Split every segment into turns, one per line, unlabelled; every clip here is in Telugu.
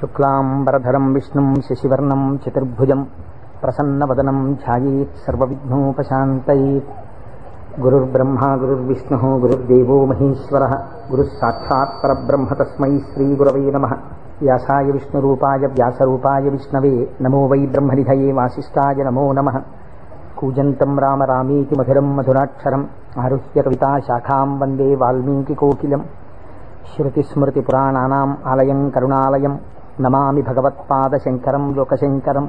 శుక్లాంబరధరం విష్ణుం శశివర్ణం చతుర్భుజం ప్రసన్నవదనం ధ్యాయేత్ సర్వవిఘ్నోపశాంతయేత్. గురుర్బ్రహ్మ గురుర్విష్ణుః గురుర్దేవో మహేశ్వరః గురుః సాక్షాత్ పరబ్రహ్మ తస్మై శ్రీగురవే నమః. వ్యాసాయ విష్ణురూపాయ వ్యాసరూపాయ విష్ణవే నమో వై బ్రహ్మనిధయే వాసిష్ఠాయ నమో నమః. కూజంతం రామ రామేతి మధురం మధురాక్షరం ఆరుహ్య కవితాశాఖాం వందే వాల్మీకికోకిలం. శ్రుతిస్మృతిపురాణానాం ఆలయం కరుణాలయం నమామి భగవత్పాదశంకరం లోకశంకరం.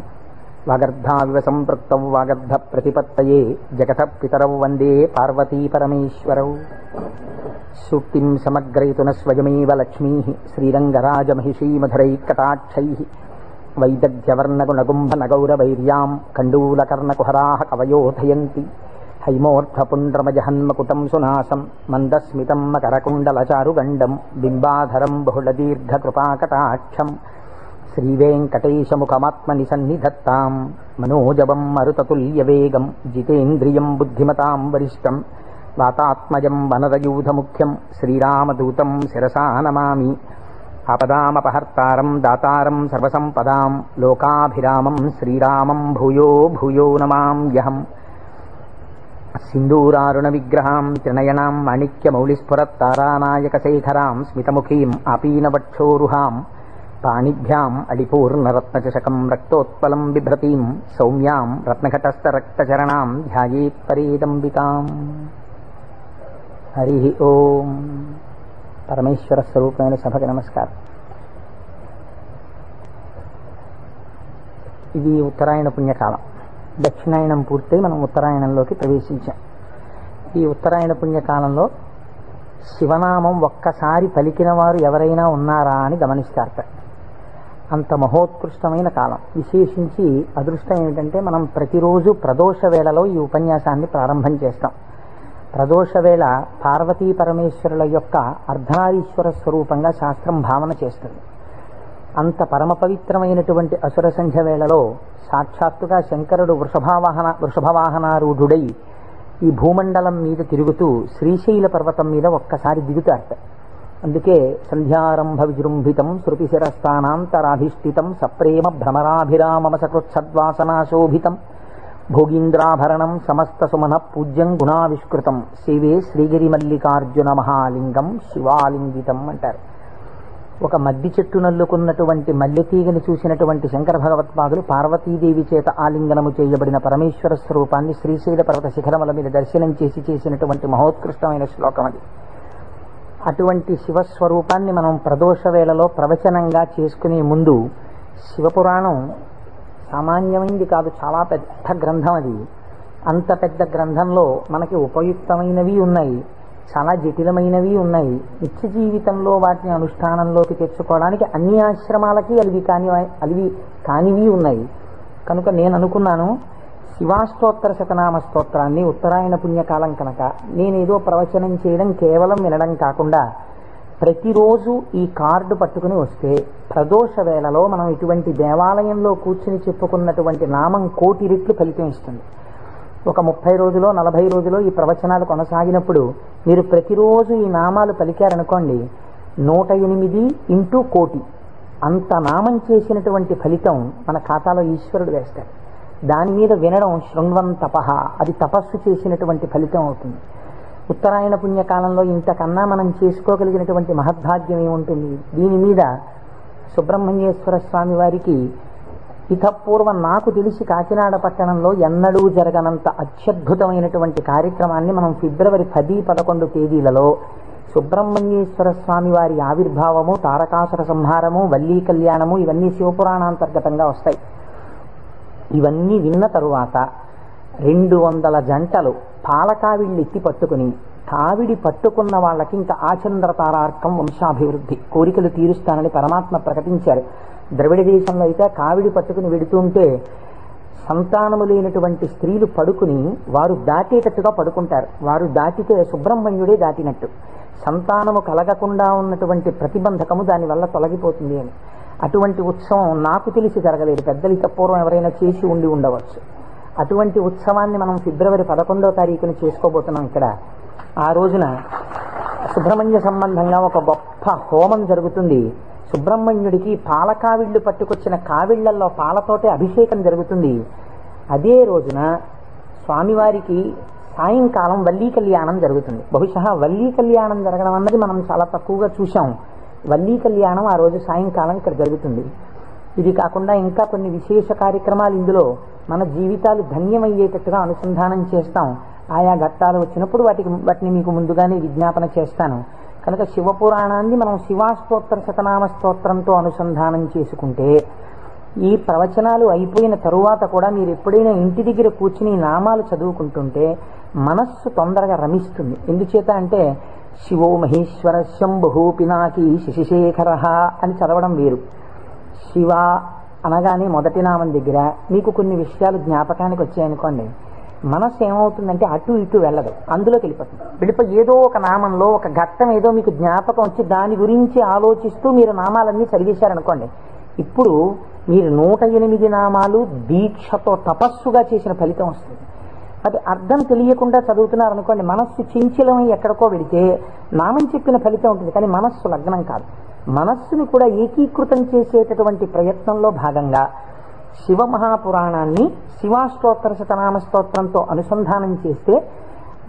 వాగర్ధావివ సంపృక్తౌ వాగర్ధ ప్రతిపత్తయే జగతః పితరౌ వందే పార్వతీపరమేశ్వరౌ. సూక్తిం సమగ్రయతున స్వయమేవ లక్ష్మీః శ్రీరంగరాజమహిషీమధురైకటాక్షైః. వైదగ్ధ్యవర్ణగుణగుంభనగౌరవైర్యాం కండూలకర్ణకుహరాः కవయోధయంతి. హైమోర్ధపుండ్రమజహన్మకుటం సునాసం మందస్మితం మకరకుండలచారుగండం బింబాధరం బహుళదీర్ఘకృపాకటాక్షం. శ్రీవేంకటేశముఖమాత్మని సన్నిధత్తాం మనోజవం మరుతతుల్యవేగం జితేంద్రియం బుద్ధిమతాం వరిష్టం. వాతాత్మజం వనరయూధముఖ్యం శ్రీరామదూతం శిరసా నమామి. ఆపదామపహర్తారం దాతారం సర్వసంపదాం లోకాభిరామం శ్రీరామం భూయో భూయో నమామ్యహం. సింధూరారుణ విగ్రహాం త్రినయనాం మాణిక్యమౌళిస్ఫురత్తారానాయకశేఖరాం స్మితముఖీం ఆపీనవక్షోరుహాం. పాణిభ్యాం అడిపూర్ణరత్నచషకం రక్తోత్పలం బిభ్రతీం సౌమ్యాం రత్నఘటస్థరక్తచరణాం ధ్యాయేత్ పరేదంబికాం. హరి ఓం. పరమేశ్వర స్వరూపమైన సభకి నమస్కారం. ఇది ఉత్తరాయణ పుణ్యకాలం. దక్షిణాయనం పూర్తయి మనం ఉత్తరాయణంలోకి ప్రవేశించాం. ఈ ఉత్తరాయణ పుణ్యకాలంలో శివనామం ఒక్కసారి పలికిన వారు ఎవరైనా ఉన్నారా అని గమనిస్తారట. అంత మహోత్కృష్టమైన కాలం. విశేషించి అదృష్టం ఏమిటంటే మనం ప్రతిరోజు ప్రదోష వేళలో ఈ ఉపన్యాసాన్ని ప్రారంభం చేస్తాం. ప్రదోష వేళ పార్వతీ పరమేశ్వరుల యొక్క అర్ధనారీశ్వర స్వరూపంగా శాస్త్రం భావన చేస్తుంది. అంత పరమ పవిత్రమైనటువంటి అసుర సంధ్య వేళలో సాక్షాత్తుగా శంకరుడు వృషభవాహనారూఢుడై ఈ భూమండలం మీద తిరుగుతూ శ్రీశైల పర్వతం మీద ఒక్కసారి దిగుతారట. అందుకే సంధ్యారంభ విజృంభితం శృతిశిరస్థానాంతరాధిష్ఠితం సప్రేమ భ్రమరాభిరామమ సకృత్సద్వాసనాశోభితం భోగీంద్రాభరణం సమస్త సుమన పూజ్యం గుణావిష్కృతం సేవే శ్రీగిరి మల్లికార్జున మహాలింగం శివాలింగితం అంటారు. ఒక మద్ది చెట్టు నల్లుకున్నటువంటి మల్లెతీగని చూసినటువంటి శంకర భగవత్పాదులు పార్వతీదేవి చేత ఆలింగనము చేయబడిన పరమేశ్వర స్వరూపాన్ని శ్రీశైల పర్వత శిఖరముల మీద దర్శనం చేసినటువంటి మహోత్కృష్టమైన శ్లోకం అది. అటువంటి శివస్వరూపాన్ని మనం ప్రదోష వేళలో ప్రవచనంగా చేసుకునే ముందు శివపురాణం సామాన్యమైంది కాదు, చాలా పెద్ద గ్రంథం అది. అంత పెద్ద గ్రంథంలో మనకి ఉపయుక్తమైనవి ఉన్నాయి, చాలా జటిలమైనవి ఉన్నాయి. నిత్య జీవితంలో వాటిని అనుష్ఠానంలోకి తెచ్చుకోవడానికి అన్ని ఆశ్రమాలకి అలివి కానివి ఉన్నాయి. కనుక నేను అనుకున్నాను, శివాష్టోత్తర శతనామ స్తోత్రాన్ని ఉత్తరాయణ పుణ్యకాలం కనుక నేనేదో ప్రవచనం చేయడం కేవలం వినడం కాకుండా ప్రతిరోజు ఈ కార్డు పట్టుకుని వస్తే ప్రదోష వేళలో మనం ఇటువంటి దేవాలయంలో కూర్చుని చెప్పుకున్నటువంటి నామం 1,000,000 రెట్లు ఫలితం ఇస్తుంది. ఒక 30 రోజులో 40 రోజులో ఈ ప్రవచనాలు కొనసాగినప్పుడు మీరు ప్రతిరోజు ఈ నామాలు పలికారనుకోండి, 108 ఇంటూ 1,000,000 అంత నామం చేసినటువంటి ఫలితం మన ఖాతాలో ఈశ్వరుడు వేస్తాడు. దాని మీద వినడం శృణ్వం తపః, అది తపస్సు చేసినటువంటి ఫలితం అవుతుంది. ఉత్తరాయణ పుణ్యకాలంలో ఇంతకన్నా మనం చేసుకోగలిగినటువంటి మహద్భాగ్యం ఏముంటుంది? దీని మీద సుబ్రహ్మణ్యేశ్వర స్వామి వారికి ఇతపూర్వం నాకు తెలిసి కాకినాడ పట్టణంలో ఎన్నడూ జరగనంత అత్యద్భుతమైనటువంటి కార్యక్రమాన్ని మనం ఫిబ్రవరి 10, 11 తేదీలలో సుబ్రహ్మణ్యేశ్వర స్వామి వారి ఆవిర్భావము, తారకాసుర సంహారము, వల్లీ కళ్యాణము ఇవన్నీ శివపురాణాంతర్గతంగా వస్తాయి. ఇవన్నీ విన్న తరువాత 200 జంటలు పాలకావిళ్ళు ఎత్తి పట్టుకుని కావిడి పట్టుకున్న వాళ్ళకి ఇంకా ఆచంద్రతారార్కం వంశాభివృద్ధి కోరికలు తీరుస్తానని పరమాత్మ ప్రకటించారు. ద్రవిడ దేశంలో అయితే కావిడి పట్టుకుని వెడుతుంటే సంతానము లేనటువంటి స్త్రీలు పడుకుని వారు దాటేటట్టుగా పడుకుంటారు. వారు దాటితే సుబ్రహ్మణ్యుడే దాటినట్టు. సంతానము కలగకుండా ఉన్నటువంటి ప్రతిబంధకము దానివల్ల తొలగిపోతుంది అని. అటువంటి ఉత్సవం నాకు తెలిసి జరగలేదు. పెద్దలు పూర్వం ఎవరైనా చేసి ఉండవచ్చు. అటువంటి ఉత్సవాన్ని మనం ఫిబ్రవరి 11వ తారీఖున చేసుకోబోతున్నాం. ఇక్కడ ఆ రోజున సుబ్రహ్మణ్య సంబంధంగా ఒక గొప్ప హోమం జరుగుతుంది. సుబ్రహ్మణ్యుడికి పాల కావిళ్ళు పట్టుకొచ్చిన కావిళ్లలో పాలతోటే అభిషేకం జరుగుతుంది. అదే రోజున స్వామివారికి సాయంకాలం వల్లీ కళ్యాణం జరుగుతుంది. బహుశా వల్లీ కళ్యాణం జరగడం అన్నది మనం చాలా తక్కువగా చూసాం. వల్లీ కళ్యాణం ఆ రోజు సాయంకాలం ఇక్కడ జరుగుతుంది. ఇది కాకుండా ఇంకా కొన్ని విశేష కార్యక్రమాలు ఇందులో మన జీవితాలు ధన్యమయ్యేటట్టుగా అనుసంధానం చేస్తాం. ఆయా ఘట్టాలు వచ్చినప్పుడు వాటిని మీకు ముందుగానే విజ్ఞాపన చేస్తాను. కనుక శివపురాణాన్ని మనం శివాష్టోత్తర శతనామ స్తోత్రంతో అనుసంధానం చేసుకుంటే ఈ ప్రవచనాలు అయిపోయిన తరువాత కూడా మీరు ఎప్పుడైనా ఇంటి దగ్గర కూర్చుని నామాలు చదువుకుంటుంటే మనస్సు తొందరగా రమిస్తుంది. ఎందుచేత అంటే శివో మహేశ్వర శంభు పినాకి శశిశేఖర అని చదవడం వేరు. శివ అనగానే మొదటి నామం దగ్గర మీకు కొన్ని విషయాలు జ్ఞాపకానికి వచ్చాయనుకోండి, మనస్సు ఏమవుతుందంటే అటు ఇటు వెళ్ళదు, అందులోకి వెళ్ళిపోయి ఏదో ఒక నామంలో ఒక ఘట్టం ఏదో మీకు జ్ఞాపకం వచ్చి దాని గురించి ఆలోచిస్తూ మీరు నామాలన్నీ చదివేశారనుకోండి, ఇప్పుడు మీరు 108 నామాలు దీక్షతో తపస్సుగా చేసిన ఫలితం వస్తుంది. అది అర్థం తెలియకుండా చదువుతున్నారనుకోండి, మనస్సు చించలమై ఎక్కడికో వెళితే నామం చెప్పిన ఫలితం ఉంటుంది, కానీ మనస్సు లగ్నం కాదు. మనస్సుని కూడా ఏకీకృతం చేసేటటువంటి ప్రయత్నంలో భాగంగా శివమహాపురాణాన్ని శివాష్టోత్తర శతనామ స్తోత్రంతో అనుసంధానం చేస్తే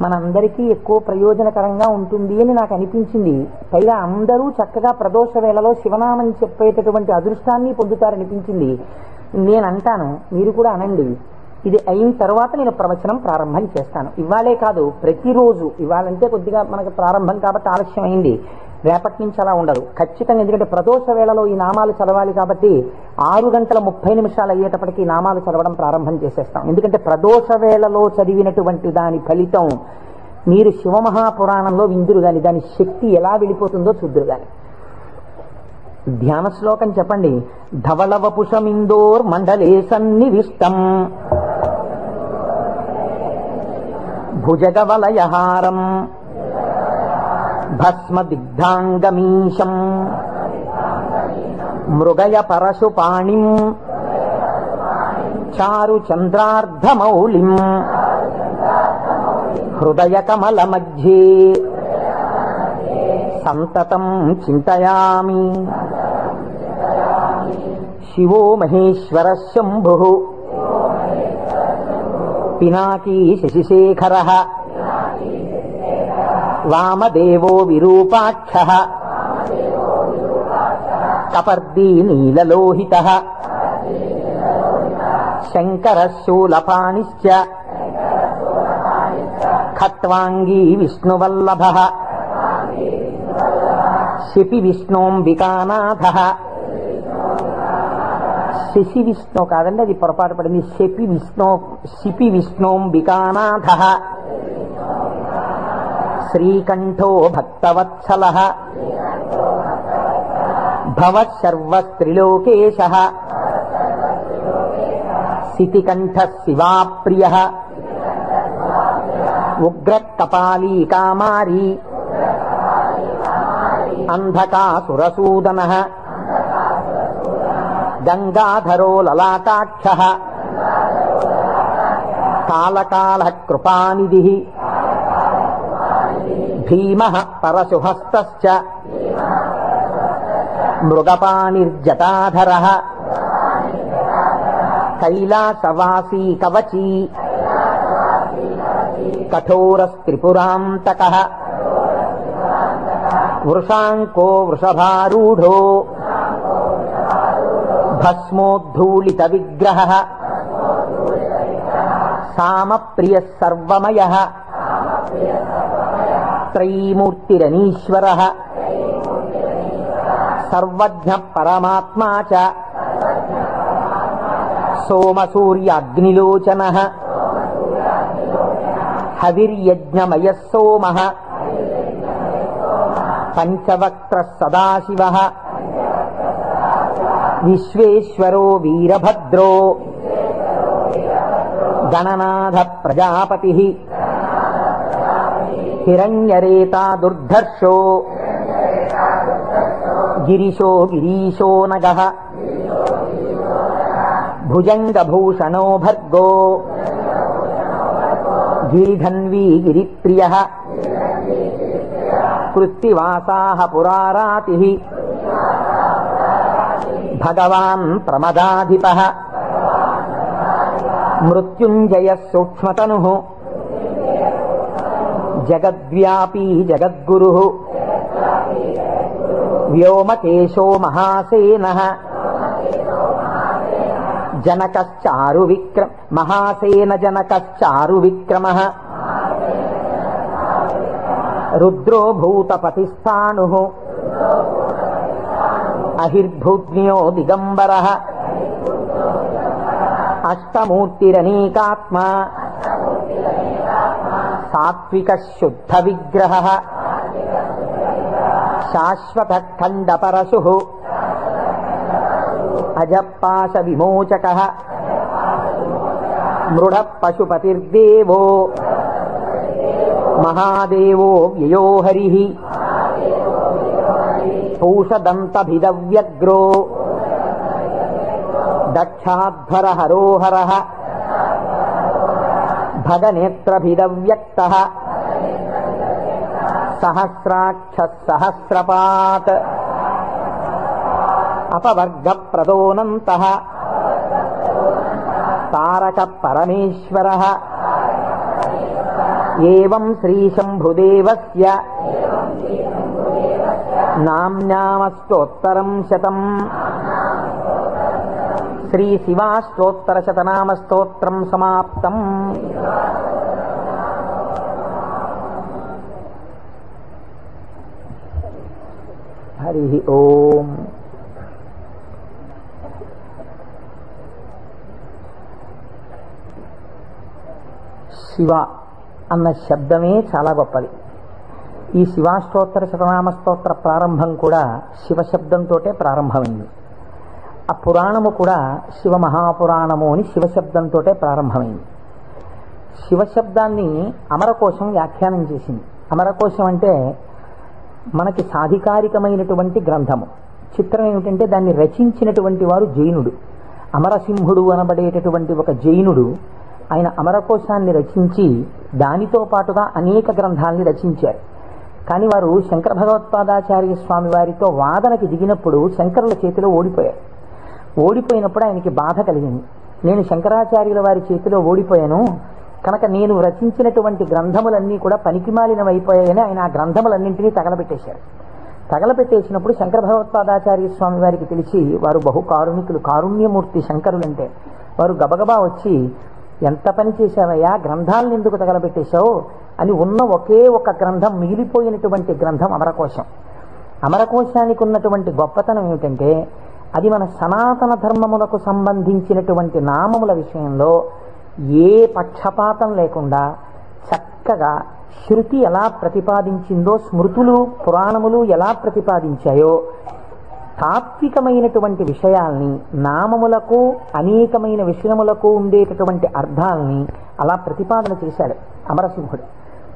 మనందరికీ ఎక్కువ ప్రయోజనకరంగా ఉంటుంది అని నాకు అనిపించింది. పైగా అందరూ చక్కగా ప్రదోష వేళలో శివనామం చెప్పేటటువంటి అదృష్టాన్ని పొందుతారనిపించింది. నేను అంటాను, మీరు కూడా అనండి. ఇది అయిన తర్వాత నేను ప్రవచనం ప్రారంభం చేస్తాను. ఇవాళే కాదు, ప్రతిరోజు. ఇవాళంటే కొద్దిగా మనకు ప్రారంభం కాబట్టి ఆలస్యం అయింది, రేపటి నుంచి అలా ఉండదు ఖచ్చితంగా. ఎందుకంటే ప్రదోష వేళలో ఈ నామాలు చదవాలి కాబట్టి 6:30 అయ్యేటప్పటికి నామాలు చదవడం ప్రారంభం చేసేస్తాం. ఎందుకంటే ప్రదోష వేళలో చదివినటువంటి దాని ఫలితం మీరు శివమహాపురాణంలో విందురు గాని దాని శక్తి ఎలా వెళ్ళిపోతుందో చూద్దురు గాని. ధ్యాన శ్లోకం చెప్పండి. ధవళవపుషమిందోర్ మండలే సన్నివిష్టం భుజగవలయహారం భస్మదిగ్ధాంగమీశం మృగయ పరశుపాణిం చారు చంద్రార్ధమౌళిం హృదయ కమల మధ్యే సంతతం చింతయామి. శివో మహేశ్వర శంభు పినాకీ శశిశేఖర వామదేవో విరూపాక్ష కపర్దీ నీలలోహిత శంకర శూలపాణిశ్చ ఖట్వాంగీ విష్ణువల్లభ శిపి విష్ణోంబికానాథ. శశి విష్ణు కాదండి, అది పొరపాటు పడింది. శిపి విష్ణోంబికానాథ శ్రీకంఠో భక్తవత్సల భవశర్వస్త్రిలోకేశ శితికంఠ శివాప్రియ ఉగ్రకపాలీ కామారీ అంధకాసురసూదన గంగాధరో లలాటాక్ష కాళకాళ కృపానిధి భీమ పరశుహస్తశ్చ మృగపాణిర్జటాధర కైలాసవాసీ కవచీ కఠోరస్త్రిపురాంతక వృషాంకో వృషభారూఢో భస్మోద్ధూళిత విగ్రహ సామప్రియ సర్వమయ త్రైమూర్తిరనీశ్వర సర్వజ్ఞ పరమాత్మా చ సోమసూర్యాగ్నిలోచన హవిర్యజ్ఞమయ సోమ పంచవక్త్ర సదాశివ విశ్వేశ్వరో వీరభద్రో గణనాథ ప్రజాపతి హిరణ్యరేతా దుర్ధర్షో గిరిశో గిరీశో నగః భుజంగభూషణో భర్గో గిరిధన్వీ గిరిప్రియః కృత్తివాసాః పురారాతిః భగవాన్ ప్రమదాధిపః మృత్యుంజయః సూక్ష్మతనుః జగద్వ్యాపీ జగద్గురుః వ్యోమకేశో మహాసేనః జనకశ్చారు విక్రమ మహాసేన జనకశ్చారు విక్రమః రుద్రో భూతపతిస్థాణుః అహిర్భూజ్ఞో దిగంబరః అష్టమూర్తిరనేకాత్మా సాత్విక శుద్ధ విగ్రహః శాశ్వత ఖండపరశుః అజపాశ విమోచకః మృఢ పశుపతిర్దేవో మహాదేవో వ్యయో హరిః పూషదంతభిదవ్యగ్రో దక్షాధ్వర హరోహరః భగనేత్రభిదవ్యక్తః సహస్రాక్షః సహస్రపాత్ అపవర్గప్రదోనంతః తారక పరమేశ్వరః ఏవం శ్రీశంభుదేవస్య నామ్నామస్తోత్తరం శతం శ్రీశివాష్టోత్తరశతనామస్తోత్రం సమాప్తం. హరి ఓం. శివ అన్న శబ్దమే చాలా గొప్పది. ఈ శివాష్టోత్తర శతనామ స్తోత్ర ప్రారంభం కూడా శివశబ్దంతో ప్రారంభమైంది. ఆ పురాణము కూడా శివ మహాపురాణము అని శివశబ్దంతో ప్రారంభమైంది. శివశబ్దాన్ని అమరకోశం వ్యాఖ్యానం చేసింది. అమరకోశం అంటే మనకి సాధికారికమైనటువంటి గ్రంథము. చిత్రం ఏమిటంటే దాన్ని రచించినటువంటి వారు జైనుడు. అమరసింహుడు అనబడేటటువంటి ఒక జైనుడు ఆయన అమరకోశాన్ని రచించి దానితో పాటుగా అనేక గ్రంథాలని రచించారు. కానీ వారు శంకర భగవత్పాదాచార్య స్వామి వారితో వాదనకి దిగినప్పుడు శంకరుల చేతిలో ఓడిపోయారు. ఓడిపోయినప్పుడు ఆయనకి బాధ కలిగింది. నేను శంకరాచార్యుల వారి చేతిలో ఓడిపోయాను కనుక నేను రచించినటువంటి గ్రంథములన్నీ కూడా పనికిమాలినవైపోయాయని ఆయన ఆ గ్రంథములన్నింటినీ తగలబెట్టేశారు. తగలబెట్టేసినప్పుడు శంకర భగవత్పాదాచార్య స్వామి వారికి తెలిసి, వారు బహు కారుణికులు, కారుణ్యమూర్తి శంకరులంటే, వారు గబగబా వచ్చి, ఎంత పని చేశావయ్యా, గ్రంథాలను ఎందుకు తగలబెట్టేశావు అని ఉన్న ఒకే ఒక గ్రంథం, మిగిలిపోయినటువంటి గ్రంథం అమరకోశం. అమరకోశానికి ఉన్నటువంటి గొప్పతనం ఏమిటంటే అది మన సనాతన ధర్మములకు సంబంధించినటువంటి నామముల విషయంలో ఏ పక్షపాతం లేకుండా చక్కగా శృతి ఎలా ప్రతిపాదించిందో, స్మృతులు పురాణములు ఎలా ప్రతిపాదించాయో, తాత్వికమైనటువంటి విషయాల్ని, నామములకు అనేకమైన విషయములకు ఉండేటటువంటి అర్థాలని అలా ప్రతిపాదన చేశాడు అమరసింహుడు.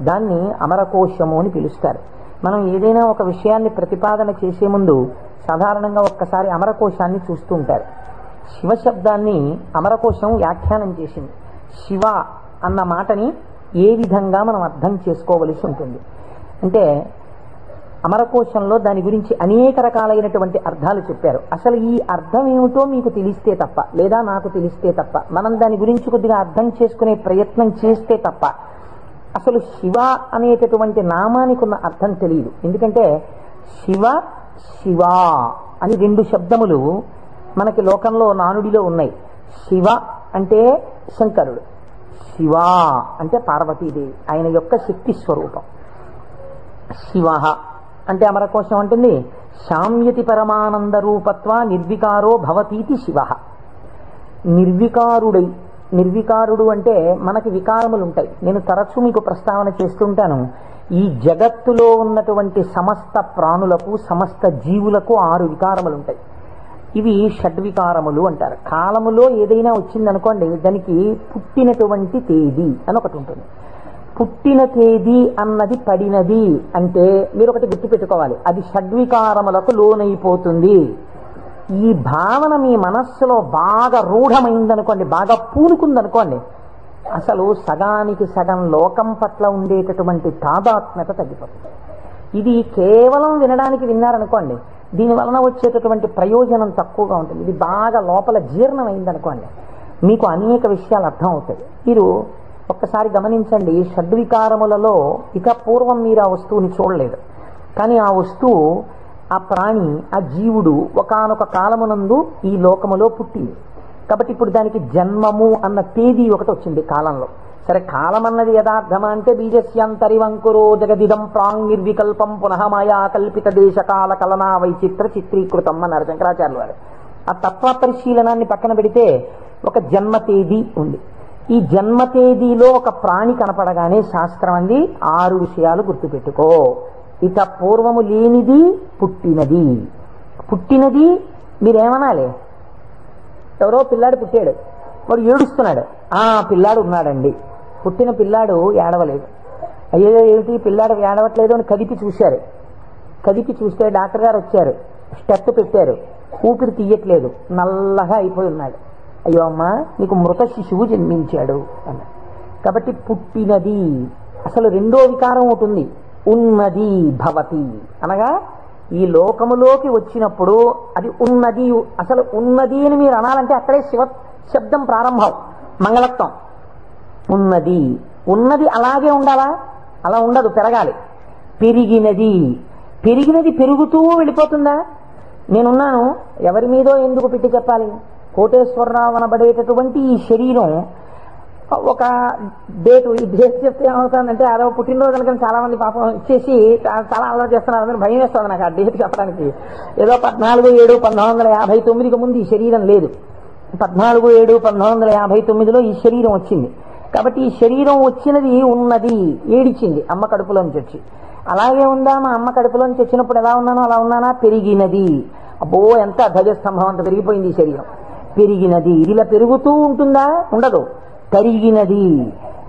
దాన్ని అమరకోశము అని పిలుస్తారు. మనం ఏదైనా ఒక విషయాన్ని ప్రతిపాదన చేసే ముందు సాధారణంగా ఒక్కసారి అమరకోశాన్ని చూస్తూ ఉంటారు. శివశబ్దాన్ని అమరకోశం వ్యాఖ్యానం చేసింది. శివ అన్న మాటని ఏ విధంగా మనం అర్థం చేసుకోవలసి ఉంటుంది అంటే, అమరకోశంలో దాని గురించి అనేక రకాలైనటువంటి అర్థాలు చెప్పారు. అసలు ఈ అర్థం ఏమిటో మీకు తెలిస్తే తప్ప, లేదా నాకు తెలిస్తే తప్ప, మనం దాని గురించి కొద్దిగా అర్థం చేసుకునే ప్రయత్నం చేస్తే తప్ప అసలు శివ అనేటటువంటి నామానికి ఉన్న అర్థం తెలియదు. ఎందుకంటే శివ శివ అని రెండు శబ్దములు మనకి లోకంలో నానుడిలో ఉన్నాయి. శివ అంటే శంకరుడు, శివ అంటే పార్వతీదేవి, ఆయన యొక్క శక్తి స్వరూపం. శివ అంటే అమరకోశం అంటుంది శామ్యతి పరమానంద రూపత్వ నిర్వికారో భవతీతి శివ. నిర్వికారుడై, నిర్వికారుడు అంటే మనకి వికారములు ఉంటాయి. నేను తరచూ మీకు ప్రస్తావన చేస్తుంటాను. ఈ జగత్తులో ఉన్నటువంటి సమస్త ప్రాణులకు, సమస్త జీవులకు 6 వికారములు ఉంటాయి. ఇవి షడ్వికారములు అంటారు. కాలములో ఏదైనా వచ్చిందనుకోండి, దానికి పుట్టినటువంటి తేదీ అని ఒకటి ఉంటుంది. పుట్టిన తేదీ అన్నది పడినది అంటే మీరు ఒకటి గుర్తుపెట్టుకోవాలి, అది షడ్వికారములకు లోనైపోతుంది. ఈ భావన మీ మనస్సులో బాగా రూఢమైందనుకోండి, బాగా పూనుకుందనుకోండి, అసలు సగానికి సగం లోకం పట్ల ఉండేటటువంటి తాదాత్మ్యత తగ్గిపోతుంది. ఇది కేవలం వినడానికి విన్నారనుకోండి, దీని వలన వచ్చేటటువంటి ప్రయోజనం తక్కువగా ఉంటుంది. ఇది బాగా లోపల జీర్ణమైందనుకోండి, మీకు అనేక విషయాలు అర్థం అవుతాయి. మీరు ఒక్కసారి గమనించండి, షడ్వికారములలో ఇక పూర్వం మీరు ఆ వస్తువుని చూడలేదు, కానీ ఆ వస్తువు, ఆ ప్రాణి, ఆ జీవుడు ఒకానొక కాలమునందు ఈ లోకములో పుట్టింది. కాబట్టి ఇప్పుడు దానికి జన్మము అన్న తేదీ ఒకటి వచ్చింది కాలంలో. సరే, కాలం అన్నది యథార్థమా అంటే బీజస్యాంతరివంకురో జగదిదం ప్రాంగ్ నిర్వికల్పం పునః మాయా కల్పిత దేశకాల కలనా వైచిత్ర చిత్రీకృతం అన్నారు శంకరాచార్యులు వారు. ఆ తత్వ పరిశీలనాన్ని పక్కన పెడితే ఒక జన్మ తేదీ ఉంది. ఈ జన్మ తేదీలో ఒక ప్రాణి కనపడగానే శాస్త్రం అంది 6 విషయాలు గుర్తుపెట్టుకో. ఇక పూర్వము లేనిది పుట్టినది. పుట్టినది మీరేమనాలి? ఎవరో పిల్లాడు పుట్టాడు, వాడు ఏడుస్తున్నాడు, ఆ పిల్లాడు ఉన్నాడండి. పుట్టిన పిల్లాడు ఏడవలేదు. అయ్యో ఏమిటి పిల్లాడు ఏడవట్లేదు అని కదిపి చూశారు. కదిపి చూస్తే డాక్టర్ గారు వచ్చారు, స్టెప్ పెట్టారు, ఊపిరి తీయట్లేదు, నల్లగా అయిపోయి ఉన్నాడు. అయ్యో అమ్మా, నీకు మృత శిశువు జన్మించాడు అన్నాడు. కాబట్టి పుట్టినది. అసలు రెండో వికారం ఉంటుంది, ఉన్నది భవతి అనగా ఈ లోకములోకి వచ్చినప్పుడు అది ఉన్నది. అసలు ఉన్నది అని మీరు అనాలంటే అక్కడే శివ శబ్దం ప్రారంభం, మంగళత్వం. ఉన్నది, ఉన్నది అలాగే ఉండాలా? అలా ఉండదు, పెరగాలి. పెరిగినది, పెరిగినది పెరుగుతూ వెళ్ళిపోతుందా? నేనున్నాను, ఎవరి మీదో ఎందుకు పెట్టి చెప్పాలి? కోటేశ్వరరావు అనబడేటటువంటి ఈ శరీరం ఒక డేటు, ఈ డేట్ చెప్తే ఏమవుతుందంటే అదో పుట్టినరోజు అనుకుని చాలా మంది పాపం ఇచ్చేసి చాలా అలా చేస్తున్నారు. అందరూ భయం వేస్తుంది నాకు ఆ డేట్ చెప్పడానికి. ఏదో 14/7/1959కి ముందు ఈ శరీరం లేదు, 14/7/1959లో ఈ శరీరం వచ్చింది. కాబట్టి ఈ శరీరం వచ్చినది ఉన్నది, ఏడిచింది అమ్మ కడుపులోంచి వచ్చి. అలాగే ఉందా? మా అమ్మ కడుపులోంచి వచ్చినప్పుడు ఎలా ఉన్నానో అలా ఉన్నానా? పెరిగినది. అబ్బో, ఎంత ధ్వజస్తంభం అంత పెరిగిపోయింది ఈ శరీరం. పెరిగినది. ఇది ఇలా పెరుగుతూ ఉంటుందా? ఉండదు, తరిగినది.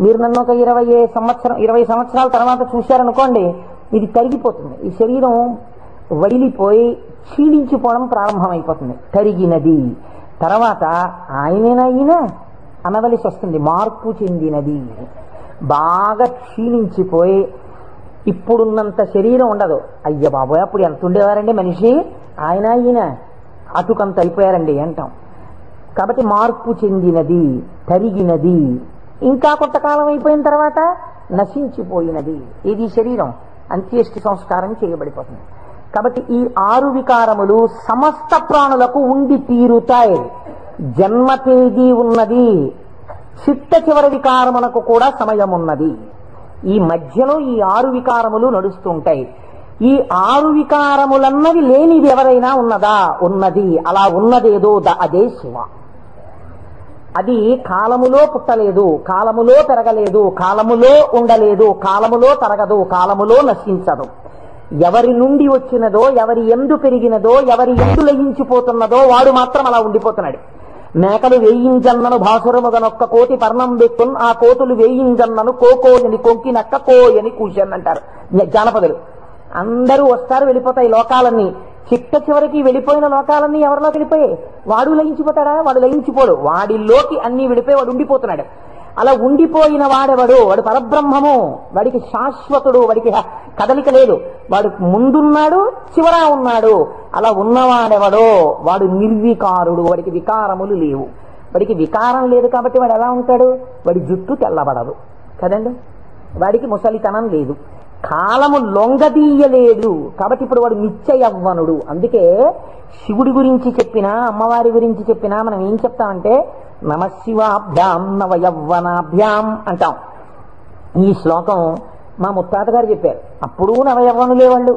మీరు నన్ను ఒక 20 సంవత్సరాల తర్వాత చూశారనుకోండి, ఇది తరిగిపోతుంది. ఈ శరీరం వడిలిపోయి క్షీణించిపోవడం ప్రారంభమైపోతుంది. తరిగినది. తర్వాత ఆయనేనా అనవలసి వస్తుంది, మార్పు చెందినది. బాగా క్షీణించిపోయి ఇప్పుడున్నంత శరీరం ఉండదు. అయ్య బాబోయ్, అప్పుడు ఎంత ఉండేవారండి మనిషి, ఈయన అటుకంత అయిపోయారండి అంటాం. కాబట్టి మార్పు చెందినది, తరిగినది. ఇంకా కొంతకాలం అయిపోయిన తర్వాత నశించిపోయినది. ఇది శరీరం అంత్యేష్టి సంస్కారం చేయబడిపోతుంది. కాబట్టి ఈ 6 వికారములు సమస్త ప్రాణులకు ఉండి తీరుతాయి. జన్మ తేదీ ఉన్నది, చిట్ట చివరి వికారమునకు కూడా సమయం ఉన్నది. ఈ మధ్యలో ఈ 6 వికారములు నడుస్తుంటాయి. ఈ 6 వికారములన్నది లేనిది ఎవరైనా ఉన్నదా? ఉన్నది. అలా ఉన్నదేదో అదే శివ. అది కాలములో పుట్టలేదు, కాలములో పెరగలేదు, కాలములో ఉండలేదు, కాలములో తరగదు, కాలములో నశించదు. ఎవరి నుండి వచ్చినదో, ఎవరి ఎందు పెరిగినదో, ఎవరి ఎందు లయించిపోతున్నదో వాడు మాత్రం అలా ఉండిపోతున్నాడు. మేకలు వేయింజన్నను భాసురముగనొక్క కోటి పర్ణం వెక్కున్, ఆ కోతులు వేయింజన్నను కోకోయని కొంకినక్క కోయని కూర్చొని అంటారు జానపదులు. అందరూ వస్తారు, వెళ్ళిపోతాయి లోకాలన్నీ. చిట్ట చివరికి వెళ్ళిపోయిన లోకాలన్నీ ఎవరిలోకి వెళ్ళిపోయాయి? వాడు లయించిపోతాడా? వాడు లయించిపోడు. వాడిలోకి అన్ని వెళ్ళిపోయి వాడు ఉండిపోతున్నాడు. అలా ఉండిపోయిన వాడెవడు? వాడు పరబ్రహ్మము. వాడికి శాశ్వతుడు, వాడికి కదలిక లేదు. వాడు ముందున్నాడు, చివరా ఉన్నాడు. అలా ఉన్నవాడెవడో వాడు నిర్వికారుడు. వాడికి వికారములు లేవు. వాడికి వికారం లేదు కాబట్టి వాడు ఎలా ఉంటాడు? వాడి జుట్టు తెల్లబడదు కదండి, వాడికి ముసలితనం లేదు, కాలము లొంగదీయలేదు. కాబట్టి ఇప్పుడు వాడు నిత్య యవ్వనుడు. అందుకే శివుడి గురించి చెప్పినా, అమ్మవారి గురించి చెప్పినా మనం ఏం చెప్తామంటే నమశివాభ్యాం నవయవ్వనాభ్యాం అంటాం. ఈ శ్లోకం మా ముత్తాత గారు చెప్పారు, అప్పుడు నవయవ్వనులే వాళ్ళు.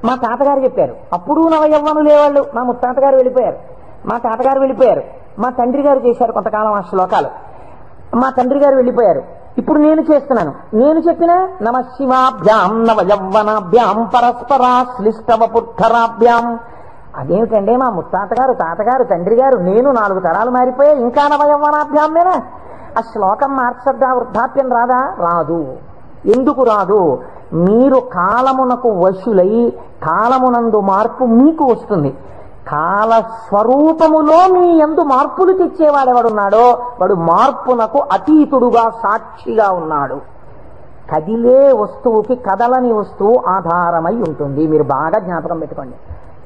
మా తాతగారు చెప్పారు, అప్పుడు నవయవ్వనులే వాళ్ళు. మా ముత్తాత గారు వెళ్ళిపోయారు, మా తాతగారు వెళ్ళిపోయారు, మా తండ్రి గారు చేశారు కొంతకాలం ఆ శ్లోకాలు, మా తండ్రి గారు వెళ్ళిపోయారు. ఇప్పుడు నేను చేస్తున్నాను. నేను చెప్పిన నమశివాభ్యాం నవయవ్వనాభ్యాం పరస్పరాశ్లిష్టవపుర్ధరాభ్యాం. అదేమిటంటే మా ముత్తాతగారు, తాతగారు, తండ్రి గారు, నేను 4 తరాలు మారిపోయాయి, ఇంకా నవయవ్వనాభ్యామేనా? ఆ శ్లోకం మార్చద్దా? వృద్ధాప్యం రాదా? రాదు. ఎందుకు రాదు? మీరు కాలమునకు వశులై కాలమునందు మార్పు మీకు వస్తుంది. కాల స్వరూపములో మీ యందు మార్పులు తెచ్చేవాడెవడున్నాడో వాడు మార్పునకు అతీతుడుగా సాక్షిగా ఉన్నాడు. కదిలే వస్తువుకి కదలని వస్తువు ఆధారమై ఉంటుంది. మీరు బాగా జ్ఞాపకం పెట్టుకోండి.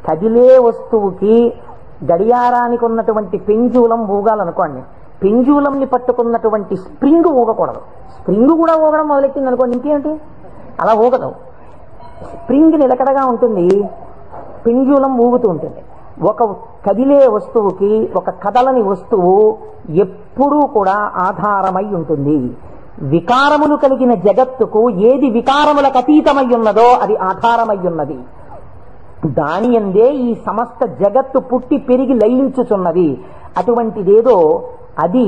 కదిలే వస్తువుకి గడియారానికి ఉన్నటువంటి పెంజూలం ఊగాలనుకోండి, పెంజూలంని పట్టుకున్నటువంటి స్ప్రింగ్ ఊగకూడదు. స్ప్రింగ్ కూడా ఊగడం మొదలెట్టింది అనుకోండి, ఇంకేంటి అలా ఊగదు. స్ప్రింగ్ నిలకడగా ఉంటుంది, పెంజూలం ఊగుతూ ఉంటుంది. ఒక కదిలే వస్తువుకి ఒక కదలని వస్తువు ఎప్పుడూ కూడా ఆధారమై ఉంటుంది. వికారములు కలిగిన జగత్తుకు ఏది వికారములకు అతీతమై ఉన్నదో అది ఆధారమై ఉన్నది. దాని యందే ఈ సమస్త జగత్తు పుట్టి పెరిగి లయించుచున్నది. అటువంటిదేదో అది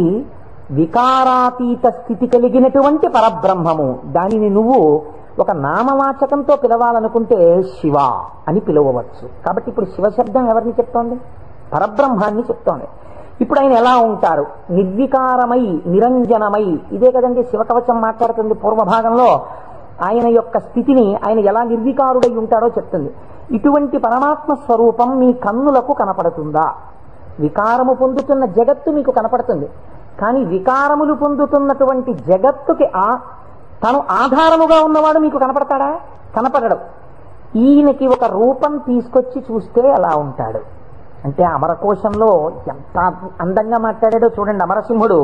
వికారాతీత స్థితి కలిగినటువంటి పరబ్రహ్మము. దానిని నువ్వు ఒక నామవాచకంతో పిలవాలనుకుంటే శివ అని పిలవవచ్చు. కాబట్టి ఇప్పుడు శివశబ్దం ఎవరిని చెప్తోంది? పరబ్రహ్మాన్ని చెప్తోంది. ఇప్పుడు ఆయన ఎలా ఉంటారు? నిర్వికారమై నిరంజనమై. ఇదే కదండి శివకవచం మాట్లాడుతుంది పూర్వభాగంలో. ఆయన యొక్క స్థితిని ఆయన ఎలా నిర్వికారుడై ఉంటాడో చెప్తుంది. ఇటువంటి పరమాత్మ స్వరూపం మీ కన్నులకు కనపడుతుందా? వికారము పొందుతున్న జగత్తు మీకు కనపడుతుంది, కానీ వికారములు పొందుతున్నటువంటి జగత్తుకి తను ఆధారముగా ఉన్నవాడు మీకు కనపడతాడా? కనపడడు. ఈయనకి ఒక రూపం తీసుకొచ్చి చూస్తే ఎలా ఉంటాడు అంటే, అమరకోశంలో ఎంత అందంగా మాట్లాడాడో చూడండి. అమరసింహుడు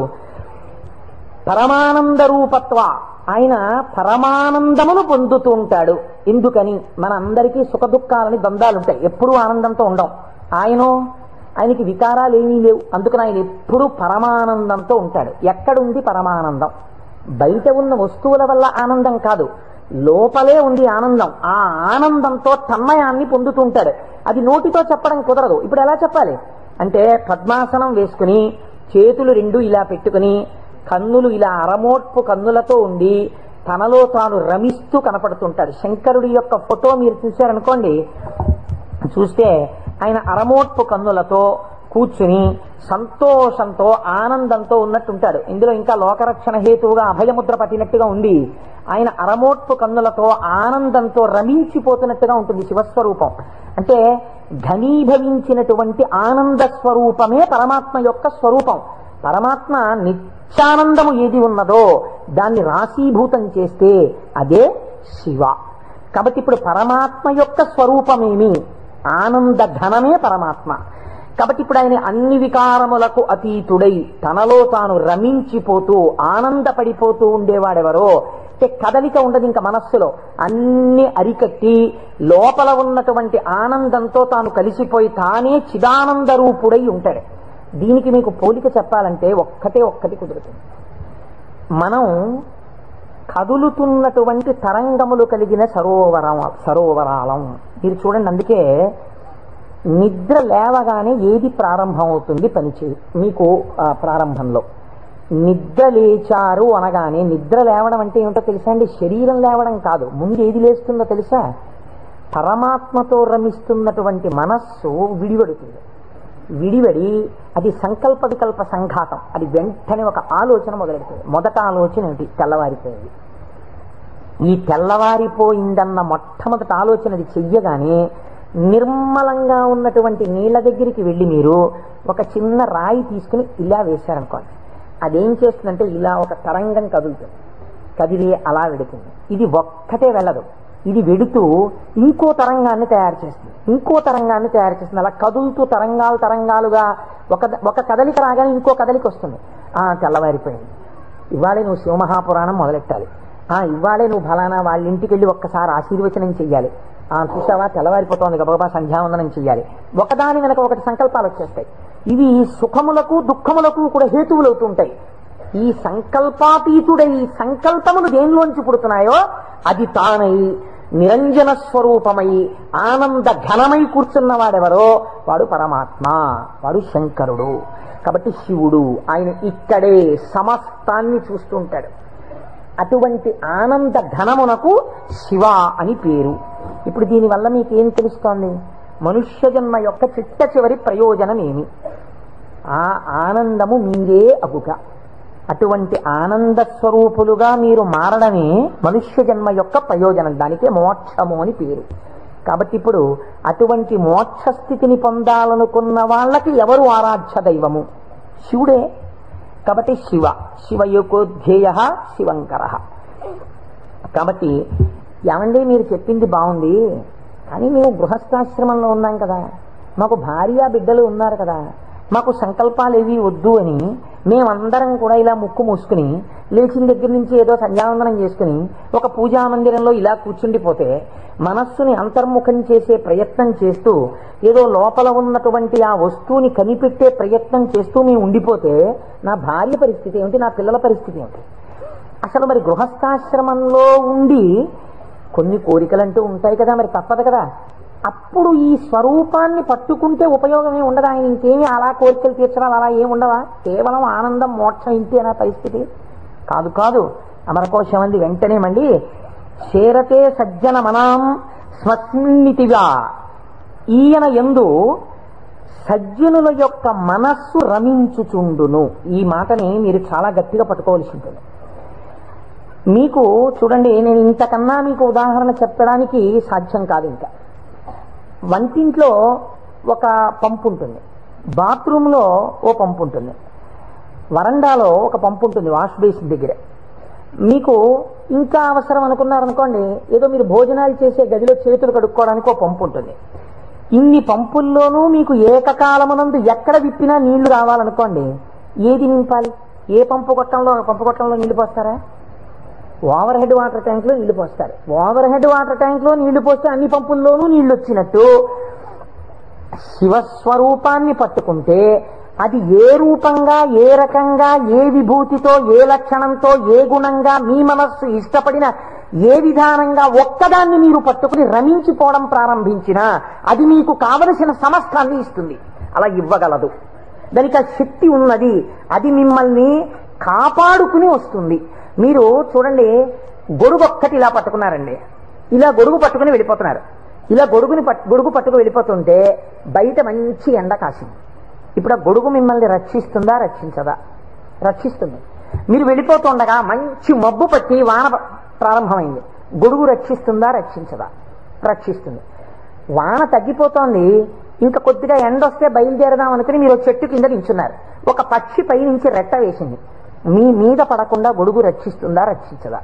పరమానంద రూపత్వ, ఆయన పరమానందమును పొందుతూ ఉంటాడు. ఎందుకని? మన అందరికీ సుఖ దుఃఖాలని ద్వంద్వాలుంటాయి, ఎప్పుడూ ఆనందంతో ఉండం. ఆయనకి వికారాలు ఏమీ లేవు, అందుకని ఆయన ఎప్పుడూ పరమానందంతో ఉంటాడు. ఎక్కడుంది పరమానందం? బయట ఉన్న వస్తువుల వల్ల ఆనందం కాదు, లోపలే ఉంది ఆనందం. ఆ ఆనందంతో తన్మయాన్ని పొందుతూ ఉంటాడు. అది నోటితో చెప్పడం కుదరదు. ఇప్పుడు ఎలా చెప్పాలి అంటే, పద్మాసనం వేసుకుని చేతులు రెండు ఇలా పెట్టుకుని కన్నులు ఇలా అరమోట్పు కన్నులతో ఉండి తనలో తాను రమిస్తూ కనపడుతుంటాడు. శంకరుడి యొక్క ఫోటో మీరు చూశారనుకోండి, చూస్తే ఆయన అరమోట్పు కన్నులతో కూర్చుని సంతోషంతో ఆనందంతో ఉన్నట్టుంటాడు. ఇందులో ఇంకా లోకరక్షణ హేతువుగా అభయముద్ర పట్టినట్టుగా ఉంది. ఆయన అరమోట్పు కన్నులతో ఆనందంతో రమించిపోతున్నట్టుగా ఉంటుంది శివస్వరూపం. అంటే ఘనీభవించినటువంటి ఆనంద స్వరూపమే పరమాత్మ యొక్క స్వరూపం. పరమాత్మ నిత్యానందము ఏది ఉన్నదో దాన్ని రాశీభూతం చేస్తే అదే శివ. కాబట్టి ఇప్పుడు పరమాత్మ యొక్క స్వరూపమేమి? ఆనంద ఘనమే పరమాత్మ. కాబట్టి ఇప్పుడు ఆయన అన్ని వికారములకు అతీతుడై తనలో తాను రమించిపోతూ ఆనందపడిపోతూ ఉండేవాడెవరో, కదలిక ఉండదు ఇంకా మనస్సులో, అన్ని అరికట్టి లోపల ఉన్నటువంటి ఆనందంతో తాను కలిసిపోయి తానే చిదానంద రూపుడై ఉంటాడు. దీనికి మీకు పోలిక చెప్పాలంటే ఒక్కటి కుదురుతుంది. మనం కదులుతున్నటువంటి తరంగములు కలిగిన సరోవరాలం. మీరు చూడండి, అందుకే నిద్ర లేవగానే ఏది ప్రారంభం అవుతుంది పనిచేయు మీకు? ప్రారంభంలో నిద్ర లేచారు అనగానే, నిద్ర లేవడం అంటే ఏమిటో తెలుసా అండి? శరీరం లేవడం కాదు. ముందు ఏది లేస్తుందో తెలుసా? పరమాత్మతో రమిస్తున్నటువంటి మనస్సు విడివడుతుంది. విడివడి అది సంకల్ప వికల్ప సంఘాతం. అది వెంటనే ఒక ఆలోచన మొదలెడుతుంది. మొదట ఆలోచన ఏమిటి? తెల్లవారిపోయింది. ఈ తెల్లవారిపోయిందన్న మొట్టమొదటి ఆలోచన అది చెయ్యగానే నిర్మలంగా ఉన్నటువంటి నీళ్ళ దగ్గరికి వెళ్ళి మీరు ఒక చిన్న రాయి తీసుకుని ఇలా వేశారనుకోండి, అదేం చేస్తుందంటే ఇలా ఒక తరంగం కదులుతుంది. కదిలి అలా వెడుతుంది. ఇది ఒక్కటే వెళ్ళదు, ఇది వెడుతూ ఇంకో తరంగాన్ని తయారు చేస్తుంది, ఇంకో తరంగాన్ని తయారు చేస్తుంది. అలా కదులుతూ తరంగాలుగా ఒక కదలిక రాగానే ఇంకో కదలిక వస్తుంది. తెల్లవారిపోయింది, ఇవాళే నువ్వు శివమహాపురాణం మొదలెట్టాలి, ఇవాళే నువ్వు ఫలానా వాళ్ళ ఇంటికి వెళ్ళి ఒక్కసారి ఆశీర్వచనం చెయ్యాలి, చూసావా తెల్లవారిపోతుంది గబగబా సంధ్యావందనం చెయ్యాలి. ఒకదాని వెనక ఒకటి సంకల్పాలు వచ్చేస్తాయి. ఇవి సుఖములకు దుఃఖములకు కూడా హేతువులు అవుతూ ఉంటాయి. ఈ సంకల్పాతీతుడై ఈ సంకల్పములు దేనిలోంచి పుడుతున్నాయో అది తానై నిరంజన స్వరూపమై ఆనంద ఘనమై కూర్చున్నవాడెవరో వాడు పరమాత్మ, వాడు శంకరుడు. కాబట్టి శివుడు ఆయన ఇక్కడే సమస్తాన్ని చూస్తుంటాడు. అటువంటి ఆనంద ఘనమునకు శివ అని పేరు. ఇప్పుడు దీనివల్ల మీకేం తెలుస్తోంది? మనుష్య జన్మ యొక్క చిట్ట చివరి ప్రయోజనం ఏమి? ఆ ఆనందము మీరే అగుక. అటువంటి ఆనంద స్వరూపులుగా మీరు మారడమే మనుష్య జన్మ యొక్క ప్రయోజనం. దానికే మోక్షము అని పేరు. కాబట్టి ఇప్పుడు అటువంటి మోక్ష స్థితిని పొందాలనుకున్న వాళ్ళకి ఎవరు ఆరాధ్య దైవము? శివుడే. కాబట్టి శివ శివయోగోధ్యేయ శివంకర. కాబట్టి ఏమండి మీరు చెప్పింది బాగుంది, కానీ మేము గృహస్థాశ్రమంలో ఉన్నాం కదా, మాకు భార్య బిడ్డలు ఉన్నారు కదా, మాకు సంకల్పాలు ఏవి వద్దు అని మేమందరం కూడా ఇలా ముక్కు మూసుకుని లేచిన దగ్గర నుంచి ఏదో సంధ్యావందనం చేసుకుని ఒక పూజా మందిరంలో ఇలా కూర్చుండిపోతే మనస్సుని అంతర్ముఖం చేసే ప్రయత్నం చేస్తూ ఏదో లోపల ఉన్నటువంటి ఆ వస్తువుని కనిపెట్టే ప్రయత్నం చేస్తూ మేము ఉండిపోతే నా భార్య పరిస్థితి ఏమిటి, నా పిల్లల పరిస్థితి ఏమిటి? అసలు మరి గృహస్థాశ్రమంలో ఉండి కొన్ని కోరికలంటూ ఉంటాయి కదా, మరి తప్పదు కదా. అప్పుడు ఈ స్వరూపాన్ని పట్టుకుంటే ఉపయోగమే ఉండదా? ఆయన ఇంకేమీ అలా కోరికలు తీర్చడాలు అలా ఏమి ఉండవా? కేవలం ఆనందం మోక్షం ఇంటి అనే పరిస్థితి కాదు. కాదు అమరకోశం అంది వెంటనే మండి, చేరతే సజ్జన మనాం స్మస్మిన్నితిగా, ఈయన యందు సజ్జనుల యొక్క మనస్సు రమించుచుండును. ఈ మాటని మీరు చాలా గట్టిగా పట్టుకోవాల్సి ఉంటుంది. మీకు చూడండి, నేను ఇంతకన్నా మీకు ఉదాహరణ చెప్పడానికి సాధ్యం కాదు. ఇంకా వంటింట్లో ఒక పంపు ఉంటుంది, బాత్రూంలో ఓ పంపు ఉంటుంది, వరండాలో ఒక పంపు ఉంటుంది, వాష్ బేసిన్ దగ్గర. మీకు ఇంకా అవసరం అనుకున్నారనుకోండి, ఏదో మీరు భోజనాలు చేసే గదిలో చేతులు కడుక్కోవడానికి ఒక పంపు ఉంటుంది. ఇన్ని పంపుల్లోనూ మీకు ఏకకాలమునందు ఎక్కడ విప్పినా నీళ్లు రావాలనుకోండి, ఏది నింపాలి? ఏ పంపు కొట్టంలో నీళ్లు పోస్తారా? ఓవర్ హెడ్ వాటర్ ట్యాంక్ లో నీళ్లు పోస్తారు. ఓవర్ హెడ్ వాటర్ ట్యాంక్ లో నీళ్లు పోస్తే అన్ని పంపుల్లోనూ నీళ్లు వచ్చినట్టు శివస్వరూపాన్ని పట్టుకుంటే అది ఏ రూపంగా, ఏ రకంగా, ఏ విభూతితో, ఏ లక్షణంతో, ఏ గుణంగా మీ మనస్సు ఇష్టపడిన ఏ విధానంగా ఒక్కదాన్ని మీరు పట్టుకుని రమించిపోవడం ప్రారంభించినా అది మీకు కావలసిన సమస్తాన్ని ఇస్తుంది. అలా ఇవ్వగలదు. దానికి ఆ శక్తి ఉన్నది. అది మిమ్మల్ని కాపాడుకుని వస్తుంది. మీరు చూడండి, గొడుగు ఒక్కటి ఇలా పట్టుకున్నారండి, ఇలా గొడుగు పట్టుకుని వెళ్ళిపోతున్నారు. ఇలా గొడుగు పట్టుకు వెళ్ళిపోతుంటే బయట మంచి ఎండ కాసింది. ఇప్పుడు ఆ గొడుగు మిమ్మల్ని రక్షిస్తుందా, రక్షించదా? రక్షిస్తుంది. మీరు వెళ్ళిపోతుండగా మంచి మబ్బు పట్టి వాన ప్రారంభమైంది. గొడుగు రక్షిస్తుందా, రక్షించదా? రక్షిస్తుంది. వాన తగ్గిపోతోంది, ఇంకా కొద్దిగా ఎండ వస్తే బయలుదేరదాం అనుకుని మీరు చెట్టు కింద నించున్నారు. ఒక పక్షి పై నుంచి రెట్ట వేసింది. మీ మీద పడకుండా గొడుగు రక్షిస్తుందా, రక్షించదా?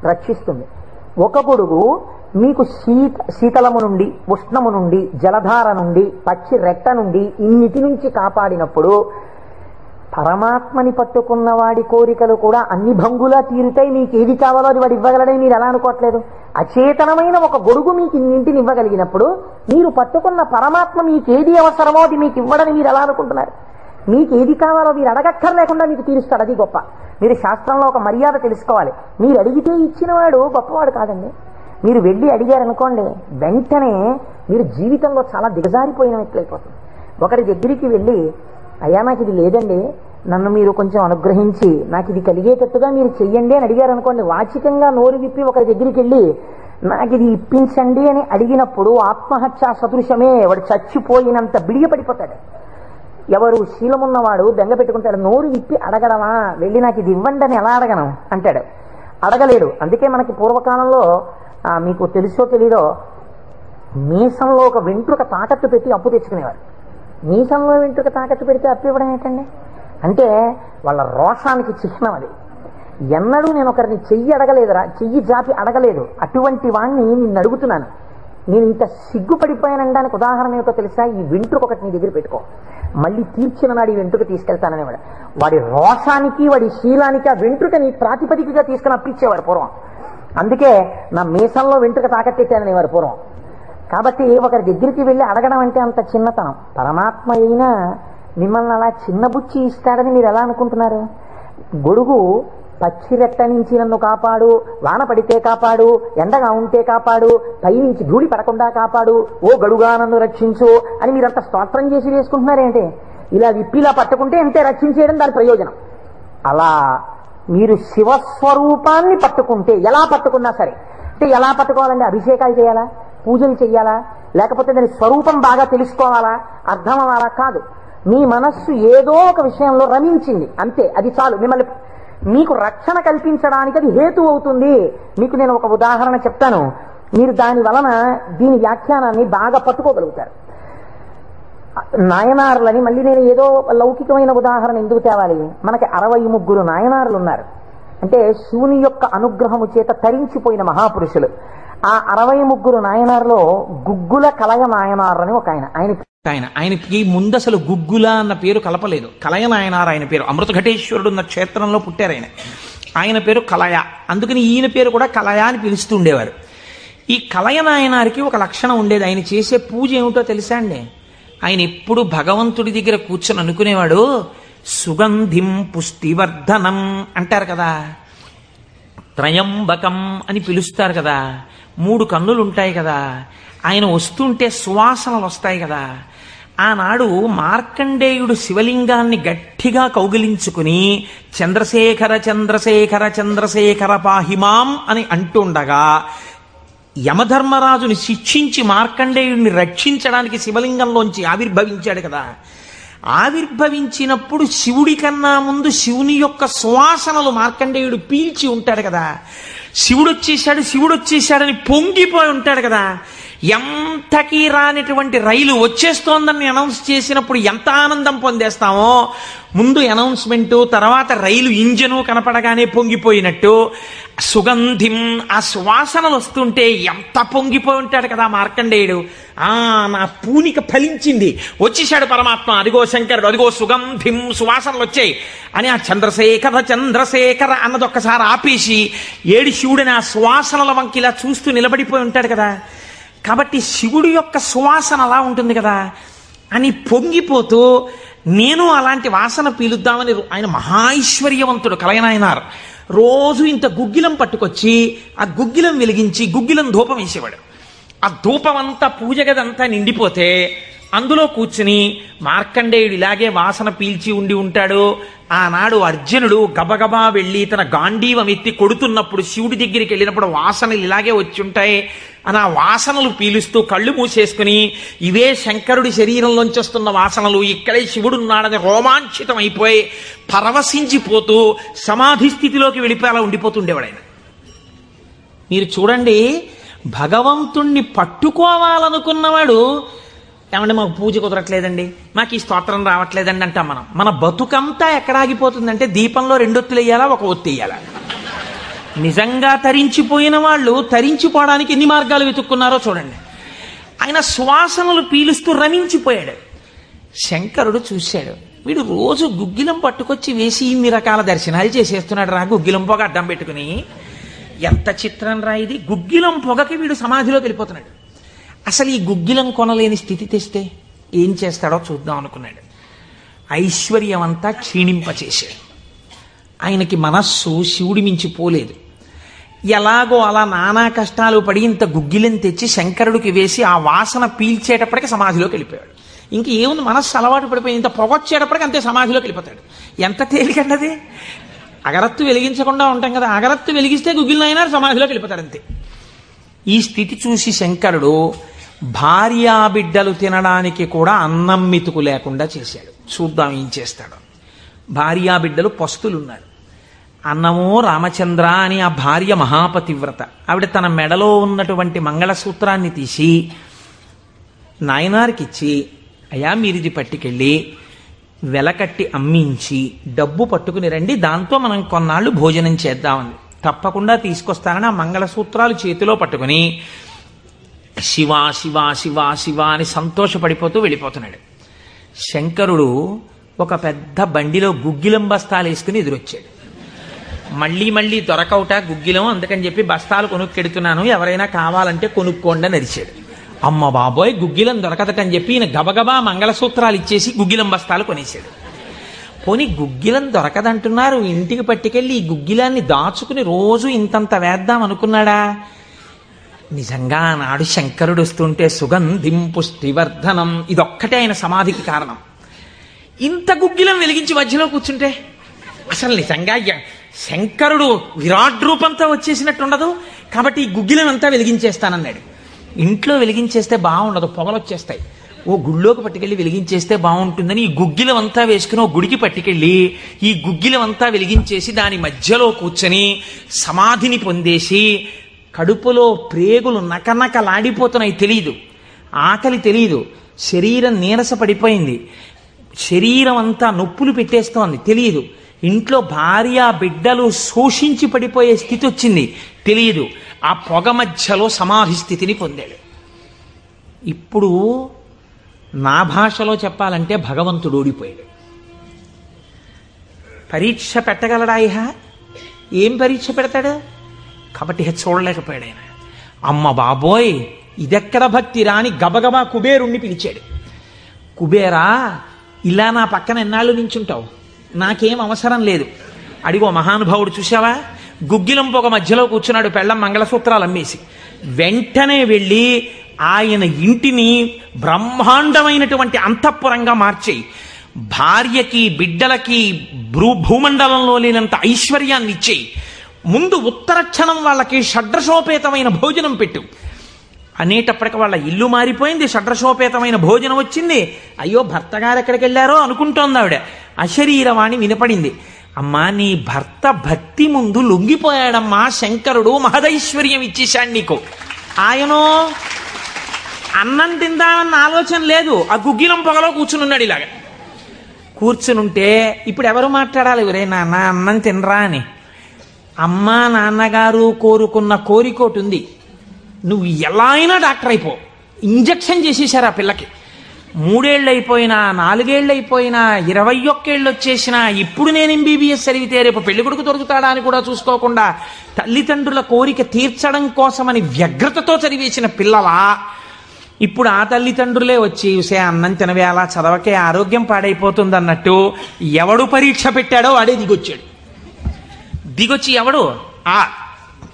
రక్షిస్తుంది. ఒక గొడుగు మీకు శీతలము నుండి, ఉష్ణము నుండి, జలధార నుండి, పక్షి రెట్ట నుండి ఇన్నిటి నుంచి కాపాడినప్పుడు పరమాత్మని పట్టుకున్న వాడి కోరికలు కూడా అన్ని భంగులా తీరుతాయి. మీకు ఏది కావాలో అది వాడు ఇవ్వగలడని మీరు ఎలా అనుకోవట్లేదు? అచేతనమైన ఒక గొడుగు మీకు ఇన్నింటిని ఇవ్వగలిగినప్పుడు మీరు పట్టుకున్న పరమాత్మ మీకు ఏది అవసరమో అది మీకు ఇవ్వడని మీరు ఎలా అనుకుంటున్నారు? మీకు ఏది కావాలో మీరు అడగక్కర్లేకుండా మీకు తీరుస్తాడు. అది గొప్ప. మీరు శాస్త్రంలో ఒక మర్యాద తెలుసుకోవాలి. మీరు అడిగితే ఇచ్చినవాడు గొప్పవాడు కాదండి. మీరు వెళ్ళి అడిగారనుకోండి, వెంటనే మీరు జీవితంలో చాలా దిగజారిపోయిన వ్యక్తులైపోతుంది. ఒకరి దగ్గరికి వెళ్ళి, అయ్యా నాకు ఇది లేదండి, నన్ను మీరు కొంచెం అనుగ్రహించి నాకు ఇది కలిగేటట్టుగా మీరు చెయ్యండి అని అడిగారనుకోండి, వాచికంగా నోరు విప్పి ఒకరి దగ్గరికి వెళ్ళి నాకు ఇది ఇప్పించండి అని అడిగినప్పుడు ఆత్మహత్యా సదృశమే. వాడు చచ్చిపోయినంత బిడియపడిపోతాడు. ఎవరు శీలమున్నవాడు బెంగ పెట్టుకుంటాడు. నోరు విప్పి అడగడమా, వెళ్ళి నాకు ఇది ఇవ్వండి అని ఎలా అడగను అంటాడు. అడగలేడు. అందుకే మనకి పూర్వకాలంలో మీకు తెలుసో తెలీదో, మీసంలో ఒక వెంట్రుక తాకట్టు పెట్టి అప్పు తెచ్చుకునేవారు. మీసంలో వెంట్రుక తాకట్టు పెడితే అప్పు ఇవ్వడం ఏంటండి? అంటే వాళ్ళ రోషానికి చిహ్నం అది. ఎన్నడూ నేను ఒకరిని చెయ్యి అడగలేదురా, చెయ్యి జాపి అడగలేదు. అటువంటి వాణ్ణి నిన్ను అడుగుతున్నాను. నేను ఇంత సిగ్గుపడిపోయానడానికి ఉదాహరణ ఏమిటో తెలుసా? ఈ వెంట్రుక ఒకటి నీ దగ్గర పెట్టుకో, మళ్ళీ తీర్చిన నాడు ఈ వెంట్రుక తీసుకెళ్తాననేవాడు. వాడి రోషానికి, వాడి శీలానికి ఆ వెంట్రుకని ప్రాతిపదికగా తీసుకుని అప్పిచ్చేవాడు పూర్వం. అందుకే నా మీసంలో వెంట్రుక తాకట్టేశాననేవారు పూర్వం. కాబట్టి ఒకరి దగ్గరికి వెళ్ళి అడగడం అంటే అంత చిన్నతనం. పరమాత్మ అయినా మిమ్మల్ని అలా చిన్నబుచ్చి ఇస్తాడని మీరు ఎలా అనుకుంటున్నారు? గొడుగు పచ్చి రెట్ట నుంచి నన్ను కాపాడు, వాన పడితే కాపాడు, ఎండగా ఉంటే కాపాడు, పైనుంచి ధూళి పడకుండా కాపాడు, ఓ గడుగా నన్ను రక్షించు అని మీరంతా స్తోత్రం చేసి వేసుకుంటున్నారేంటి? ఇలా విప్పిలా పట్టుకుంటే అంతే రక్షించేయడం దాని ప్రయోజనం. అలా మీరు శివస్వరూపాన్ని పట్టుకుంటే, ఎలా పట్టుకున్నా సరే, అంటే ఎలా పట్టుకోవాలంటే అభిషేకాలు చేయాలా, పూజలు చెయ్యాలా, లేకపోతే దాని స్వరూపం బాగా తెలుసుకోవాలా, అర్థం అవ్వాలా? కాదు. మీ మనస్సు ఏదో ఒక విషయంలో రమించింది అంతే, అది చాలు. మిమ్మల్ని మీకు రక్షణ కల్పించడానికి అది హేతు అవుతుంది. మీకు నేను ఒక ఉదాహరణ చెప్తాను, మీరు దాని వలన దీని వ్యాఖ్యానాన్ని బాగా పట్టుకోగలుగుతారు. నాయనారులని మళ్ళీ నేను ఏదో లౌకికమైన ఉదాహరణ ఎందుకు తేవాలి? మనకి 63 నాయనారులు ఉన్నారు. అంటే శివుని యొక్క అనుగ్రహము చేత తరించిపోయిన మహాపురుషులు. ఆ 63 నాయనార్లో గుగ్గుల కలయ నాయనార్ అని ఒక ఆయనకి ముందు అసలు గుగ్గుల అన్న పేరు కలపలేదు. కలయ నాయనార్ ఆయన పేరు. అమృతఘటేశ్వరుడు ఉన్న క్షేత్రంలో పుట్టారు ఆయన పేరు కలయ. అందుకని ఈయన పేరు కూడా కలయ అని పిలుస్తూ ఉండేవారు. ఈ కలయ నాయనారికి ఒక లక్షణం ఉండేది. ఆయన చేసే పూజ ఏమిటో తెలుసా అండి? ఆయన ఎప్పుడు భగవంతుడి దగ్గర కూర్చొని అనుకునేవాడు, సుగంధిం పుష్టివర్ధనం అంటారు కదా, త్రయంబకం అని పిలుస్తారు కదా, 3 కన్నులు ఉంటాయి కదా, ఆయన వస్తుంటే సువాసనలు వస్తాయి కదా. ఆనాడు మార్కండేయుడు శివలింగాన్ని గట్టిగా కౌగిలించుకుని చంద్రశేఖర చంద్రశేఖర చంద్రశేఖర పాహిమాం అని అంటుండగా యమధర్మరాజుని శిక్షించి మార్కండేయుడిని రక్షించడానికి శివలింగంలోంచి ఆవిర్భవించాడు కదా. ఆవిర్భవించినప్పుడు శివుడి కన్నా ముందు శివుని యొక్క సువాసనలు మార్కండేయుడు పీల్చి ఉంటాడు కదా. శివుడు వచ్చేశాడని పొంగిపోయి ఉంటాడు కదా. ఎంతకీ రానిటువంటి రైలు వచ్చేస్తోందని అనౌన్స్ చేసినప్పుడు ఎంత ఆనందం పొందేస్తామో, ముందు అనౌన్స్మెంట్, తర్వాత రైలు ఇంజను కనపడగానే పొంగిపోయినట్టు సుగంధిం, ఆ సువాసనలు వస్తుంటే ఎంత పొంగిపోయి ఉంటాడు కదా మార్కండేయుడు. నా పూనిక ఫలించింది, వచ్చేశాడు పరమాత్మ, అదిగో శంకరుడు, అదిగో సుగంధిం, సువాసనలు వచ్చాయి అని ఆ చంద్రశేఖర చంద్రశేఖర అన్నది ఒక్కసారి ఆపేసి ఏడి శివుడిని ఆ సువాసనల వంకి ఇలా చూస్తూ నిలబడిపోయి ఉంటాడు కదా. కాబట్టి శివుడి యొక్క సువాసన అలా ఉంటుంది కదా అని పొంగిపోతూ నేను అలాంటి వాసన పీలుద్దామని ఆయన మహాైశ్వర్యవంతుడు కలయనాయనార్ రోజు ఇంత గుగ్గిలం పట్టుకొచ్చి ఆ గుగ్గిలం వెలిగించి గుగ్గిలం ధూపం వేసేవాడు. ఆ ధూపం అంతా పూజ గదంతా నిండిపోతే అందులో కూర్చుని మార్కండేయుడు ఇలాగే వాసన పీల్చి ఉండి ఉంటాడు. ఆనాడు అర్జునుడు గబగబా వెళ్ళి తన గాంధీవం ఎత్తి కొడుతున్నప్పుడు శివుడి దగ్గరికి వెళ్ళినప్పుడు వాసనలు ఇలాగే వచ్చి ఉంటాయి అని ఆ వాసనలు పీలుస్తూ కళ్ళు మూసేసుకుని ఇవే శంకరుడి శరీరంలోంచి వస్తున్న వాసనలు, ఇక్కడే శివుడున్నాడని రోమాంచితం అయిపోయి పరవశించిపోతూ సమాధి స్థితిలోకి వెళ్ళిపోయేలా ఉండిపోతుండేవాడు ఆయన. మీరు చూడండి, భగవంతుణ్ణి పట్టుకోవాలనుకున్నవాడు ఏమంటే మాకు పూజ కుదరట్లేదండి, మాకు ఈ స్తోత్రం రావట్లేదండి అంటాం మనం. మన బతుకంతా ఎక్కడ ఆగిపోతుందంటే దీపంలో 2 ఒత్తులు వేయాలా, 1 ఒత్తి వేయాలా. నిజంగా తరించిపోయిన వాళ్ళు తరించిపోవడానికి ఎన్ని మార్గాలు వెతుక్కున్నారో చూడండి. ఆయన సువాసనలు పీలుస్తూ రమించిపోయాడు. శంకరుడు చూశాడు, వీడు రోజు గుగ్గిలం పట్టుకొచ్చి వేసి ఇన్ని రకాల దర్శనాలు చేసేస్తున్నాడు రా, గుగ్గిలం పొగ అడ్డం పెట్టుకుని. ఎంత చిత్రం రా ఇది, గుగ్గిలం పొగకి వీడు సమాధిలోకి వెళ్ళిపోతున్నాడు. అసలు ఈ గుగ్గిలం కొనలేని స్థితి తెస్తే ఏం చేస్తాడో చూద్దాం అనుకున్నాడు. ఐశ్వర్యం అంతా క్షీణింపచేశాడు. ఆయనకి మనస్సు శివుడి మించి పోలేదు. ఎలాగో అలా నానా కష్టాలు పడి ఇంత గుగ్గిలం తెచ్చి శంకరుడికి వేసి ఆ వాసన పీల్చేటప్పటికి సమాధిలోకి వెళ్ళిపోయాడు. ఇంక ఏముంది, మనస్సు అలవాటు పడిపోయి ఇంత పొగొచ్చేటప్పటికి అంతే సమాధిలోకి వెళ్ళిపోతాడు. ఎంత తేలికండది. అగరత్తు వెలిగించకుండా ఉంటాం కదా, అగరత్తు వెలిగిస్తే గుగ్గిలైనా సమాధిలోకి వెళ్ళిపోతాడు అంతే. ఈ స్థితి చూసి శంకరుడు భార్యాబిడ్డలు తినడానికి కూడా అన్నం మెతుకు లేకుండా చేశాడు. చూద్దాం ఏం చేస్తాడు. భార్యాబిడ్డలు పస్తులున్నారు. అన్నమో రామచంద్ర అని ఆ భార్య మహాపతివ్రత. ఆవిడ తన మెడలో ఉన్నటువంటి మంగళసూత్రాన్ని తీసి నాయనారికిచ్చి, అయ్యా మీరు ఇది పట్టుకెళ్ళి వెలకట్టి అమ్మించి డబ్బు పట్టుకుని రండి, దాంతో మనం కొన్నాళ్ళు భోజనం చేద్దామని. తప్పకుండా తీసుకొస్తానని ఆ మంగళసూత్రాలు చేతిలో పట్టుకుని శివ శివ శివ శివ అని సంతోషపడిపోతూ వెళ్ళిపోతున్నాడు. శంకరుడు ఒక పెద్ద బండిలో గుగ్గిలం బస్తాలు వేసుకుని ఎదురొచ్చాడు. మళ్ళీ దొరకవుట గుగ్గిలం, అందుకని చెప్పి బస్తాలు కొనుక్కెడుతున్నాను, ఎవరైనా కావాలంటే కొనుక్కోండి అని అరిచాడు. అమ్మ బాబోయ్, గుగ్గిలం దొరకదటని చెప్పి ఈయన గబగబా మంగళసూత్రాలు ఇచ్చేసి గుగ్గిలం బస్తాలు కొనేశాడు. పోనీ గుగ్గిలం దొరకదంటున్నారు, ఇంటికి పట్టుకెళ్ళి ఈ గుగ్గిలాన్ని దాచుకుని రోజు ఇంతంత వేద్దాం అనుకున్నాడా? నిజంగా నాడు శంకరుడు వస్తుంటే సుగంధిం పుష్టివర్ధనం, ఇదొక్కటే ఆయన సమాధికి కారణం. ఇంత గుగ్గిలం వెలిగించి మధ్యలో కూర్చుంటే అసలు నిజంగా శంకరుడు విరాట్ రూపంతో వచ్చేసినట్టు ఉండదు. కాబట్టి ఈ గుగ్గిలం అంతా వెలిగించేస్తానన్నాడు. ఇంట్లో వెలిగించేస్తే బాగుండదు, పొగలు వచ్చేస్తాయి. ఓ గుళ్ళోకి పట్టుకెళ్ళి వెలిగించేస్తే బాగుంటుందని ఈ గుగ్గిలం అంతా వేసుకుని ఓ గుడికి పట్టుకెళ్ళి ఈ గుగ్గిలం అంతా వెలిగించేసి దాని మధ్యలో కూర్చొని సమాధిని పొందేసి కడుపులో ప్రేగులు నకనకలాడిపోతున్నాయి. తెలియదు, ఆకలి తెలియదు, శరీరం నీరస పడిపోయింది, శరీరం అంతా నొప్పులు పెట్టేస్తోంది తెలియదు.
ఇంట్లో భార్య బిడ్డలు శోషించి పడిపోయే స్థితి వచ్చింది, తెలియదు. ఆ పొగ మధ్యలో సమాధి స్థితిని పొందాడు. ఇప్పుడు నా భాషలో చెప్పాలంటే భగవంతుడు ఓడిపోయాడు. పరీక్ష పెట్టగలడా? ఇహ ఏం పరీక్ష పెడతాడు? కాబట్టి చూడలేకపోయాడు ఆయన. అమ్మ బాబోయ్, ఇదెక్కడ భక్తి రాని గబగబా కుబేరుణ్ణి పిలిచాడు. కుబేరా, ఇలా నా పక్కన ఎన్నాళ్ళు నించుంటావు? నాకేం అవసరం లేదు. అడిగో మహానుభావుడు చూసావా, గుగ్గిలం పొగ మధ్యలో కూర్చున్నాడు, పెళ్ళం మంగళసూత్రాలు అమ్మేసి. వెంటనే వెళ్ళి ఆయన ఇంటిని బ్రహ్మాండమైనటువంటి అంతఃపురంగా మార్చేయి, భార్యకి బిడ్డలకి భూమండలంలో లేనంత ఐశ్వర్యాన్ని ఇచ్చేయి, ముందు ఉత్తర క్షణం వాళ్ళకి షడ్రసోపేతమైన భోజనం పెట్టు అనేటప్పటికి వాళ్ళ ఇల్లు మారిపోయింది, షడ్రసోపేతమైన భోజనం వచ్చింది. అయ్యో భర్త గారు ఎక్కడికి వెళ్ళారో అనుకుంటోంది ఆవిడ. అశరీరవాణి వినపడింది. అమ్మా, నీ భర్త భక్తి ముందు లొంగిపోయాడమ్మా, శంకరుడు మహదైశ్వర్యం ఇచ్చేశాడు నీకు. ఆయనో అన్నం తిందామన్న ఆలోచన లేదు, ఆ గుగ్గిలం పొగలో కూర్చునున్నాడు. ఇలాగా కూర్చునుంటే ఇప్పుడు ఎవరు మాట్లాడాలి? ఒరే నాన్న అన్నం తినరా అని. అమ్మా నాన్నగారు కోరుకున్న కోరికోటి ఉంది, నువ్వు ఎలా అయినా డాక్టర్ అయిపో. ఇంజక్షన్ చేసేశారు ఆ పిల్లకి. 3 ఏళ్ళు అయిపోయినా, 4 ఏళ్ళు అయిపోయినా, 21 ఏళ్ళు వచ్చేసినా, ఇప్పుడు నేను MBBS చదివితే రేపు పెళ్లి కొడుకు దొరుకుతాడా అని కూడా చూసుకోకుండా తల్లిదండ్రుల కోరిక తీర్చడం కోసమని వ్యగ్రతతో చదివేసిన పిల్లలా ఇప్పుడు ఆ తల్లిదండ్రులే వచ్చి ఉసే అన్నం తినవే, అలా చదవకే ఆరోగ్యం పాడైపోతుంది అన్నట్టు ఎవడు పరీక్ష పెట్టాడో వాడే దిగొచ్చాడు. దిగొచ్చి ఎవడు ఆ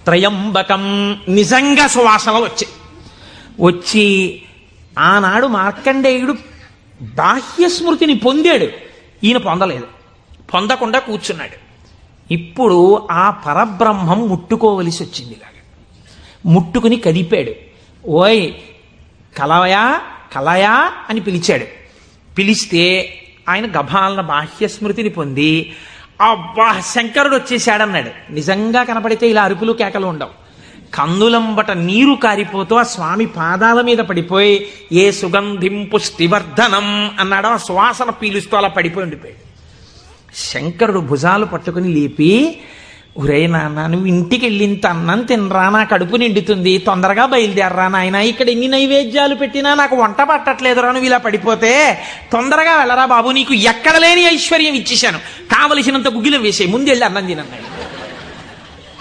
త్రయంబకం నిజంగా సువాసనలు వచ్చి ఆనాడు మార్కండేయుడు బాహ్య స్మృతిని పొందాడు, ఈయన పొందలేదు, పొందకుండా కూర్చున్నాడు. ఇప్పుడు ఆ పరబ్రహ్మం ముట్టుకోవలసి వచ్చింది. ఇలాగా ముట్టుకుని కదిపాడు. ఓయ్ కలయా కలయా అని పిలిచాడు. పిలిస్తే ఆయన గభాలన బాహ్య స్మృతిని పొంది అబ్బా శంకరుడు వచ్చేసాడన్నాడు. నిజంగా కనపడితే ఇలా అరుపులు కేకలు ఉండవు. కన్నులంబట నీరు కారిపోతూ ఆ స్వామి పాదాల మీద పడిపోయి ఏ సుగంధిం పుష్టివర్ధనం అన్నాడు. ఆ సువాసన పీలుస్తూ అలా పడిపోయి ఉండిపోయాడు. శంకరుడు భుజాలు పట్టుకుని లేపి, ఒరే నాన్న, నువ్వు ఇంటికి వెళ్ళింత అన్నం తినరా, నా కడుపు నిండుతుంది, తొందరగా బయలుదేరరా నాయన, ఇక్కడ ఎన్ని నైవేద్యాలు పెట్టినా నాకు వంట పట్టట్లేదురా, నువ్వు ఇలా పడిపోతే తొందరగా వెళ్ళరా బాబు, నీకు ఎక్కడ లేని ఐశ్వర్యం ఇచ్చేశాను, కావలసినంత గుగ్గిలం వేసే, ముందు వెళ్ళి అన్నం తినన్నాడు.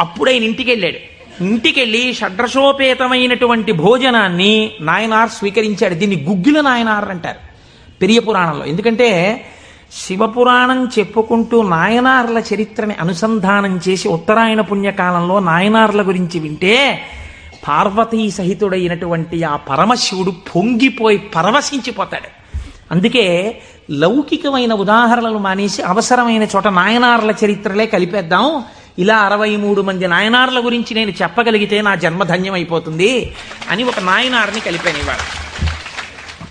అప్పుడు ఆయన ఇంటికి వెళ్ళాడు. ఇంటికెళ్ళి షడ్రసోపేతమైనటువంటి భోజనాన్ని నాయనార్ స్వీకరించాడు. దీన్ని గుగ్గిల నాయనార్ అంటారు పెరియ పురాణంలో. ఎందుకంటే శివపురాణం చెప్పుకుంటూ నాయనార్ల చరిత్రని అనుసంధానం చేసి ఉత్తరాయణ పుణ్యకాలంలో నాయనార్ల గురించి వింటే పార్వతీ సహితుడైనటువంటి ఆ పరమశివుడు పొంగిపోయి పరవశించిపోతాడు. అందుకే లౌకికమైన ఉదాహరణలు మానేసి అవసరమైన చోట నాయనార్ల చరిత్రలే కలిపేద్దాం. ఇలా 63 మంది నాయనార్ల గురించి నేను చెప్పగలిగితే నా జన్మధన్యం అయిపోతుంది అని ఒక నాయనార్ని కలిపాను ఇవాళ.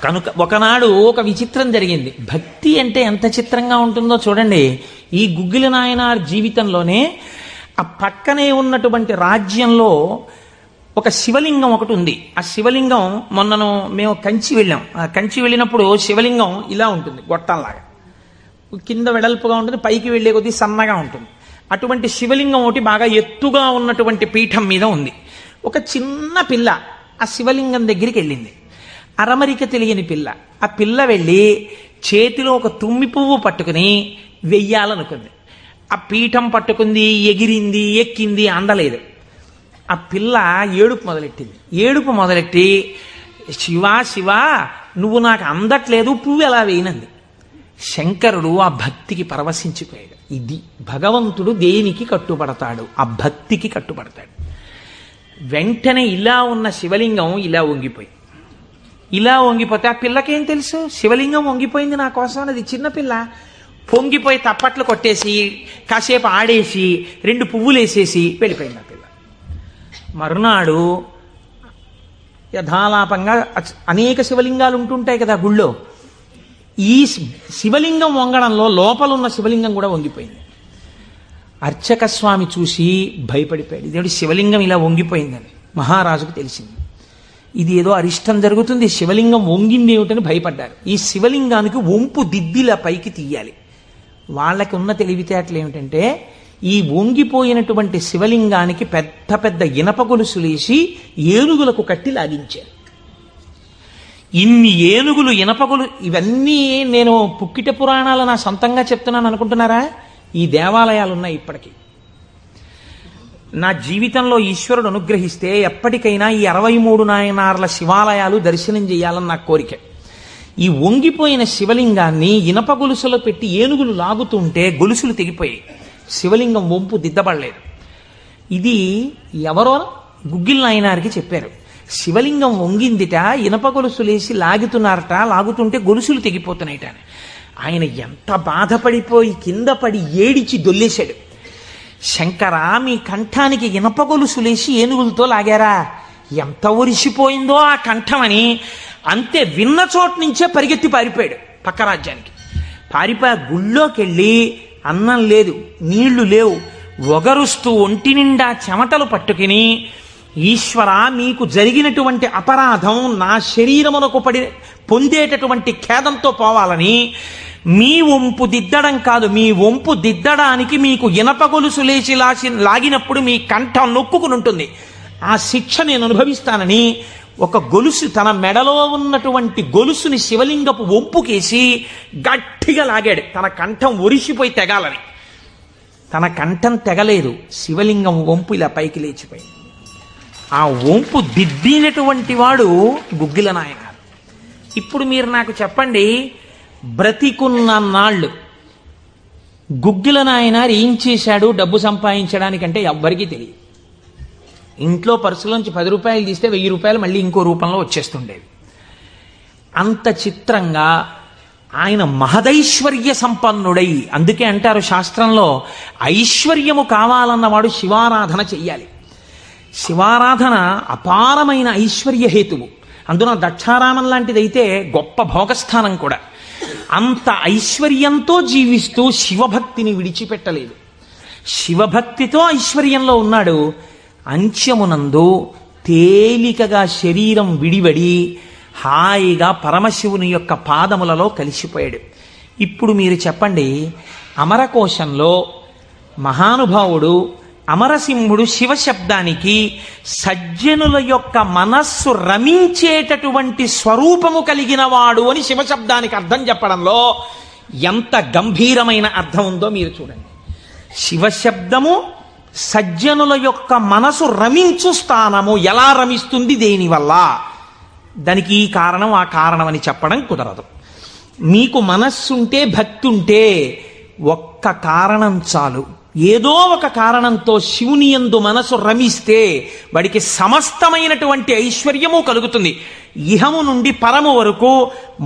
కనుక ఒకనాడు ఒక విచిత్రం జరిగింది. భక్తి అంటే ఎంత చిత్రంగా ఉంటుందో చూడండి. ఈ గుగ్గిల నాయనార్ జీవితంలోనే ఆ పక్కనే ఉన్నటువంటి రాజ్యంలో ఒక శివలింగం ఒకటి ఉంది. ఆ శివలింగం మొన్నను మేము కంచి వెళ్ళాం. ఆ కంచి వెళ్ళినప్పుడు శివలింగం ఇలా ఉంటుంది, గొట్టంలాగా కింద వెడల్పుగా ఉంటుంది, పైకి వెళ్ళే కొద్దీ సన్నగా ఉంటుంది. అటువంటి శివలింగం ఒకటి బాగా ఎత్తుగా ఉన్నటువంటి పీఠం మీద ఉంది. ఒక చిన్న పిల్ల ఆ శివలింగం దగ్గరికి వెళ్ళింది. అరమరిక తెలియని పిల్ల. ఆ పిల్ల వెళ్ళి చేతిలో ఒక తుమ్మి పువ్వు పట్టుకుని వెయ్యాలనుకుంది. ఆ పీఠం పట్టుకుంది, ఎగిరింది, ఎక్కింది, అందలేదు. ఆ పిల్ల ఏడుపు మొదలెట్టింది. ఏడుపు మొదలెట్టి శివా శివా నువ్వు నాకు అందట్లేదు, పువ్వు ఎలా వేయనంది. శంకరుడు ఆ భక్తికి పరవశించిపోయాడు. ఇది భగవంతుడు దేనికి కట్టుబడతాడు? ఆ భక్తికి కట్టుబడతాడు. వెంటనే ఇలా ఉన్న శివలింగం ఇలా వంగిపోతే ఆ పిల్లకేం తెలుసు? శివలింగం వంగిపోయింది నా కోసం అన్నది. చిన్నపిల్ల పొంగిపోయి తప్పట్లు కొట్టేసి కాసేపు ఆడేసి 2 పువ్వులు వేసేసి వెళ్ళిపోయింది ఆ పిల్ల. మరునాడు యథాలాపంగా అనేక శివలింగాలు ఉంటుంటాయి కదా గుళ్ళో. ఈ శివలింగం వంగడంలో లోపల ఉన్న శివలింగం కూడా వంగిపోయింది. అర్చక స్వామి చూసి భయపడిపోయాడు. ఇదేంటి శివలింగం ఇలా వంగిపోయిందని మహారాజుకు తెలిసింది. ఇది ఏదో అరిష్టం జరుగుతుంది, శివలింగం వంగింది ఏమిటని భయపడ్డారు. ఈ శివలింగానికి వంపు దిద్దిలా పైకి తీయాలి. వాళ్ళకి ఉన్న తెలివితేటలు ఏమిటంటే ఈ వంగిపోయినటువంటి శివలింగానికి పెద్ద పెద్ద ఇనప గొలుసులేసి ఏనుగులకు కట్టి లాగించారు. ఇన్ని ఏనుగులు ఇనపగులు, ఇవన్నీ నేను పుక్కిట పురాణాలు నా సొంతంగా చెప్తున్నాను అనుకుంటున్నారా? ఈ దేవాలయాలు ఉన్నాయి ఇప్పటికీ. నా జీవితంలో ఈశ్వరుడు అనుగ్రహిస్తే ఎప్పటికైనా ఈ 63 నాయనార్ల శివాలయాలు దర్శనం చేయాలని నా కోరిక. ఈ వంగిపోయిన శివలింగాన్ని ఇనప గొలుసులో పెట్టి ఏనుగులు లాగుతుంటే గొలుసులు తెగిపోయాయి. శివలింగం వంపు దిద్దబడలేదు. ఇది ఎవరో గుగ్గిల్ నాయనారికి చెప్పారు. శివలింగం వంగిందిట, ఇనప గొలుసులేసి లాగుతున్నారట, లాగుతుంటే గొలుసులు తెగిపోతున్నాయిట. ఆయన ఎంత బాధపడిపోయి కింద పడి ఏడిచి దొల్లేశాడు. శంకరా, మీ కంఠానికి ఇనప గొలుసులేసి ఏనుగులతో లాగారా? ఎంత ఒరిసిపోయిందో ఆ కంఠం అని. అంతే, విన్న చోటు నుంచే పరిగెత్తి పారిపోయాడు పక్క రాజ్యానికి. పారిపోయి గుళ్ళోకి వెళ్ళి అన్నం లేదు, నీళ్లు లేవు, ఒగరుస్తూ ఒంటి నిండా చెమటలు పట్టుకుని, ఈశ్వర, మీకు జరిగినటువంటి అపరాధం నా శరీరమునకు పొందేటటువంటి ఖేదంతో పోవాలని మీ వంపు దిద్దడం కాదు, మీ వంపు దిద్దడానికి మీకు ఇనప గొలుసు లేచి లాగినప్పుడు మీ కంఠం నొక్కుకుని ఉంటుంది, ఆ శిక్ష నేను అనుభవిస్తానని ఒక గొలుసు, తన మెడలో ఉన్నటువంటి గొలుసుని శివలింగపు వంపుకేసి గట్టిగా లాగాడు, తన కంఠం ఒరిసిపోయి తెగాలని. తన కంఠం తెగలేదు, శివలింగం వంపు ఇలా పైకి లేచిపోయింది. ఆ వంపు దిద్దినటువంటి వాడు గుగ్గిల నాయనారు. ఇప్పుడు మీరు నాకు చెప్పండి, బ్రతికున్న నాళ్ళు గుగ్గిల నాయనారు ఏం చేశాడు డబ్బు సంపాదించడానికంటే ఎవ్వరికీ తెలియదు. ఇంట్లో పర్సులోంచి 10 రూపాయలు తీస్తే 1000 రూపాయలు మళ్ళీ ఇంకో రూపంలో వచ్చేస్తుండేవి. అంత చిత్రంగా ఆయన మహదైశ్వర్య సంపన్నుడై, అందుకే అంటారు శాస్త్రంలో, ఐశ్వర్యము కావాలన్నవాడు శివారాధన చెయ్యాలి. శివారాధన అపారమైన ఐశ్వర్య హేతువు. అందున దక్షారామం లాంటిదైతే గొప్ప భోగస్థానం కూడా. అంత ఐశ్వర్యంతో జీవిస్తూ శివభక్తిని విడిచిపెట్టలేదు. శివభక్తితో ఐశ్వర్యంలో ఉన్నాడు. అంత్యమునందు తేలికగా శరీరం విడివడి హాయిగా పరమశివుని యొక్క పాదములలో కలిసిపోయాడు. ఇప్పుడు మీరు చెప్పండి, అమరకోశంలో మహానుభావుడు అమరసింహుడు శివశబ్దానికి సజ్జనుల యొక్క మనస్సు రమించేటటువంటి స్వరూపము కలిగిన వాడు అని శివశబ్దానికి అర్థం చెప్పడంలో ఎంత గంభీరమైన అర్థం ఉందో మీరు చూడండి. శివశబ్దము సజ్జనుల యొక్క మనసు రమించు స్థానము. ఎలా రమిస్తుంది, దేనివల్ల? దానికి ఈ కారణం ఆ కారణం అని చెప్పడం కుదరదు. మీకు మనస్సుంటే, భక్తి ఉంటే ఒక్క కారణం చాలు. ఏదో ఒక కారణంతో శివుని యందు మనసు రమిస్తే వాడికి సమస్తమైనటువంటి ఐశ్వర్యము కలుగుతుంది. ఇహము నుండి పరము వరకు,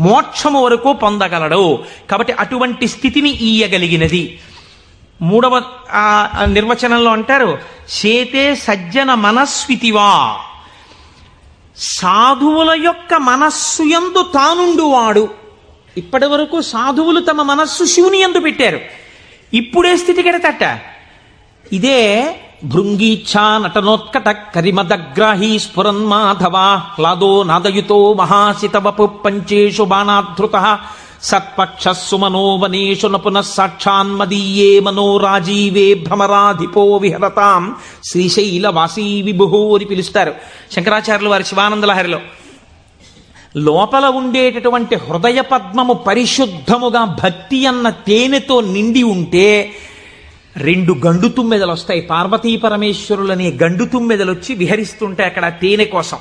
మోక్షము వరకు పొందగలడు. కాబట్టి అటువంటి స్థితిని ఇయ్యగలిగినది. 3వ నిర్వచనంలో అంటారు, చేతే సజ్జన మనస్వితివా, సాధువుల యొక్క మనస్సు యందు తానుండువాడు. ఇప్పటి వరకు సాధువులు తమ మనస్సు శివుని యందు పెట్టారు. ఇప్పుడే స్థితి కెడతట. ఇదే భృంగీచ్ఛా నటనోత్కట కరిమదగ్రాహీ స్ఫురన్మాధవ లాదో నాదయుతో మహాసితవపు పంచేషు బాణాధృత సత్పక్షస్సు మనోవనేషు నపునః సాక్షాన్మదీయే మనోరాజీవే భ్రమరాధిపో విహరతాం శ్రీశైలవాసీ విభుః అని పిలుస్తారు శంకరాచార్యులు వారి శివానందలహరిలో. లోపల ఉండేటటువంటి హృదయ పద్మము పరిశుద్ధముగా భక్తి అన్న తేనెతో నిండి ఉంటే 2 గండు తుమ్మెదలు వస్తాయి. పార్వతీ పరమేశ్వరులనే గండు తుమ్మెదలు వచ్చి విహరిస్తుంటే అక్కడ తేనె కోసం.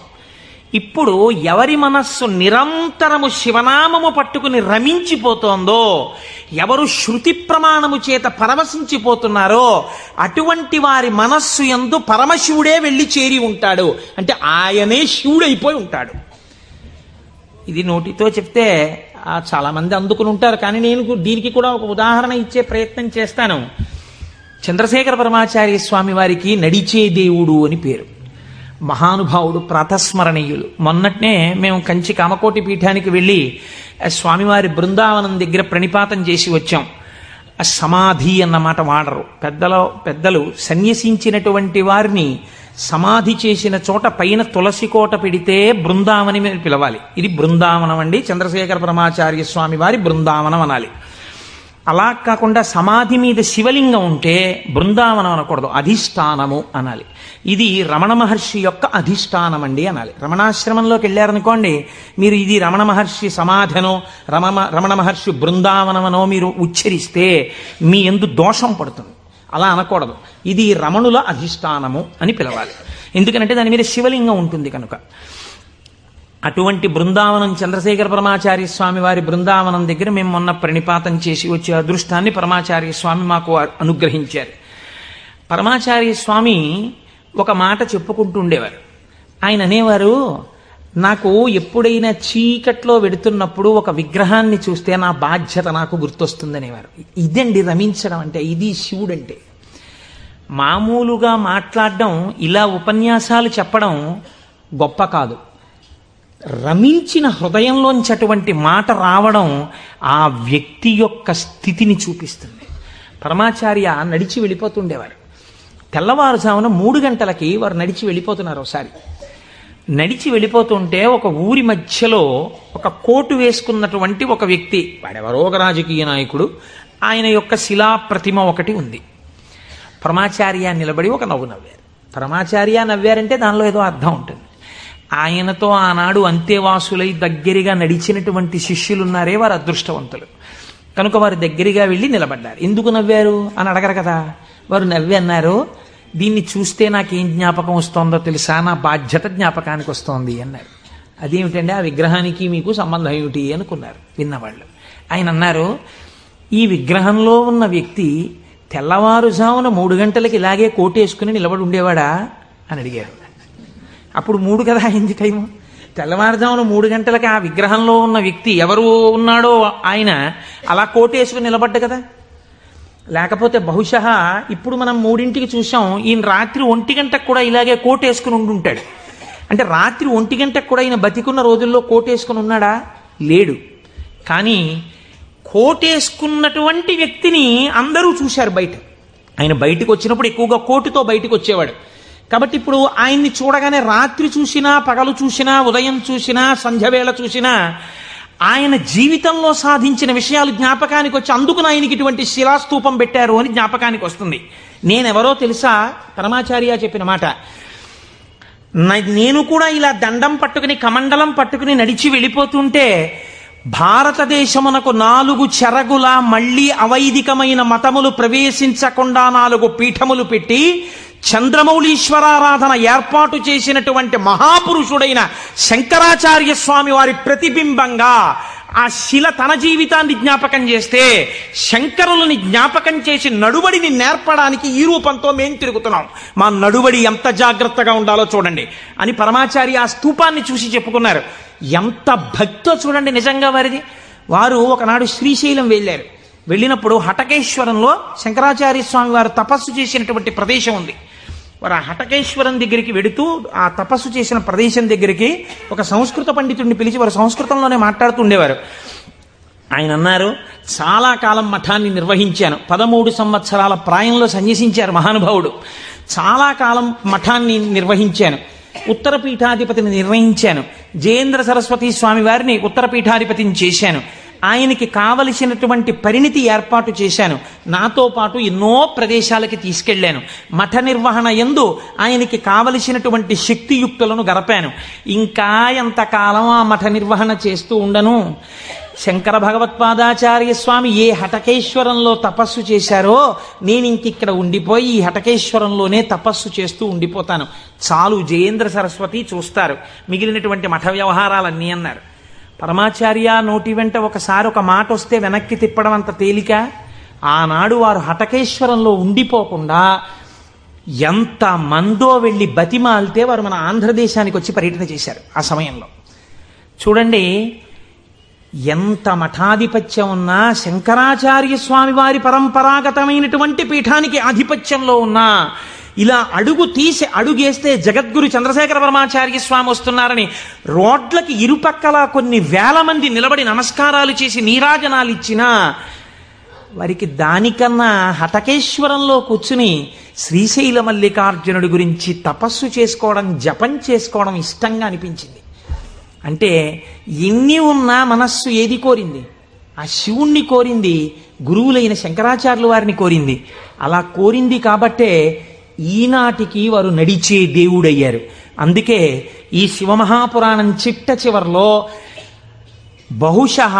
ఇప్పుడు ఎవరి మనస్సు నిరంతరము శివనామము పట్టుకుని రమించిపోతోందో, ఎవరు శృతి ప్రమాణము చేత పరవశించిపోతున్నారో అటువంటి వారి మనస్సు యందు పరమశివుడే వెళ్ళి చేరి ఉంటాడు. అంటే ఆయనే శివుడైపోయి ఉంటాడు. ఇది నోటితో చెప్తే చాలామంది అందుకుని ఉంటారు, కానీ నేను దీనికి కూడా ఒక ఉదాహరణ ఇచ్చే ప్రయత్నం చేస్తాను. చంద్రశేఖర పరమాచార్య స్వామి వారికి నడిచే దేవుడు అని పేరు. మహానుభావుడు, ప్రాతస్మరణీయులు. మొన్నట్నే మేము కంచి కామకోటి పీఠానికి వెళ్ళి స్వామివారి బృందావనం దగ్గర ప్రణిపాతం చేసి వచ్చాం. సమాధి అన్నమాట వాడరు పెద్దలు. సన్యసించినటువంటి వారిని సమాధి చేసిన చోట పైన తులసి కోట పెడితే బృందావని పిలవాలి. ఇది బృందావనం అండి, చంద్రశేఖర పరమాచార్య స్వామి వారి బృందావనం అనాలి. అలా కాకుండా సమాధి మీద శివలింగం ఉంటే బృందావనం అనకూడదు, అధిష్టానము అనాలి. ఇది రమణ మహర్షి యొక్క అధిష్టానం అండి అనాలి. రమణాశ్రమంలోకి వెళ్ళారనుకోండి, మీరు ఇది రమణ మహర్షి సమాధనో రమణ మహర్షి బృందావనమనో మీరు ఉచ్చరిస్తే మీ యందు దోషం పడుతుంది. అలా అనకూడదు. ఇది రమణుల అధిష్టానము అని పిలవాలి. ఎందుకంటే దాని మీద శివలింగం ఉంటుంది కనుక. అటువంటి బృందావనం చంద్రశేఖర పరమాచార్య స్వామి వారి బృందావనం దగ్గర మేము మొన్న ప్రణిపాతం చేసి వచ్చే అదృష్టాన్ని పరమాచార్య స్వామి మాకు అనుగ్రహించారు. పరమాచార్య స్వామి ఒక మాట చెప్పుకుంటూ ఉండేవారు. ఆయన అనేవారు, నాకు ఎప్పుడైనా చీకట్లో వెడుతున్నప్పుడు ఒక విగ్రహాన్ని చూస్తే నా బాధ్యత నాకు గుర్తొస్తుందనేవారు. ఇదండి రమించడం అంటే, ఇది శివుడంటే. మామూలుగా మాట్లాడడం, ఇలా ఉపన్యాసాలు చెప్పడం గొప్ప కాదు. రమించిన హృదయంలోంచి అటువంటి మాట రావడం ఆ వ్యక్తి యొక్క స్థితిని చూపిస్తుంది. పరమాచార్య నడిచి వెళ్ళిపోతుండేవారు. తెల్లవారుజామున 3 గంటలకి వారు నడిచి వెళ్ళిపోతున్నారు. ఒకసారి నడిచి వెళ్ళిపోతుంటే ఒక ఊరి మధ్యలో ఒక కోటు వేసుకున్నటువంటి ఒక వ్యక్తి, వాడెవరో ఒక రాజకీయ నాయకుడు, ఆయన యొక్క శిలా ప్రతిమ ఒకటి ఉంది. పరమాచార్య నిలబడి ఒక నవ్వు నవ్వారు. పరమాచార్య నవ్వారంటే దానిలో ఏదో అర్థం ఉంటుంది. ఆయనతో ఆనాడు అంతేవాసులై దగ్గరగా నడిచినటువంటి శిష్యులున్నారే, వారు అదృష్టవంతులు కనుక వారు దగ్గరగా వెళ్ళి నిలబడ్డారు. ఎందుకు నవ్వారు అని అడగరు కదా. వారు నవ్వి అన్నారు, దీన్ని చూస్తే నాకేం జ్ఞాపకం వస్తుందో తెలుసా, నా బాధ్యత జ్ఞాపకానికి వస్తోంది అన్నారు. అదేమిటండి, ఆ విగ్రహానికి మీకు సంబంధం ఏమిటి అనుకున్నారు విన్నవాళ్ళు. ఆయన అన్నారు, ఈ విగ్రహంలో ఉన్న వ్యక్తి తెల్లవారుజామున 3 గంటలకి ఇలాగే కోటేసుకుని నిలబడి ఉండేవాడా అని అడిగారు. అప్పుడు 3 కదా అయింది టైము. తెల్లవారుజామున 3 గంటలకి ఆ విగ్రహంలో ఉన్న వ్యక్తి ఎవరు ఉన్నాడో ఆయన అలా కోటేసుకుని నిలబడ్డ కదా. లేకపోతే బహుశా ఇప్పుడు మనం 3ంటికి చూసాం, ఈయన రాత్రి 1 గంటకు కూడా ఇలాగే కోటేసుకుని ఉండుంటాడు. అంటే రాత్రి 1 గంటకు కూడా ఈయన బతికున్న రోజుల్లో కోటేసుకుని ఉన్నాడా? లేడు. కానీ కోటేసుకున్నటువంటి వ్యక్తిని అందరూ చూశారు బయట. ఆయన బయటకు వచ్చినప్పుడు ఎక్కువగా కోటుతో బయటకు వచ్చేవాడు. కాబట్టి ఇప్పుడు ఆయన్ని చూడగానే రాత్రి చూసినా, పగలు చూసినా, ఉదయం చూసినా, సంధ్యవేళ చూసినా ఆయన జీవితంలో సాధించిన విషయాలు జ్ఞాపకానికి వచ్చి, అందుకు ఆయనకి ఇటువంటి శిలాస్తూపం పెట్టారు అని జ్ఞాపకానికి వస్తుంది. నేనెవరో తెలుసా? పరమాచార్య చెప్పిన మాట. నేను కూడా ఇలా దండం పట్టుకుని కమండలం పట్టుకుని నడిచి వెళ్ళిపోతుంటే భారతదేశమునకు 4 చెరగుల మళ్లీ అవైదికమైన మతములు ప్రవేశించకుండా 4 పీఠములు పెట్టి చంద్రమౌళీశ్వరారాధన ఏర్పాటు చేసినటువంటి మహాపురుషుడైన శంకరాచార్య స్వామి వారి ప్రతిబింబంగా ఆ శిల తన జీవితాన్ని జ్ఞాపకం చేస్తే, శంకరులని జ్ఞాపకం చేసి నడువడిని నేర్పడానికి ఈ రూపంతో మేం తిరుగుతున్నాం. మా నడువడి ఎంత జాగ్రత్తగా ఉండాలో చూడండి అని పరమాచార్య ఆ స్తూపాన్ని చూసి చెప్పుకున్నారు. ఎంత భక్తో చూడండి నిజంగా వారిది. వారు ఒకనాడు శ్రీశైలం వెళ్ళారు. వెళ్ళినప్పుడు హటకేశ్వరంలో శంకరాచార్య స్వామి వారు తపస్సు చేసినటువంటి ప్రదేశం ఉంది. వారు ఆ హటకేశ్వరం దగ్గరికి వెడుతూ ఆ తపస్సు చేసిన ప్రదేశం దగ్గరికి ఒక సంస్కృత పండితుడిని పిలిచి వారు సంస్కృతంలోనే మాట్లాడుతుండేవారు. ఆయన అన్నారు, చాలా కాలం మఠాన్ని నిర్వహించాను. 13 సంవత్సరాల ప్రాయంలో సన్యసించారు మహానుభావుడు. చాలా కాలం మఠాన్ని నిర్వహించాను. ఉత్తర పీఠాధిపతిని నిర్వహించాను. జయేంద్ర సరస్వతి స్వామి వారిని ఉత్తర పీఠాధిపతిని చేశాను. ఆయనకి కావలసినటువంటి పరిణితి ఏర్పాటు చేశాను. నాతో పాటు ఎన్నో ప్రదేశాలకి తీసుకెళ్లాను. మఠ నిర్వహణ యందు ఆయనకి కావలసినటువంటి శక్తియుక్తులను గరపాను. ఇంకా ఎంతకాలం ఆ మఠ నిర్వహణ చేస్తూ ఉండను? శంకర భగవత్పాదాచార్య స్వామి ఏ హటకేశ్వరంలో తపస్సు చేశారో నేను ఇంకిక్కడ ఉండిపోయి ఈ హటకేశ్వరంలోనే తపస్సు చేస్తూ ఉండిపోతాను. చాలు, జయేంద్ర సరస్వతి చూస్తారు మిగిలినటువంటి మఠ వ్యవహారాలన్నీ అన్నారు. పరమాచార్య నోటి వెంట ఒకసారి ఒక మాట వస్తే వెనక్కి తిప్పడం అంత తేలిక? ఆనాడు వారు హటకేశ్వరంలో ఉండిపోకుండా ఎంత మందో వెళ్ళి బతిమాలితే వారు మన ఆంధ్రదేశానికి వచ్చి పర్యటన చేశారు. ఆ సమయంలో చూడండి, ఎంత మఠాధిపత్యం ఉన్నా, శంకరాచార్య స్వామి వారి పరంపరాగతమైనటువంటి పీఠానికి ఆధిపత్యంలో ఉన్నా, ఇలా అడుగు తీసి అడుగేస్తే జగద్గురు చంద్రశేఖర పరమాచార్య స్వామి వస్తున్నారని రోడ్లకి ఇరుపక్కల కొన్ని వేల మంది నిలబడి నమస్కారాలు చేసి నీరాజనాలు ఇచ్చినా వారికి దానికన్నా హటకేశ్వరంలో కూర్చుని శ్రీశైల మల్లికార్జునుడి గురించి తపస్సు చేసుకోవడం, జపం చేసుకోవడం ఇష్టంగా అనిపించింది. అంటే ఎన్ని ఉన్నా మనస్సు ఏది కోరింది? ఆ శివుణ్ణి కోరింది గురువులైన శంకరాచార్యుల వారిని కోరింది. అలా కోరింది కాబట్టే ఈనాటికి వారు నడిచే దేవుడయ్యారు. అందుకే ఈ శివమహాపురాణం చిట్ట చివర్లో బహుశः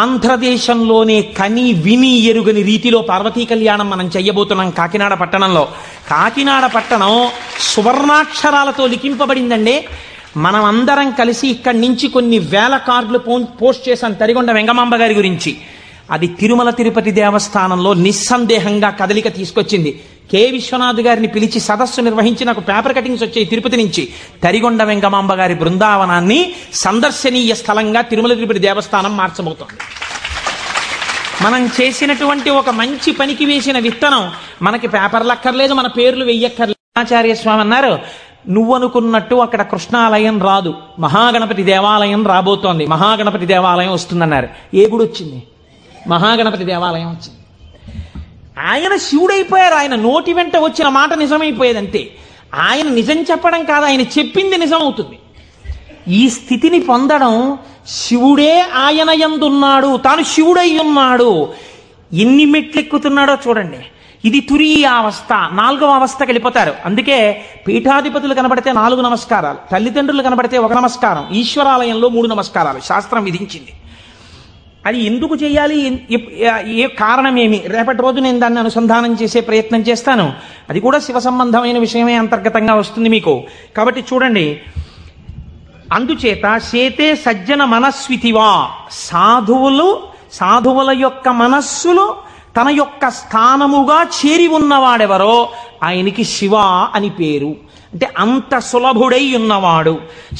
ఆంధ్రదేశంలోనే కని విని ఎరుగని రీతిలో పార్వతీ కళ్యాణం మనం చెయ్యబోతున్నాం కాకినాడ పట్టణంలో. కాకినాడ పట్టణం సువర్ణాక్షరాలతో లిఖింపబడిందండి. మనం అందరం కలిసి ఇక్కడి నుంచి కొన్ని వేల కార్డులు పోస్ట్ చేశాం తరిగొండ వెంగమాంబ గారి గురించి. అది తిరుమల తిరుపతి దేవస్థానంలో నిస్సందేహంగా కదలిక తీసుకొచ్చింది. కె విశ్వనాథ్ గారిని పిలిచి సదస్సు నిర్వహించి నాకు పేపర్ కటింగ్స్ వచ్చాయి తిరుపతి నుంచి. తరిగొండ వెంగమాంబ గారి బృందావనాన్ని సందర్శనీయ స్థలంగా తిరుమల తిరుపతి దేవస్థానం మార్చబోతోంది. మనం చేసినటువంటి ఒక మంచి పనికి వేసిన విత్తనం మనకి పేపర్లు అక్కర్లేదు, మన పేర్లు వెయ్యక్కర్లేదు. ఆచార్య స్వామి అన్నారు, నువ్వు అనుకున్నట్టు అక్కడ కృష్ణాలయం రాదు, మహాగణపతి దేవాలయం రాబోతోంది, మహాగణపతి దేవాలయం వస్తుందన్నారు. ఏ గుడి వచ్చింది? మహాగణపతి దేవాలయం వచ్చింది. ఆయన శివుడైపోయారు. ఆయన నోటి వెంట వచ్చిన మాట నిజమైపోయేది అంతే. ఆయన నిజం చెప్పడం కాదు, ఆయన చెప్పింది నిజమవుతుంది. ఈ స్థితిని పొందడం, శివుడే ఆయన యందున్నాడు, తాను శివుడై ఉన్నాడు, ఎన్ని మెట్లెక్కుతున్నాడో చూడండి. ఇది తురీయ అవస్థ, 4వ అవస్థకి వెళ్ళిపోతారు. అందుకే పీఠాధిపతులు కనబడితే 4 నమస్కారాలు, తల్లిదండ్రులు కనబడితే 1 నమస్కారం, ఈశ్వరాలయంలో 3 నమస్కారాలు శాస్త్రం విధించింది. అది ఎందుకు చేయాలి, ఏ కారణమేమి, రేపటి రోజు నేను దాన్ని అనుసంధానం చేసే ప్రయత్నం చేస్తాను. అది కూడా శివ సంబంధమైన విషయమే అంతర్గతంగా వస్తుంది మీకు. కాబట్టి చూడండి, అందుచేత చేతే సజ్జన మనస్వితివా, సాధువుల యొక్క మనస్సులు తన యొక్క స్థానముగా చేరి ఉన్నవాడెవరో ఆయనకి శివ అని పేరు. అంటే అంత సులభుడై ఉన్నవాడు.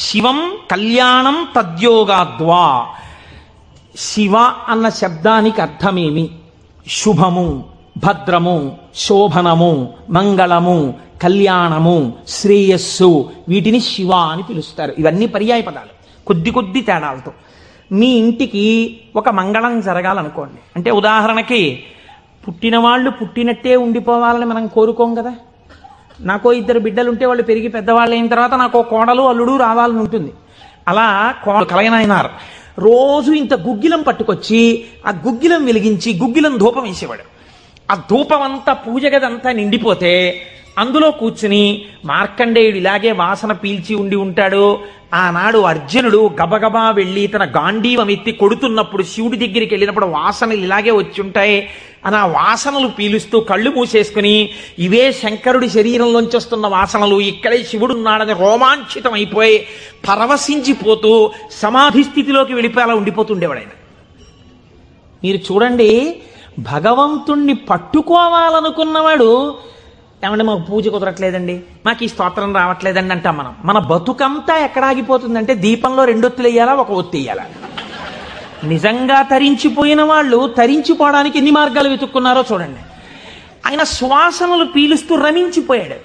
శివం కళ్యాణం తద్యోగాద్వా. శివ అన్న శబ్దానికి అర్థమేమి? శుభము, భద్రము, శోభనము, మంగళము, కళ్యాణము, శ్రేయస్సు, వీటిని శివ అని పిలుస్తారు. ఇవన్నీ పర్యాయ పదాలు, కొద్ది తేడాలతో. మీ ఇంటికి ఒక మంగళం జరగాలనుకోండి, అంటే ఉదాహరణకి పుట్టిన వాళ్ళు పుట్టినట్టే ఉండిపోవాలని మనం కోరుకోం కదా. నాకో 2 బిడ్డలుంటే వాళ్ళు పెరిగి పెద్దవాళ్ళు అయిన తర్వాత నాకో కోడలు అల్లుడు రావాలని ఉంటుంది. అలా కలయనాయనారు రోజు ఇంత గుగ్గిలం పట్టుకొచ్చి ఆ గుగ్గిలం వెలిగించి గుగ్గిలం ధూపం వేసేవాడు. ఆ ధూపం అంతా పూజ గదంతా నిండిపోతే అందులో కూర్చుని మార్కండేయుడు ఇలాగే వాసన పీల్చి ఉండి ఉంటాడు. ఆనాడు అర్జునుడు గబగబా వెళ్ళి తన గాంధీవం ఎత్తి కొడుతున్నప్పుడు శివుడి దగ్గరికి వెళ్ళినప్పుడు వాసనలు ఇలాగే వచ్చి ఉంటాయి అని ఆ వాసనలు పీలుస్తూ కళ్ళు మూసేసుకుని, ఇవే శంకరుడి శరీరంలోంచి వస్తున్న వాసనలు, ఇక్కడే శివుడు ఉన్నాడని రోమాంచితం అయిపోయి పరవశించిపోతూ సమాధి స్థితిలోకి వెళ్ళిపోయేలా ఉండిపోతుండేవాడు ఆయన. మీరు చూడండి, భగవంతుణ్ణి పట్టుకోవాలనుకున్నవాడు, ఏమంటే మాకు పూజ కుదరట్లేదండి, మాకు ఈ స్తోత్రం రావట్లేదండి అంటాం మనం. మన బతుకంతా ఎక్కడ ఆగిపోతుందంటే దీపంలో 2 ఒత్తులు వేయాలా, 1 ఒత్తి వేయాలా. నిజంగా తరించిపోయిన వాళ్ళు తరించిపోవడానికి ఎన్ని మార్గాలు వెతుక్కున్నారో చూడండి. ఆయన సువాసనలు పీలుస్తూ రమించిపోయాడు.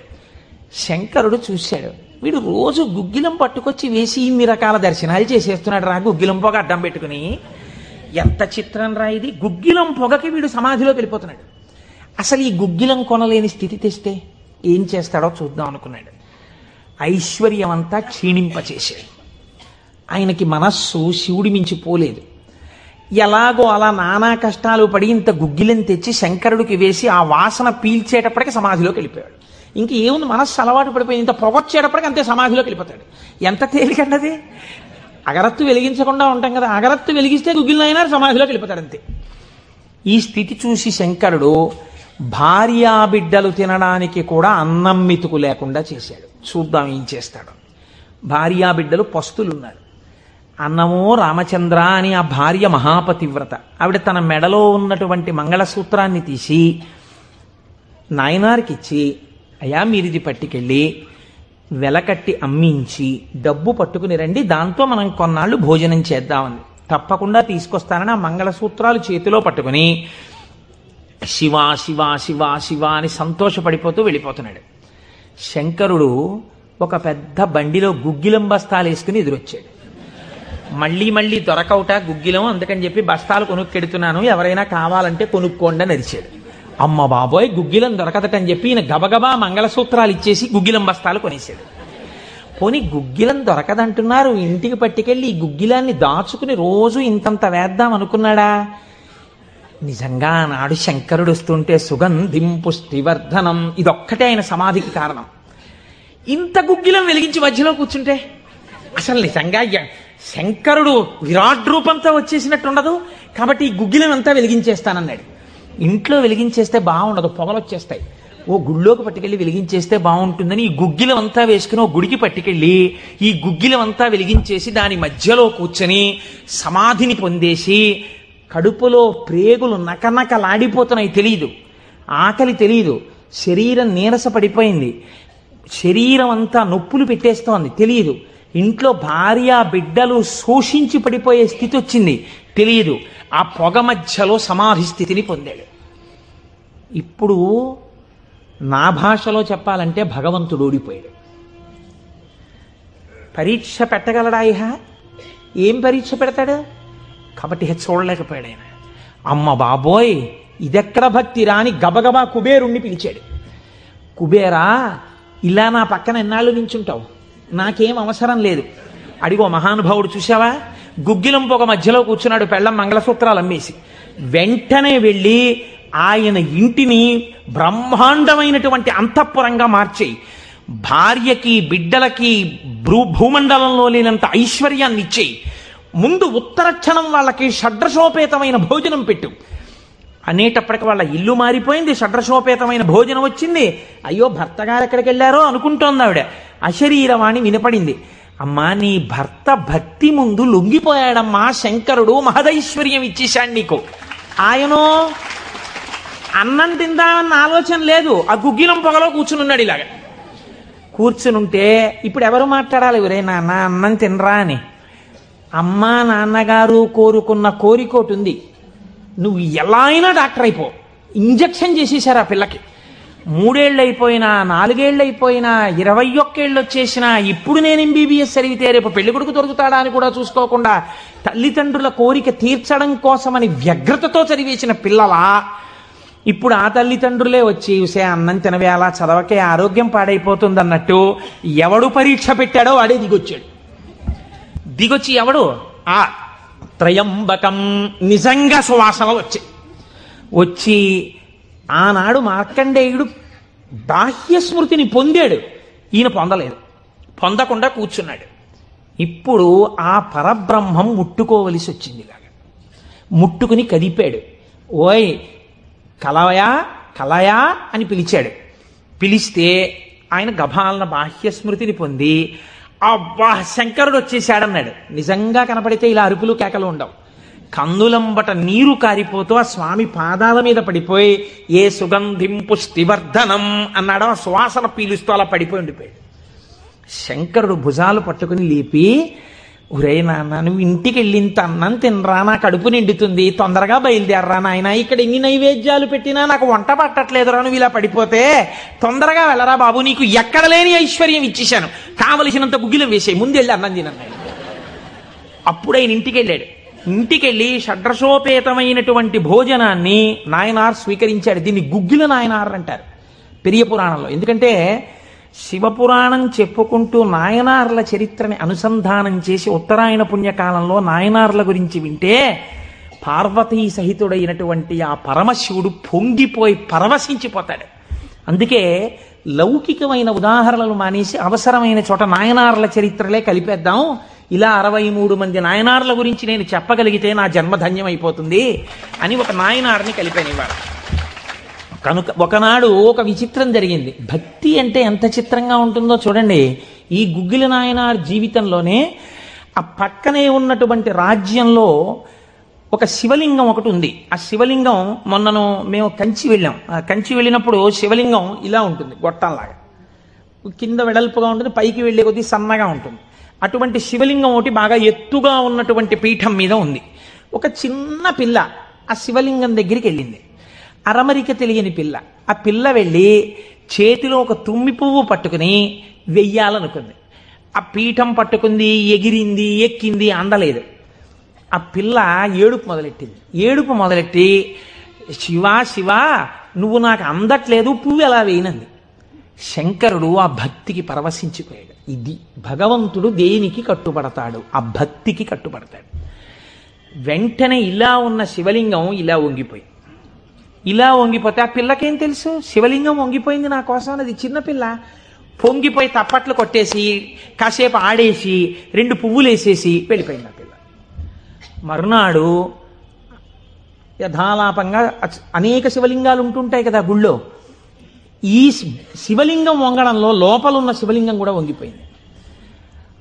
శంకరుడు చూశాడు, వీడు రోజు గుగ్గిలం పట్టుకొచ్చి వేసి ఇన్ని రకాల దర్శనాలు చేసేస్తున్నాడు రా, గుగ్గిలం పొగ అడ్డం పెట్టుకుని. ఎంత చిత్రం రా ఇది. గుగ్గిలం పొగకి వీడు సమాధిలోకి వెళ్ళిపోతున్నాడు. అసలు ఈ గుగ్గిలం కొనలేని స్థితి తెస్తే ఏం చేస్తాడో చూద్దాం అనుకున్నాడు. ఐశ్వర్యం అంతా క్షీణింపచేశాడు. ఆయనకి మనస్సు శివుడి మించి పోలేదు. ఎలాగో అలా నానా కష్టాలు పడి ఇంత గుగ్గిలం తెచ్చి శంకరుడికి వేసి ఆ వాసన పీల్చేటప్పటికి సమాధిలోకి వెళ్ళిపోయాడు. ఇంక ఏముంది, మనస్సు అలవాటు పడిపోయి ఇంత పొగొచ్చేటప్పటికి అంతే సమాధిలోకి వెళ్ళిపోతాడు. ఎంత తేలికండి. అగరత్తు వెలిగించకుండా ఉంటాం కదా, అగరత్తు వెలిగిస్తే గుగ్గిలం అయినా సమాధిలోకి వెళ్ళిపోతాడు అంతే. ఈ స్థితి చూసి శంకరుడు భార్యా బిడ్డలు తినడానికి కూడా అన్నం మెతుకు లేకుండా చేశాడు. చూద్దాం ఏం చేస్తాడు. భార్యా బిడ్డలు పస్తులున్నారు. అన్నమో రామచంద్ర అని ఆ భార్య మహాపతివ్రత. ఆవిడ తన మెడలో ఉన్నటువంటి మంగళసూత్రాన్ని తీసి నాయనారికి ఇచ్చి, అయ్యా మీరిది పట్టుకెళ్ళి వెలకట్టి అమ్మించి డబ్బు పట్టుకుని రండి, దాంతో మనం కొన్నాళ్ళు భోజనం చేద్దామని. తప్పకుండా తీసుకొస్తానని ఆ మంగళసూత్రాలు చేతిలో పట్టుకుని శివ శివ శివ శివ అని సంతోషపడిపోతూ వెళ్ళిపోతున్నాడు. శంకరుడు ఒక పెద్ద బండిలో గుగ్గిలం బస్తాలు వేసుకుని ఎదురొచ్చాడు. మళ్ళీ దొరకవుట గుగ్గిలం, అందుకని చెప్పి బస్తాలు కొనుక్కెడుతున్నాను, ఎవరైనా కావాలంటే కొనుక్కోండి అని అరిచాడు. అమ్మ బాబోయ్, గుగ్గిలం దొరకదటని చెప్పి ఈయన గబగబా మంగళసూత్రాలు ఇచ్చేసి గుగ్గిలం బస్తాలు కొనేశాడు. పోనీ గుగ్గిలం దొరకదంటున్నారు, ఇంటికి పట్టుకెళ్ళి ఈ గుగ్గిలాన్ని దాచుకుని రోజు ఇంతంత వేద్దాం అనుకున్నాడా? నిజంగా ఆనాడు శంకరుడు వస్తుంటే సుగంధిం పుష్టివర్ధనం ఇదొక్కటే ఆయన సమాధికి కారణం. ఇంత గుగ్గిలం వెలిగించి మధ్యలో కూర్చుంటే అసలు నిజంగా శంకరుడు విరాట్ రూపంతో వచ్చేసినట్టు ఉండదు. కాబట్టి ఈ గుగ్గిలం అంతా వెలిగించేస్తానన్నాడు. ఇంట్లో వెలిగించేస్తే బాగుండదు, పొగలు వచ్చేస్తాయి. ఓ గుళ్ళోకి పట్టుకెళ్ళి వెలిగించేస్తే బాగుంటుందని ఈ గుగ్గిలం అంతా వేసుకుని ఓ గుడికి పట్టుకెళ్ళి ఈ గుగ్గిలం అంతా వెలిగించేసి దాని మధ్యలో కూర్చొని సమాధిని పొందేసి కడుపులో ప్రేగులు నకనకలాడిపోతున్నాయి. తెలియదు, ఆకలి తెలియదు, శరీరం నీరస పడిపోయింది, శరీరం అంతా నొప్పులు పెట్టేస్తోంది, తెలియదు. ఇంట్లో భార్య బిడ్డలు శోషించి పడిపోయే స్థితి వచ్చింది, తెలియదు. ఆ పొగ మధ్యలో సమాధి స్థితిని పొందాడు. ఇప్పుడు నా భాషలో చెప్పాలంటే భగవంతుడు ఓడిపోయాడు. పరీక్ష పెట్టగలడా? ఏం పరీక్ష పెడతాడు? కాబట్టి చూడలేకపోయాడు ఆయన. అమ్మ బాబోయ్ ఇదెక్కడ భక్తి రాని గబగబా కుబేరుణ్ణి పిలిచాడు. కుబేరా, ఇలా నా పక్కన ఎన్నాళ్ళు నించుంటావు, నాకేం అవసరం లేదు. అడిగో మహానుభావుడు చూసావా, గుగ్గిలం పొగ మధ్యలో కూర్చున్నాడు పెళ్ళం మంగళసూత్రాలు అమ్మేసి. వెంటనే వెళ్ళి ఆయన ఇంటిని బ్రహ్మాండమైనటువంటి అంతఃపురంగా మార్చేయి, భార్యకి బిడ్డలకి భూమండలంలో లేనంత ఐశ్వర్యాన్ని ఇచ్చేయి, ముందు ఉత్తరక్షణం వాళ్ళకి షడ్రశోపేతమైన భోజనం పెట్టు అనేటప్పటికి వాళ్ళ ఇల్లు మారిపోయింది, షడ్రశోపేతమైన భోజనం వచ్చింది. అయ్యో భర్త గారు ఎక్కడికి వెళ్ళారో అనుకుంటోంది ఆవిడ. అశరీరవాణి వినపడింది. అమ్మా నీ భర్త భక్తి ముందు లొంగిపోయాడమ్మా, శంకరుడు మహదైశ్వర్యం ఇచ్చేశాడు నీకు. ఆయనో అన్నం తిందామన్న ఆలోచన లేదు, ఆ గుగ్గిలం పొగలో కూర్చునున్నాడు. ఇలాగా కూర్చునుంటే ఇప్పుడు ఎవరు మాట్లాడాలి? ఒరే నాన్న అన్నం తినరా అని. అమ్మా నాన్నగారు కోరుకున్న కోరికోటి ఉంది, నువ్వు ఎలా అయినా డాక్టర్ అయిపో. ఇంజక్షన్ చేసేశారు ఆ పిల్లకి. 3 ఏళ్ళు అయిపోయినా, 4 ఏళ్ళు అయిపోయినా, 21 ఏళ్ళు వచ్చేసినా ఇప్పుడు నేను MBBS చదివితే రేపు పెళ్లి కొడుకు దొరుకుతాడా అని కూడా చూసుకోకుండా తల్లిదండ్రుల కోరిక తీర్చడం కోసమని వ్యగ్రతతో చదివేసిన పిల్లలా ఇప్పుడు ఆ తల్లిదండ్రులే వచ్చి చూసే అన్నం తినవే, అలా చదవకే ఆరోగ్యం పాడైపోతుంది అన్నట్టు ఎవడు పరీక్ష పెట్టాడో వాడే దిగొచ్చాడు. దిగొచ్చి ఎవడు ఆ త్రయంబకం నిజంగా సువాసనలు వచ్చి ఆనాడు మార్కండేయుడు బాహ్య స్మృతిని పొందాడు, ఈయన పొందలేదు, పొందకుండా కూర్చున్నాడు. ఇప్పుడు ఆ పరబ్రహ్మం ముట్టుకోవలసి వచ్చింది. ఇలాగా ముట్టుకుని కదిపాడు. ఓయ్ కలయా కలయా అని పిలిచాడు. పిలిస్తే ఆయన గభాలన బాహ్య స్మృతిని పొంది అబ్బా శంకరుడు వచ్చేసాడన్నాడు. నిజంగా కనపడితే ఇలా అరుపులు కేకలు ఉండవు. కందులంబట నీరు కారిపోతూ ఆ స్వామి పాదాల మీద పడిపోయి ఏ సుగంధిం పుష్టివర్ధనం అన్నాడో ఆ సువాసన పీలుస్తూ అలా పడిపోయి ఉండిపోయాడు. శంకరుడు భుజాలు పట్టుకుని లేపి, ఒరే నాన్న నువ్వు ఇంటికి వెళ్ళింత అన్నం తినరా, నా కడుపు నిండుతుంది, తొందరగా బయలుదేరరా నాయన, ఇక్కడ ఎన్ని నైవేద్యాలు పెట్టినా నాకు వంట పట్టట్లేదురా, నువ్వు ఇలా పడిపోతే తొందరగా వెళ్ళరా బాబు, నీకు ఎక్కడ లేని ఐశ్వర్యం ఇచ్చేశాను, కావలసినంత గుగ్గిలం వేసేయి, ముందు వెళ్ళి అన్నం తినన్నాడు. అప్పుడు ఆయన ఇంటికి వెళ్ళాడు. ఇంటికెళ్ళి షడ్రశోపేతమైనటువంటి భోజనాన్ని నాయనార్ స్వీకరించాడు. దీన్ని గుగ్గిల నాయనార్ అంటారు పెరియ పురాణంలో. ఎందుకంటే శివపురాణం చెప్పుకుంటూ నాయనార్ల చరిత్రని అనుసంధానం చేసి ఉత్తరాయణ పుణ్యకాలంలో నాయనార్ల గురించి వింటే పార్వతీ సహితుడైనటువంటి ఆ పరమశివుడు పొంగిపోయి పరవశించిపోతాడు. అందుకే లౌకికమైన ఉదాహరణలు మానేసి అవసరమైన చోట నాయనార్ల చరిత్రలే కలిపేద్దాం. ఇలా 63 మంది నాయనార్ల గురించి నేను చెప్పగలిగితే నా జన్మధన్యం అయిపోతుంది అని ఒక నాయనార్ని కలిపానివాడు. కనుక ఒకనాడు ఒక విచిత్రం జరిగింది. భక్తి అంటే ఎంత చిత్రంగా ఉంటుందో చూడండి. ఈ గుగ్గిల నాయనార్ జీవితంలోనే ఆ పక్కనే ఉన్నటువంటి రాజ్యంలో ఒక శివలింగం ఒకటి ఉంది. ఆ శివలింగం మొన్నను మేము కంచి వెళ్ళాం. ఆ కంచి వెళ్ళినప్పుడు శివలింగం ఇలా ఉంటుంది, గొట్టంలాగా కింద వెడల్పుగా ఉంటుంది, పైకి వెళ్ళే కొద్దీ సన్నగా ఉంటుంది. అటువంటి శివలింగం ఒకటి బాగా ఎత్తుగా ఉన్నటువంటి పీఠం మీద ఉంది. ఒక చిన్న పిల్ల ఆ శివలింగం దగ్గరికి వెళ్ళింది. అరమరిక తెలియని పిల్ల. ఆ పిల్ల వెళ్ళి చేతిలో ఒక తుమ్మి పువ్వు పట్టుకుని వెయ్యాలనుకుంది. ఆ పీఠం పట్టుకుంది, ఎగిరింది, ఎక్కింది, అందలేదు. ఆ పిల్ల ఏడుపు మొదలెట్టింది. ఏడుపు మొదలెట్టి శివా శివా నువ్వు నాకు అందట్లేదు, పువ్వు ఎలా వేయనంది. శంకరుడు ఆ భక్తికి పరవశించిపోయాడు. ఇది భగవంతుడు దేనికి కట్టుబడతాడు? ఆ భక్తికి కట్టుబడతాడు. వెంటనే ఇలా ఉన్న శివలింగం ఇలా వంగిపోతే ఆ పిల్లకేం తెలుసు శివలింగం వంగిపోయింది నా కోసం అన్నది. చిన్నపిల్ల పొంగిపోయి తప్పట్లు కొట్టేసి కాసేపు ఆడేసి 2 పువ్వులు వేసేసి వెళ్ళిపోయింది ఆ పిల్ల. మరునాడు యథాలాపంగా అనేక శివలింగాలు ఉంటుంటాయి కదా గుళ్ళో. ఈ శివలింగం వంగడంలో లోపల ఉన్న శివలింగం కూడా వంగిపోయింది.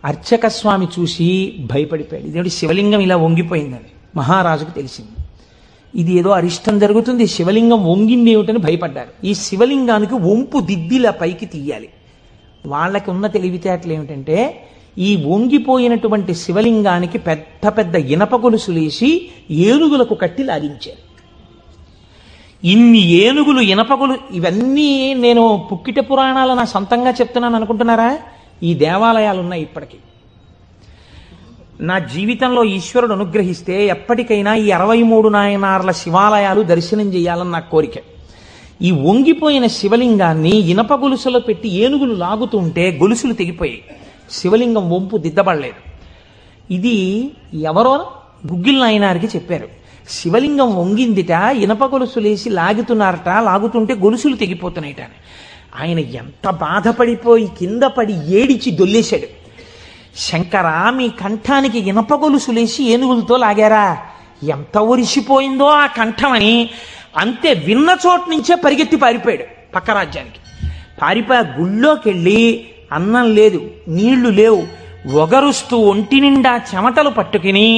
అర్చక స్వామి చూసి భయపడిపోయాడు. ఇదేంటి శివలింగం ఇలా వంగిపోయిందని మహారాజుకు తెలిసింది. ఇది ఏదో అరిష్టం జరుగుతుంది, శివలింగం వంగింది ఏమిటని భయపడ్డారు. ఈ శివలింగానికి వంపు దిద్దిలా పైకి తీయాలి. వాళ్ళకి ఉన్న తెలివితేటలు ఏమిటంటే ఈ వంగిపోయినటువంటి శివలింగానికి పెద్ద పెద్ద ఇనప గొలుసులేసి ఏనుగులకు కట్టి లాగించారు. ఇన్ని ఏనుగులు ఇనపగొలు ఇవన్నీ నేను పుక్కిట పురాణాలు నా సొంతంగా చెప్తున్నాను అనుకుంటున్నారా? ఈ దేవాలయాలు ఉన్నాయి ఇప్పటికీ. నా జీవితంలో ఈశ్వరుడు అనుగ్రహిస్తే ఎప్పటికైనా ఈ 63 నాయనార్ల శివాలయాలు దర్శనం చేయాలని నా కోరిక. ఈ వంగిపోయిన శివలింగాన్ని ఇనప గొలుసులో పెట్టి ఏనుగులు లాగుతుంటే గొలుసులు తెగిపోయాయి, శివలింగం వంపు దిద్దబడలేదు. ఇది ఎవరో గుగ్గిల్ నాయనారికి చెప్పారు. శివలింగం వంగిందిట, ఇనప గొలుసులేసి లాగుతున్నారట, లాగుతుంటే గొలుసులు తెగిపోతున్నాయిట. ఆయన ఎంత బాధపడిపోయి కింద పడి ఏడిచి దొల్లేశాడు. శంకరా, మీ కంఠానికి ఇనప గొలుసులేసి ఏనుగులతో లాగారా? ఎంత ఒరిసిపోయిందో ఆ కంఠమని. అంతే, విన్న చోటు నుంచే పరిగెత్తి పారిపోయాడు పక్క రాజ్యానికి. పారిపోయి గుళ్ళోకి వెళ్ళి అన్నం లేదు, నీళ్లు లేవు, ఒగరుస్తూ ఒంటి నిండా చెమటలు పట్టుకుని,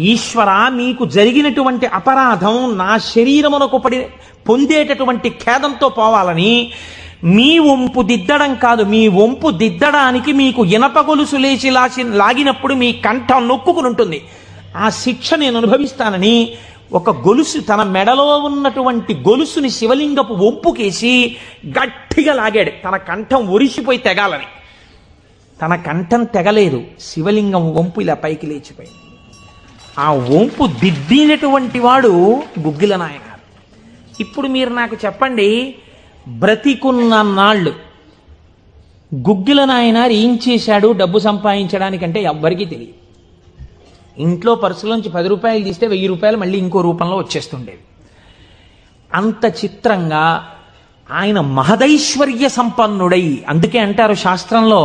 ఈశ్వర మీకు జరిగినటువంటి అపరాధం నా శరీరమునకు పొందేటటువంటి ఖేదంతో పోవాలని మీ వంపు దిద్దడం కాదు, మీ వంపు దిద్దడానికి మీకు ఇనప గొలుసు లేచి లాగినప్పుడు మీ కంఠం నొక్కుకుని ఉంటుంది, ఆ శిక్ష నేను అనుభవిస్తానని ఒక గొలుసు తన మెడలో ఉన్నటువంటి గొలుసుని శివలింగపు వంపుకేసి గట్టిగా లాగాడు, తన కంఠం ఒరిసిపోయి తెగాలని. తన కంఠం తెగలేదు, శివలింగం వంపు ఇలా పైకి లేచిపోయింది. ఆ వంపు దిద్దినటువంటి వాడు గుగ్గిల నాయన. ఇప్పుడు మీరు నాకు చెప్పండి, బ్రతికున్న నాళ్ళు గుగ్గిల నాయనారు ఏం చేశాడు డబ్బు సంపాదించడానికంటే ఎవ్వరికీ తెలియదు. ఇంట్లో పర్సులోంచి 10 రూపాయలు తీస్తే 1000 రూపాయలు మళ్ళీ ఇంకో రూపంలో వచ్చేస్తుండేవి. అంత చిత్రంగా ఆయన మహదైశ్వర్య సంపన్నుడై, అందుకే అంటారు శాస్త్రంలో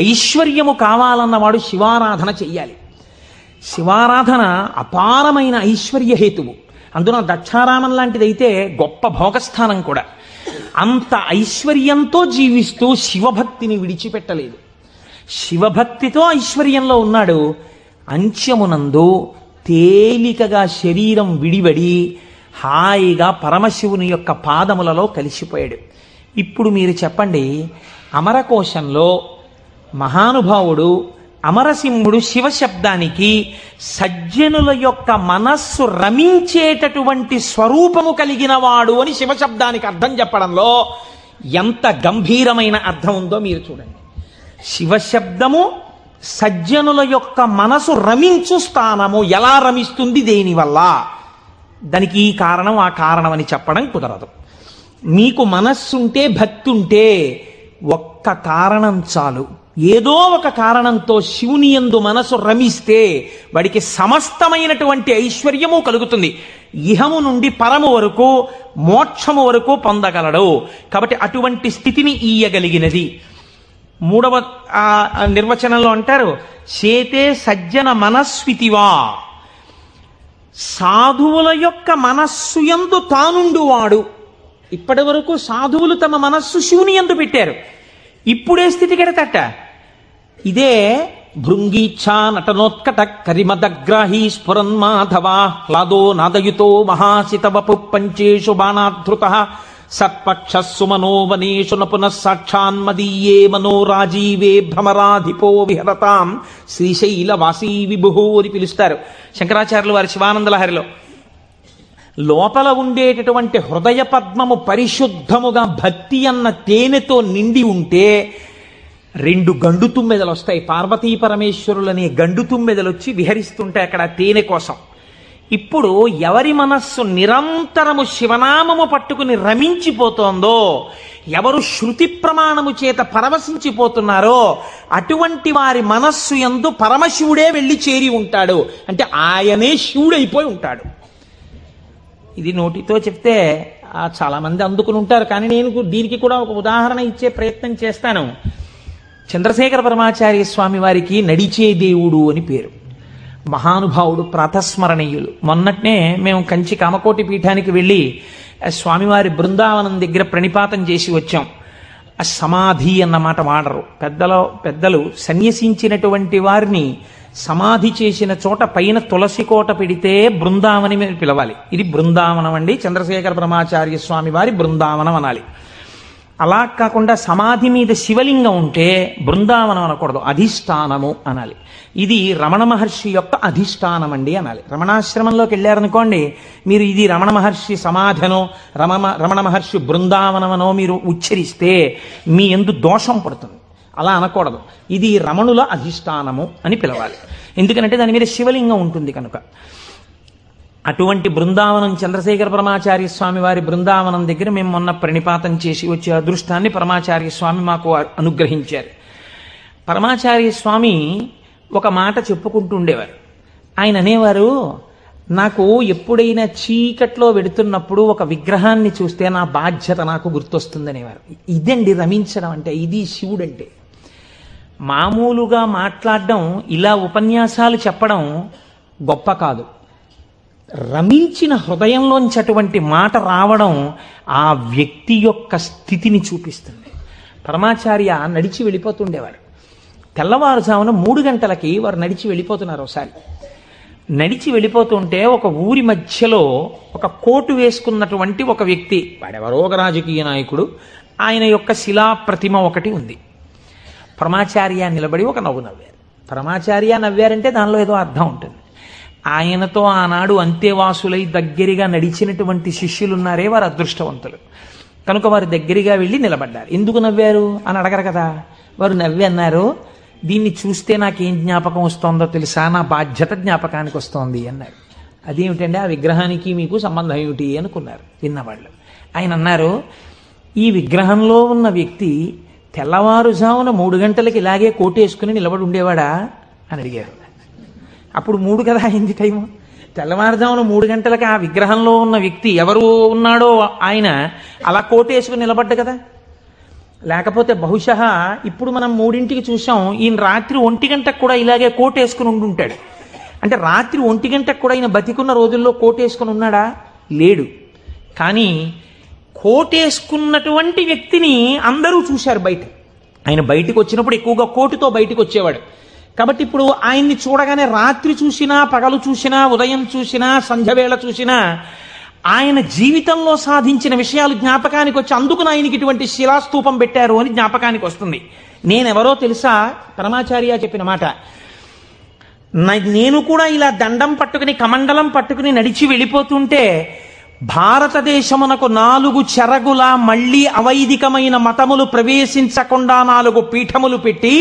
ఐశ్వర్యము కావాలన్నవాడు శివారాధన చెయ్యాలి. శివారాధన అపారమైన ఐశ్వర్య హేతువు. అందున దక్షారామం లాంటిదైతే గొప్ప భోగస్థానం కూడా. అంత ఐశ్వర్యంతో జీవిస్తూ శివభక్తిని విడిచిపెట్టలేదు. శివభక్తితో ఐశ్వర్యంలో ఉన్నాడు. అంత్యమునందు తేలికగా శరీరం విడివడి హాయిగా పరమశివుని యొక్క పాదములలో కలిసిపోయాడు. ఇప్పుడు మీరు చెప్పండి, అమరకోశంలో మహానుభావుడు అమరసింహుడు శివశబ్దానికి సజ్జనుల యొక్క మనస్సు రమించేటటువంటి స్వరూపము కలిగిన వాడు అని శివశబ్దానికి అర్థం చెప్పడంలో ఎంత గంభీరమైన అర్థం ఉందో మీరు చూడండి. శివశబ్దము సజ్జనుల యొక్క మనసు రమించు స్థానము. ఎలా రమిస్తుంది, దేనివల్ల? దానికి ఈ కారణం ఆ కారణం అని చెప్పడం కుదరదు. మీకు మనస్సుంటే భక్తి ఉంటే ఒక్క కారణం చాలు. ఏదో ఒక కారణంతో శివుని యందు మనసు రమిస్తే వాడికి సమస్తమైనటువంటి ఐశ్వర్యము కలుగుతుంది. ఇహము నుండి పరము వరకు, మోక్షము వరకు పొందగలడు. కాబట్టి అటువంటి స్థితిని ఇయ్యగలిగినది. 3వ నిర్వచనంలో అంటారు, చేతే సజ్జన మనస్వితివా. సాధువుల యొక్క మనస్సు యందు తానుండువాడు. ఇప్పటి వరకు సాధువులు తమ మనస్సు శివుని యందు పెట్టారు. ఇప్పుడే స్థితి కెడతట. ఇదే భృంగీచ్ఛా నటనోత్కట కరిమదగ్రాహీ స్ఫురన్మాధవా హ్లాదో నాదయుతో మహాసితవపు పంచేషు బాణాధృత సత్పక్షస్సు మనోవనేషు నపునః సాక్షాన్మదీయే మనోరాజీవే భ్రమరాధిపో విహరతాం శ్రీశైలవాసీ విభుహో అని పిలుస్తారు శంకరాచార్యులు వారి శివానందలహరిలో. లోపల ఉండేటటువంటి హృదయ పద్మము పరిశుద్ధముగా భక్తి అన్న తేనెతో నిండి ఉంటే 2 గండు తుమ్మెదలు వస్తాయి. పార్వతీ పరమేశ్వరులనే గండు తుమ్మెదలు వచ్చి విహరిస్తుంటే అక్కడ తేనె కోసం. ఇప్పుడు ఎవరి మనస్సు నిరంతరము శివనామము పట్టుకుని రమించిపోతోందో, ఎవరు శృతి ప్రమాణము చేత పరవశించిపోతున్నారో అటువంటి వారి మనస్సు యందు పరమశివుడే వెళ్ళి చేరి ఉంటాడు. అంటే ఆయనే శివుడైపోయి ఉంటాడు. ఇది నోటితో చెప్తే చాలా మంది అందుకుని ఉంటారు, కానీ నేను దీనికి కూడా ఒక ఉదాహరణ ఇచ్చే ప్రయత్నం చేస్తాను. చంద్రశేఖర పరమాచార్య స్వామి వారికి నడిచే దేవుడు అని పేరు. మహానుభావుడు, ప్రాతస్మరణీయులు. మొన్నట్నే మేము కంచి కామకోటి పీఠానికి వెళ్ళి స్వామివారి బృందావనం దగ్గర ప్రణిపాతం చేసి వచ్చాం. ఆ సమాధి అన్నమాట వాడరు పెద్దలు. సన్యసించినటువంటి వారిని సమాధి చేసిన చోట పైన తులసి కోట పెడితే బృందావని పిలవాలి. ఇది బృందావనం అండి, చంద్రశేఖర పరమాచార్య స్వామి వారి బృందావనం అనాలి. అలా కాకుండా సమాధి మీద శివలింగం ఉంటే బృందావనం అనకూడదు, అధిష్టానము అనాలి. ఇది రమణ మహర్షి యొక్క అధిష్టానం అండి అనాలి. రమణాశ్రమంలోకి వెళ్ళారనుకోండి, మీరు ఇది రమణ మహర్షి సమాధనో రమణ మహర్షి బృందావనమనో మీరు ఉచ్చరిస్తే మీ యందు దోషం పడుతుంది. అలా అనకూడదు. ఇది రమణుల అధిష్టానము అని పిలవాలి. ఎందుకంటే దాని మీద శివలింగం ఉంటుంది కనుక. అటువంటి బృందావనం, చంద్రశేఖర పరమాచార్య స్వామి వారి బృందావనం దగ్గర మేము మొన్న ప్రణిపాతం చేసి వచ్చే అదృష్టాన్ని పరమాచార్య స్వామి మాకు అనుగ్రహించారు. పరమాచార్య స్వామి ఒక మాట చెప్పుకుంటూ ఉండేవారు. ఆయన అనేవారు, నాకు ఎప్పుడైనా చీకట్లో వెడుతున్నప్పుడు ఒక విగ్రహాన్ని చూస్తే నా బాధ్యత నాకు గుర్తొస్తుందనేవారు. ఇదండి రమించడం అంటే, ఇది శివుడంటే. మామూలుగా మాట్లాడడం, ఇలా ఉపన్యాసాలు చెప్పడం గొప్ప కాదు. రమించిన హృదయంలోంచి అటువంటి మాట రావడం ఆ వ్యక్తి యొక్క స్థితిని చూపిస్తుంది. పరమాచార్య నడిచి వెళ్ళిపోతుండేవారు. తెల్లవారుజామున 3 గంటలకి వారు నడిచి వెళ్ళిపోతున్నారు. ఒకసారి నడిచి వెళ్ళిపోతుంటే ఒక ఊరి మధ్యలో ఒక కోటు వేసుకున్నటువంటి ఒక వ్యక్తి, వాడెవరో ఒక రాజకీయ నాయకుడు, ఆయన యొక్క శిలా ప్రతిమ ఒకటి ఉంది. పరమాచార్య నిలబడి ఒక నవ్వు నవ్వారు. పరమాచార్య నవ్వారంటే దానిలో ఏదో అర్థం ఉంటుంది. ఆయనతో ఆనాడు అంతేవాసులై దగ్గరగా నడిచినటువంటి శిష్యులున్నారే, వారు అదృష్టవంతులు కనుక వారు దగ్గరగా వెళ్ళి నిలబడ్డారు. ఎందుకు నవ్వారు అని అడగరు కదా. వారు నవ్వి అన్నారు, దీన్ని చూస్తే నాకేం జ్ఞాపకం వస్తోందో తెలుసా, నా బాధ్యత జ్ఞాపకానికి వస్తోంది అన్నారు. అదేమిటండి, ఆ విగ్రహానికి మీకు సంబంధం ఏమిటి అనుకున్నారు విన్నవాళ్ళు. ఆయన అన్నారు, ఈ విగ్రహంలో ఉన్న వ్యక్తి తెల్లవారుజామున 3 గంటలకి ఇలాగే కోటేసుకుని నిలబడి ఉండేవాడా అని అడిగారు. అప్పుడు 3 కదా అయింది టైము. తెల్లవారుజామున 3 గంటలకి ఆ విగ్రహంలో ఉన్న వ్యక్తి ఎవరు ఉన్నాడో ఆయన అలా కోటేసుకుని నిలబడ్డ కదా. లేకపోతే బహుశా ఇప్పుడు మనం 3ంటికి చూసాం, ఈయన రాత్రి 1 గంటకు కూడా ఇలాగే కోటేసుకుని ఉండుంటాడు. అంటే రాత్రి 1 గంటకు కూడా ఈయన బతికున్న రోజుల్లో కోటేసుకుని ఉన్నాడా? లేడు. కానీ కోటేసుకున్నటువంటి వ్యక్తిని అందరూ చూశారు బయట. ఆయన బయటికి వచ్చినప్పుడు ఎక్కువగా కోటుతో బయటికి వచ్చేవాడు. కాబట్టి ఇప్పుడు ఆయన్ని చూడగానే రాత్రి చూసినా, పగలు చూసినా, ఉదయం చూసినా, సంధ్యవేళ చూసినా ఆయన జీవితంలో సాధించిన విషయాలు జ్ఞాపకానికి వచ్చి, అందుకు ఆయనకి ఇటువంటి శిలాస్తూపం పెట్టారు అని జ్ఞాపకానికి వస్తుంది. నేనెవరో తెలుసా? పరమాచార్య చెప్పిన మాట. నేను కూడా ఇలా దండం పట్టుకుని, కమండలం పట్టుకుని నడిచి వెళ్ళిపోతుంటే భారతదేశమునకు 4 చెరగుల మళ్లీ అవైదికమైన మతములు ప్రవేశించకుండా 4 పీఠములు పెట్టి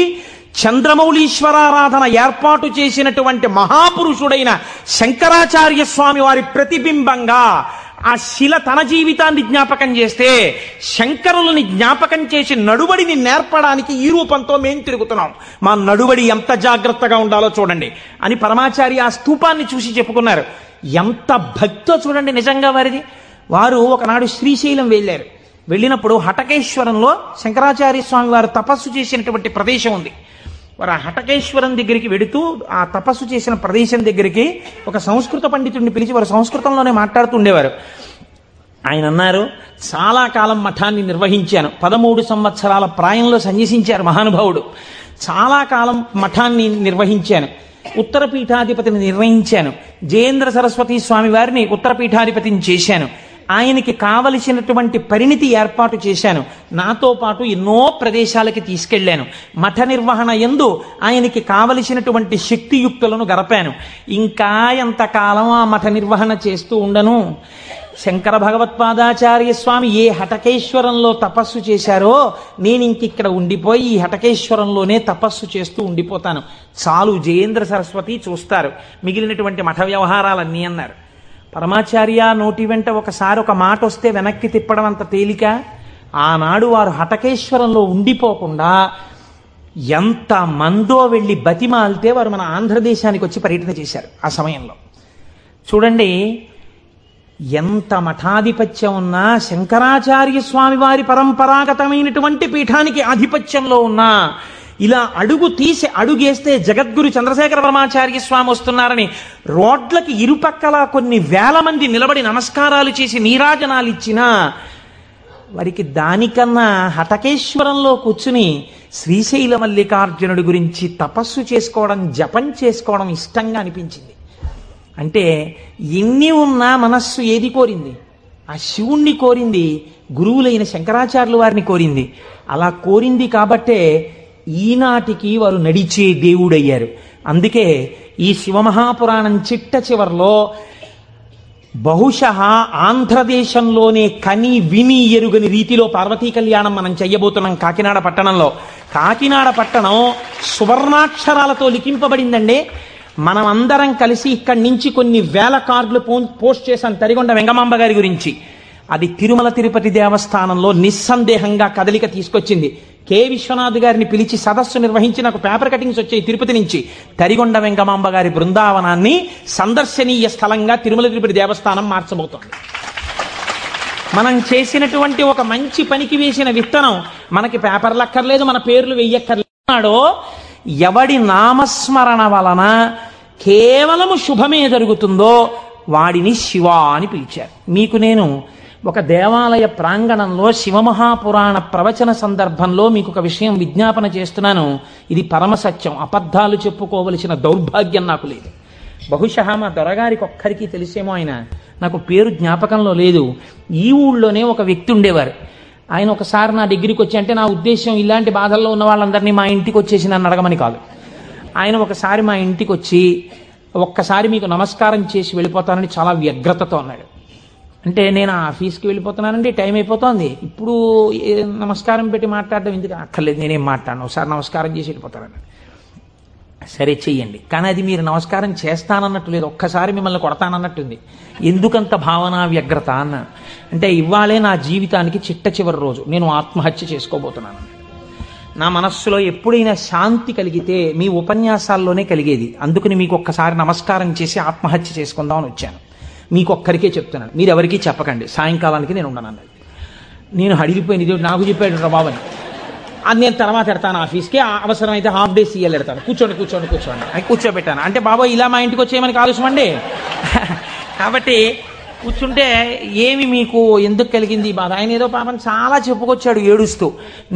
చంద్రమౌళీశ్వరారాధన ఏర్పాటు చేసినటువంటి మహాపురుషుడైన శంకరాచార్య స్వామి వారి ప్రతిబింబంగా ఆ శిల తన జీవితాన్ని జ్ఞాపకం చేస్తే, శంకరులని జ్ఞాపకం చేసి నడుబడిని నేర్పడానికి ఈ రూపంతో మేం తిరుగుతున్నాం. మా నడుబడి ఎంత జాగ్రత్తగా ఉండాలో చూడండి అని పరమాచార్య ఆ స్తూపాన్ని చూసి చెప్పుకున్నారు. ఎంత భక్తో చూడండి నిజంగా వారిది. వారు ఒకనాడు శ్రీశైలం వెళ్ళారు. వెళ్ళినప్పుడు హటకేశ్వరంలో శంకరాచార్య స్వామి వారు తపస్సు చేసినటువంటి ప్రదేశం ఉంది. వారు ఆ హటకేశ్వరం దగ్గరికి వెడుతూ ఆ తపస్సు చేసిన ప్రదేశం దగ్గరికి ఒక సంస్కృత పండితుడిని పిలిచి వారు సంస్కృతంలోనే మాట్లాడుతుండేవారు. ఆయన అన్నారు, చాలా కాలం మఠాన్ని నిర్వహించాను. 13 సంవత్సరాల ప్రాయంలో సన్యసించారు మహానుభావుడు. చాలా కాలం మఠాన్ని నిర్వహించాను. ఉత్తర పీఠాధిపతిని నిర్వహించాను. జయేంద్ర సరస్వతి స్వామి వారిని ఉత్తర పీఠాధిపతిని చేశాను. ఆయనకి కావలసినటువంటి పరిణితి ఏర్పాటు చేశాను. నాతో పాటు ఎన్నో ప్రదేశాలకి తీసుకెళ్లాను. మఠ నిర్వహణ యందు ఆయనకి కావలసినటువంటి శక్తియుక్తులను గరపాను. ఇంకా ఎంతకాలం ఆ మఠ నిర్వహణ చేస్తూ ఉండను? శంకర భగవత్పాదాచార్య స్వామి ఏ హటకేశ్వరంలో తపస్సు చేశారో నేను ఇంకిక్కడ ఉండిపోయి ఈ హటకేశ్వరంలోనే తపస్సు చేస్తూ ఉండిపోతాను చాలు, జయేంద్ర సరస్వతి చూస్తారు, మిగిలినటువంటి మఠ వ్యవహారాలన్నీ అన్నారు. పరమాచార్య నోటి వెంట ఒకసారి ఒక మాట వస్తే వెనక్కి తిప్పడం అంత తేలిక. ఆనాడు వారు హటకేశ్వరంలో ఉండిపోకుండా ఎంత మందో వెళ్ళి బతిమాలితే వారు మన ఆంధ్రదేశానికి వచ్చి పర్యటన చేశారు. ఆ సమయంలో చూడండి, ఎంత మఠాధిపత్యం ఉన్నా, శంకరాచార్య స్వామి వారి పరంపరాగతమైనటువంటి పీఠానికి ఆధిపత్యంలో ఉన్నా, ఇలా అడుగు తీసి అడుగేస్తే జగద్గురు చంద్రశేఖర పరమాచార్య స్వామి వస్తున్నారని రోడ్లకి ఇరుపక్కల కొన్ని వేల మంది నిలబడి నమస్కారాలు చేసి నీరాజనాలు ఇచ్చినా వారికి దానికన్నా హటకేశ్వరంలో కూర్చుని శ్రీశైల మల్లికార్జునుడి గురించి తపస్సు చేసుకోవడం, జపం చేసుకోవడం ఇష్టంగా అనిపించింది. అంటే ఎన్ని ఉన్నా మనస్సు ఏది కోరింది? ఆ శివుణ్ణి కోరింది, గురువులైన శంకరాచార్యుల వారిని కోరింది. అలా కోరింది కాబట్టే ఈనాటికి వారు నడిచే దేవుడయ్యారు. అందుకే ఈ శివమహాపురాణం చిట్ట చివర్లో బహుశः ఆంధ్రదేశంలోనే కని విని ఎరుగని రీతిలో పార్వతీ కళ్యాణం మనం చెయ్యబోతున్నాం కాకినాడ పట్టణంలో. కాకినాడ పట్టణం సువర్ణాక్షరాలతో లిఖింపబడిందండి. మనం అందరం కలిసి ఇక్కడి నుంచి కొన్ని వేల కార్డులు పోస్ట్ చేశాం తరిగొండ వెంగమాంబ గారి గురించి. అది తిరుమల తిరుపతి దేవస్థానంలో నిస్సందేహంగా కదలిక తీసుకొచ్చింది. కె విశ్వనాథ్ గారిని పిలిచి సదస్సు నిర్వహించి నాకు పేపర్ కటింగ్స్ వచ్చాయి తిరుపతి నుంచి. తరిగొండ వెంగమాంబ గారి బృందావనాన్ని సందర్శనీయ స్థలంగా తిరుమల తిరుపతి దేవస్థానం మార్చబోతోంది. మనం చేసినటువంటి ఒక మంచి పనికి వేసిన విత్తనం మనకి పేపర్లు అక్కర్లేదు, మన పేర్లు వెయ్యక్కర్లేదో, ఎవడి నామస్మరణ వలన కేవలము శుభమే జరుగుతుందో వాడిని శివ అని పిలిచారు. మీకు నేను ఒక దేవాలయ ప్రాంగణంలో శివమహాపురాణ ప్రవచన సందర్భంలో మీకు ఒక విషయం విజ్ఞాపన చేస్తున్నాను. ఇది పరమసత్యం, అబద్ధాలు చెప్పుకోవలసిన దౌర్భాగ్యం నాకు లేదు. బహుశः మా దొరగారికి ఒక్కరికి తెలిసేమో, ఆయన నాకు పేరు జ్ఞాపకంలో లేదు. ఈ ఊళ్ళోనే ఒక వ్యక్తి ఉండేవారు. ఆయన ఒకసారి నా దగ్గరికి వచ్చి, అంటే నా ఉద్దేశం ఇలాంటి బాధల్లో ఉన్న వాళ్ళందరినీ మా ఇంటికి వచ్చేసి నన్ను అడగమని కాదు. ఆయన ఒకసారి మా ఇంటికి వచ్చి ఒక్కసారి మీకు నమస్కారం చేసి వెళ్ళిపోతానని చాలా వ్యగ్రతతో అన్నాడు. అంటే నేను ఆఫీస్కి వెళ్ళిపోతున్నానండి, టైం అయిపోతుంది, ఇప్పుడు నమస్కారం పెట్టి మాట్లాడడం ఎందుకు? అక్కర్లేదు, నేనేం మాట్లాడను, ఒకసారి నమస్కారం చేసి వెళ్ళిపోతానని. సరే చెయ్యండి, కానీ అది మీరు నమస్కారం చేస్తానన్నట్టు లేదు, ఒక్కసారి మిమ్మల్ని కొడతానన్నట్టుంది. ఎందుకంత భావన వ్యగ్రత అన్న అంటే, ఇవాళే నా జీవితానికి చిట్ట చివరి రోజు, నేను ఆత్మహత్య చేసుకోబోతున్నాను. నా మనస్సులో ఎప్పుడైనా శాంతి కలిగితే మీ ఉపన్యాసాల్లోనే కలిగేది. అందుకని మీకు ఒక్కసారి నమస్కారం చేసి ఆత్మహత్య చేసుకుందామని వచ్చాను. మీకు ఒక్కరికే చెప్తున్నాను, మీరు ఎవరికీ చెప్పకండి, సాయంకాలానికి నేను ఉండను అన్నది. నేను హడిలిపోయిన ఇది నాకు చెప్పాడు బాబని, అది నేను తర్వాత ఎడతాను ఆఫీస్కి, అవసరమైతే హాఫ్ డే సీఎల్ ఎడతాను, కూర్చోండి అని కూర్చోబెట్టాను. అంటే బాబా ఇలా మా ఇంటికి వచ్చేయమని ఆలోచమండి. కాబట్టి కూర్చుంటే ఏమి మీకు ఎందుకు కలిగింది బాధ? ఆయన ఏదో పాపం చాలా చెప్పుకొచ్చాడు ఏడుస్తూ.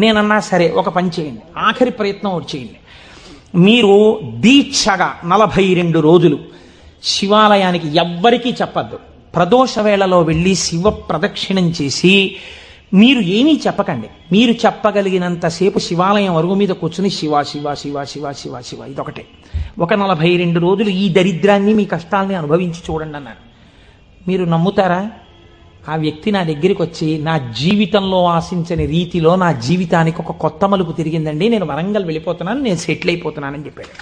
నేనన్నా సరే ఒక పని చేయండి, ఆఖరి ప్రయత్నం ఒకటి చేయండి. మీరు దీక్షగా 42 రోజులు శివాలయానికి ఎవ్వరికీ చెప్పద్దు. ప్రదోష వేళలో వెళ్ళి శివ ప్రదక్షిణం చేసి మీరు ఏమీ చెప్పకండి. మీరు చెప్పగలిగినంతసేపు శివాలయం అరుగు మీద కూర్చుని శివ శివ శివ శివ శివ శివ ఇదొకటే. ఒక 42 రోజులు ఈ దరిద్రాన్ని, మీ కష్టాల్ని అనుభవించి చూడండి అన్నారు. మీరు నమ్ముతారా? ఆ వ్యక్తి నా దగ్గరికి వచ్చి, నా జీవితంలో ఆశించని రీతిలో నా జీవితానికి ఒక కొత్త మలుపు తిరిగిందండి, నేను వరంగల్ వెళ్ళిపోతున్నాను, నేను సెటిల్ అయిపోతున్నానని చెప్పాడు.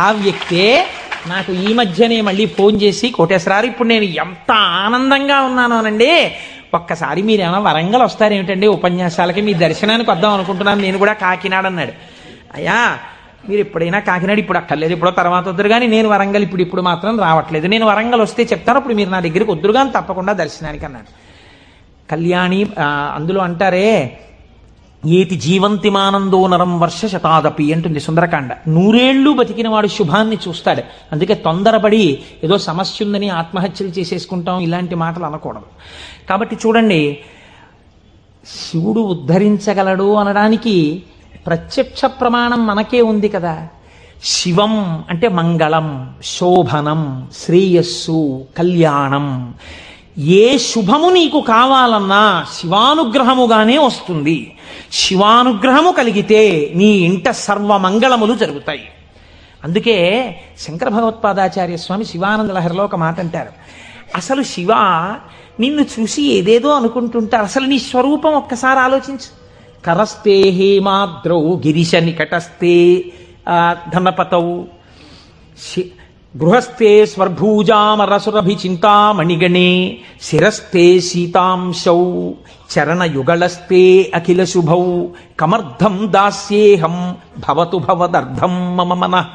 ఆ వ్యక్తే నాకు ఈ మధ్యనే మళ్ళీ ఫోన్ చేసి, కోటేశ్వరారు ఇప్పుడు నేను ఎంత ఆనందంగా ఉన్నానోనండి, ఒక్కసారి మీరేమైనా వరంగల్ వస్తారేమిటండి ఉపన్యాసాలకి, మీ దర్శనానికి వద్దాం అనుకుంటున్నాను, నేను కూడా కాకినాడ అన్నాడు. అయ్యా మీరు ఎప్పుడైనా కాకినాడ ఇప్పుడు అక్కర్లేదు, ఎప్పుడో తర్వాత వద్దురు కానీ, నేను వరంగల్ ఇప్పుడు మాత్రం రావట్లేదు, నేను వరంగల్ వస్తే చెప్తాను, అప్పుడు మీరు నా దగ్గరికి వద్దురు కానీ తప్పకుండా దర్శనానికి అన్నాడు. కళ్యాణి అందులో అంటారే, ఏతి జీవంతిమానందో నరం వర్ష శతాదపి అంటుంది సుందరకాండ. 100 ఏళ్ళు బతికిన వాడు శుభాన్ని చూస్తాడు. అందుకే తొందరపడి ఏదో సమస్య ఉందని ఆత్మహత్యలు చేసేసుకుంటాం, ఇలాంటి మాటలు అనకూడదు. కాబట్టి చూడండి, శివుడు ఉద్ధరించగలడు అనడానికి ప్రత్యక్ష ప్రమాణం మనకే ఉంది కదా. శివం అంటే మంగళం, శోభనం, శ్రేయస్సు, కళ్యాణం. ఏ శుభము నీకు కావాలన్నా శివానుగ్రహముగానే వస్తుంది. శివానుగ్రహము కలిగితే నీ ఇంట సర్వమంగళములు జరుగుతాయి. అందుకే శంకర భగవత్పాదాచార్య స్వామి శివానంద లహరిలో ఒక మాట అంటారు, అసలు శివ నిన్ను చూసి ఏదేదో అనుకుంటుంటారు. అసలు నీ స్వరూపం ఒక్కసారి ఆలోచించు. కరస్తే హేమాద్రౌ గిరిశ నికటస్తే ధనపతౌ గృహస్థే స్వర్భూజామరసురభి చింతామణిగణే శిరస్థే సీతాంశౌ చరణయుగళస్తే అఖిల శుభౌ కమర్థం దాస్యేహం భవతు భవదర్థం మమ మనః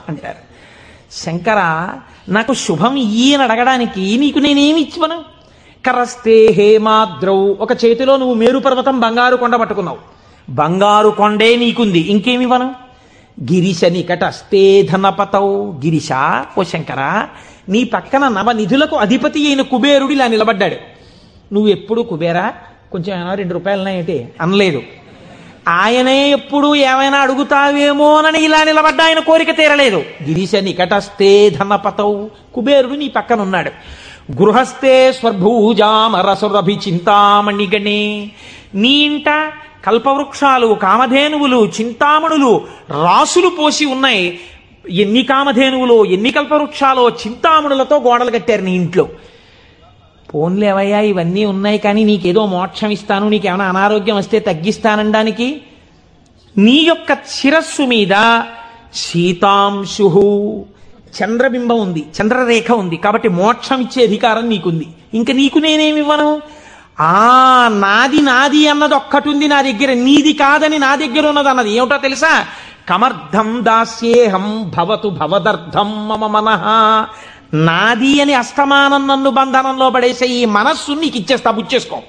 అంటారు. శంకర, నాకు శుభం ఈయన అడగడానికి నీకు నేనేమి ఇచ్చివను? కరస్తే హేమాద్రౌ, ఒక చేతిలో నువ్వు మేరు పర్వతం బంగారు కొండ పట్టుకున్నావు, బంగారు కొండే నీకుంది, ఇంకేమివ్వను? గిరిశ నికటస్తే ధనపతౌ, గిరిశ ఓ శంకర, నీ పక్కన నవనిధులకు అధిపతి అయిన కుబేరుడు ఇలా నిలబడ్డాడు. నువ్వు ఎప్పుడు కుబేరా కొంచెం ఏమైనా 2 రూపాయలన్నాయేంటి అనలేదు. ఆయనే ఎప్పుడు ఏమైనా అడుగుతావేమోనని ఇలా నిలబడ్డా ఆయన కోరిక తీరలేదు. గిరిశ నికటస్తే ధనపతౌ, కుబేరుడు నీ పక్కన ఉన్నాడు. గృహస్థే స్వర్భూజామరసురభి చింతామణిగణే, నీ ఇంట కల్పవృక్షాలు, కామధేనువులు, చింతామణులు రాసులు పోసి ఉన్నాయి. ఎన్ని కామధేనువులో, ఎన్ని కల్పవృక్షాలో, చింతామణులతో గోడలు కట్టారు నీ ఇంట్లో. పోన్లేవయ్యా, ఇవన్నీ ఉన్నాయి కానీ నీకేదో మోక్షం ఇస్తాను, నీకేమైనా అనారోగ్యం వస్తే తగ్గిస్తానడానికి నీ యొక్క శిరస్సు మీద సీతాంశు చంద్రబింబం ఉంది, చంద్రరేఖ ఉంది, కాబట్టి మోక్షం ఇచ్చే అధికారం నీకుంది. ఇంకా నీకు నేనేమివ్వను? నాది నాది అన్నది ఒక్కటి ఉంది నా దగ్గర, నీది కాదని నా దగ్గర ఉన్నది అన్నది ఏమిటో తెలుసా? కమర్థం దాస్యేహం భవతు భవదర్థం మమ మనః. నాది అని అస్తమానం నన్ను బంధనంలో పడేసే ఈ మనస్సు నీకు ఇచ్చేస్తా, బుచ్చేసుకో.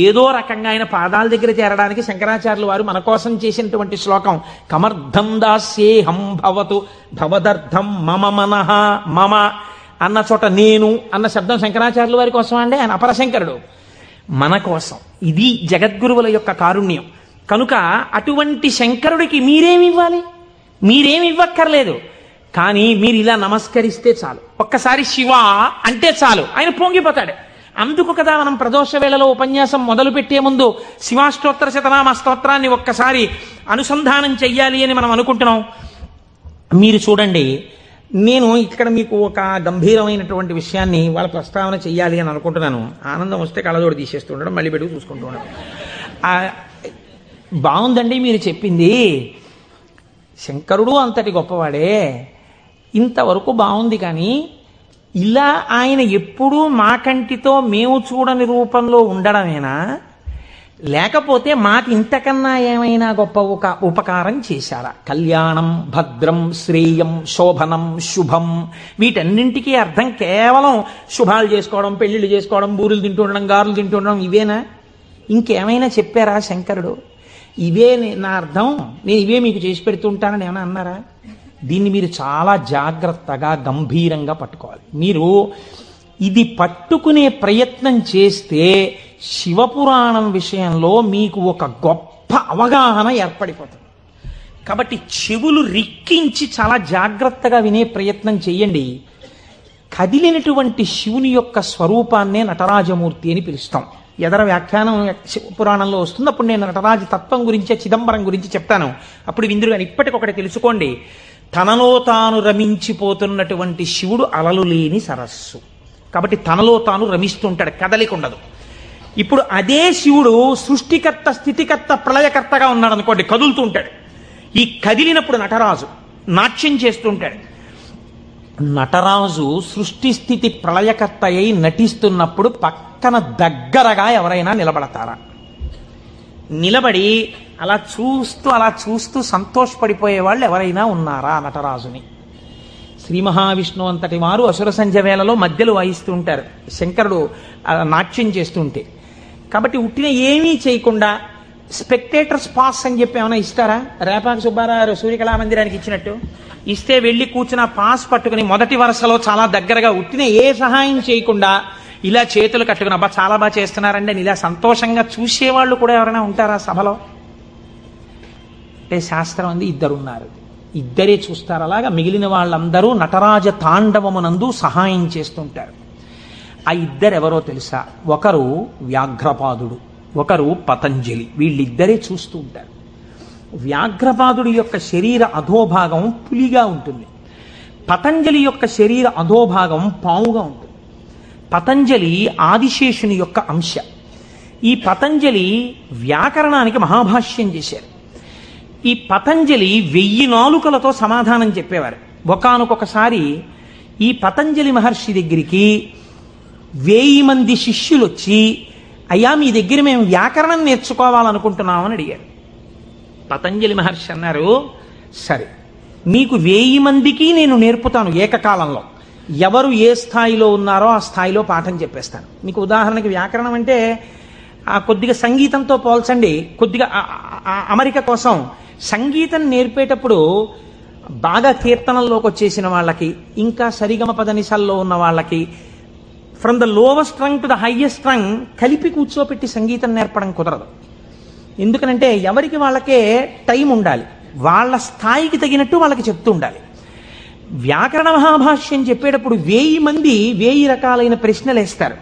ఏదో రకంగా ఆయన పాదాల దగ్గర చేరడానికి శంకరాచార్యులు వారు మన కోసం చేసినటువంటి శ్లోకం కమర్థం దాస్యేహం భవతు భవదర్థం మమ మనః. మమ అన్న చోట నేను అన్న శబ్దం శంకరాచార్యుల వారి కోసం అండి, ఆయన అపరశంకరుడు, మన కోసం. ఇది జగద్గురువుల యొక్క కారుణ్యం. కనుక అటువంటి శంకరుడికి మీరేమివ్వాలి? మీరేమి ఇవ్వక్కర్లేదు. కానీ మీరు ఇలా నమస్కరిస్తే చాలు, ఒక్కసారి శివ అంటే చాలు, ఆయన పొంగిపోతాడు. అందుకు కదా మనం ప్రదోష వేళలో ఉపన్యాసం మొదలు పెట్టే ముందు శివాష్టోత్తర శతనామ స్తోత్రాన్ని ఒక్కసారి అనుసంధానం చెయ్యాలి అని మనం అనుకుంటున్నాం. మీరు చూడండి, నేను ఇక్కడ మీకు ఒక గంభీరమైనటువంటి విషయాన్ని వాళ్ళ ప్రస్తావన చెయ్యాలి అని అనుకుంటున్నాను. ఆనందం వస్తే కళ్ళజోడు తీసేస్తూ ఉండడం, మళ్ళీ పెట్టుకు చూసుకుంటూ ఉండడం. బాగుందండి మీరు చెప్పింది, శంకరుడు అంతటి గొప్పవాడే, ఇంతవరకు బాగుంది. కానీ ఇలా ఆయన ఎప్పుడూ మా కంటితో మేము చూడని రూపంలో ఉండడమేనా, లేకపోతే మాకు ఇంతకన్నా ఏమైనా గొప్ప ఉపకారం చేశారా? కళ్యాణం, భద్రం, శ్రేయం, శోభనం, శుభం, వీటన్నింటికీ అర్థం కేవలం శుభాలు చేసుకోవడం, పెళ్లిళ్ళు చేసుకోవడం, బూరులు తింటూ ఉండడం, గారులు తింటూ ఉండడం, ఇవేనా? ఇంకేమైనా చెప్పారా శంకరుడు? ఇవే నా అర్థం, నేను ఇవే మీకు చేసి పెడుతుంటానని ఏమైనా అన్నారా? దీన్ని మీరు చాలా జాగ్రత్తగా గంభీరంగా పట్టుకోవాలి. మీరు ఇది పట్టుకునే ప్రయత్నం చేస్తే శివపురాణం విషయంలో మీకు ఒక గొప్ప అవగాహన ఏర్పడిపోతుంది. కాబట్టి చెవులు రిక్కించి చాలా జాగ్రత్తగా వినే ప్రయత్నం చెయ్యండి. కదిలినటువంటి శివుని యొక్క స్వరూపాన్నే నటరాజమూర్తి అని పిలుస్తాం. ఎదర వ్యాఖ్యానం పురాణంలో వస్తుంది, అప్పుడు నేను నటరాజ తత్వం గురించి, చిదంబరం గురించి చెప్తాను, అప్పుడు విందురు. కానీ ఇప్పటికొకటి తెలుసుకోండి, తనలో తాను రమించిపోతున్నటువంటి శివుడు అలలు లేని సరస్సు, కాబట్టి తనలో తాను రమిస్తుంటాడు, కదలిక ఉండదు. ఇప్పుడు అదే శివుడు సృష్టికర్త, స్థితికర్త, ప్రళయకర్తగా ఉన్నాడు అనుకోండి, కదులుతూ ఉంటాడు. ఈ కదిలినప్పుడు నటరాజు నాట్యం చేస్తుంటాడు. నటరాజు సృష్టి స్థితి ప్రళయకర్త అయి నటిస్తున్నప్పుడు పక్కన దగ్గరగా ఎవరైనా నిలబడతారా? నిలబడి అలా చూస్తూ సంతోషపడిపోయే వాళ్ళు ఎవరైనా ఉన్నారా నటరాజుని? శ్రీ మహావిష్ణువు అంతటి వారు అసుర సంధ్య వేళలో మధ్యలో వాయిస్తూ ఉంటారు, శంకరుడు నాట్యం చేస్తుంటే. కాబట్టి ఉట్టిన ఏమీ చేయకుండా స్పెక్టేటర్స్ పాస్ అని చెప్పి ఏమైనా ఇస్తారా? రేపాకి సుబ్బారావు సూర్యకళా మందిరానికి ఇచ్చినట్టు ఇస్తే వెళ్ళి కూర్చున్న పాస్ పట్టుకుని మొదటి వరుసలో చాలా దగ్గరగా ఉట్టిన ఏ సహాయం చేయకుండా ఇలా చేతులు కట్టుకుని అబ్బా చాలా బాగా చేస్తున్నారండి అని ఇలా సంతోషంగా చూసేవాళ్ళు కూడా ఎవరైనా ఉంటారా సభలో? అంటే శాస్త్రం అంది ఇద్దరున్నారు, ఇద్దరే చూస్తారు. అలాగా మిగిలిన వాళ్ళందరూ నటరాజ తాండవమునందు సహాయం చేస్తుంటారు. ఆ ఇద్దరెవరో తెలుసా? ఒకరు వ్యాఘ్రపాదుడు, ఒకరు పతంజలి. వీళ్ళిద్దరే చూస్తూ ఉంటారు. వ్యాఘ్రపాదుడి యొక్క శరీర అధోభాగం పులిగా ఉంటుంది, పతంజలి యొక్క శరీర అధోభాగం పావుగా ఉంటుంది. పతంజలి ఆదిశేషుని యొక్క అంశ. ఈ పతంజలి వ్యాకరణానికి మహాభాష్యం చేశారు. ఈ పతంజలి 1000 నాలుకలతో సమాధానం చెప్పేవారు. ఒకానొకసారి ఈ పతంజలి మహర్షి దగ్గరికి 1000 మంది శిష్యులు వచ్చి, అయ్యా మీ దగ్గర మేము వ్యాకరణం నేర్చుకోవాలనుకుంటున్నామని అడిగారు. పతంజలి మహర్షి అన్నారు, సరే మీకు 1000 మందికి నేను నేర్పుతాను ఏకకాలంలో. ఎవరు ఏ స్థాయిలో ఉన్నారో ఆ స్థాయిలో పాఠం చెప్పేస్తాను. మీకు ఉదాహరణకి వ్యాకరణం అంటే కొద్దిగా సంగీతంతో పోల్చండి. కొద్దిగా అమరిక కోసం సంగీతం నేర్పేటప్పుడు బాగా కీర్తనల్లోకి వచ్చేసిన వాళ్ళకి, ఇంకా సరిగమ పదనిసల్లో ఉన్న వాళ్ళకి, from the lowest string to the highest string కలిపి కూర్చోపెట్టి సంగీతం నేర్పడం కుదరదు. ఎందుకనంటే ఎవరికి వాళ్ళకే టైం ఉండాలి, వాళ్ళ స్థాయికి తగినట్టు వాళ్ళకి చెప్తూ ఉండాలి. వ్యాకరణ మహాభాష్యం చెప్పేటప్పుడు 1000 మంది 1000 రకాలైన ప్రశ్నలు వేస్తారు.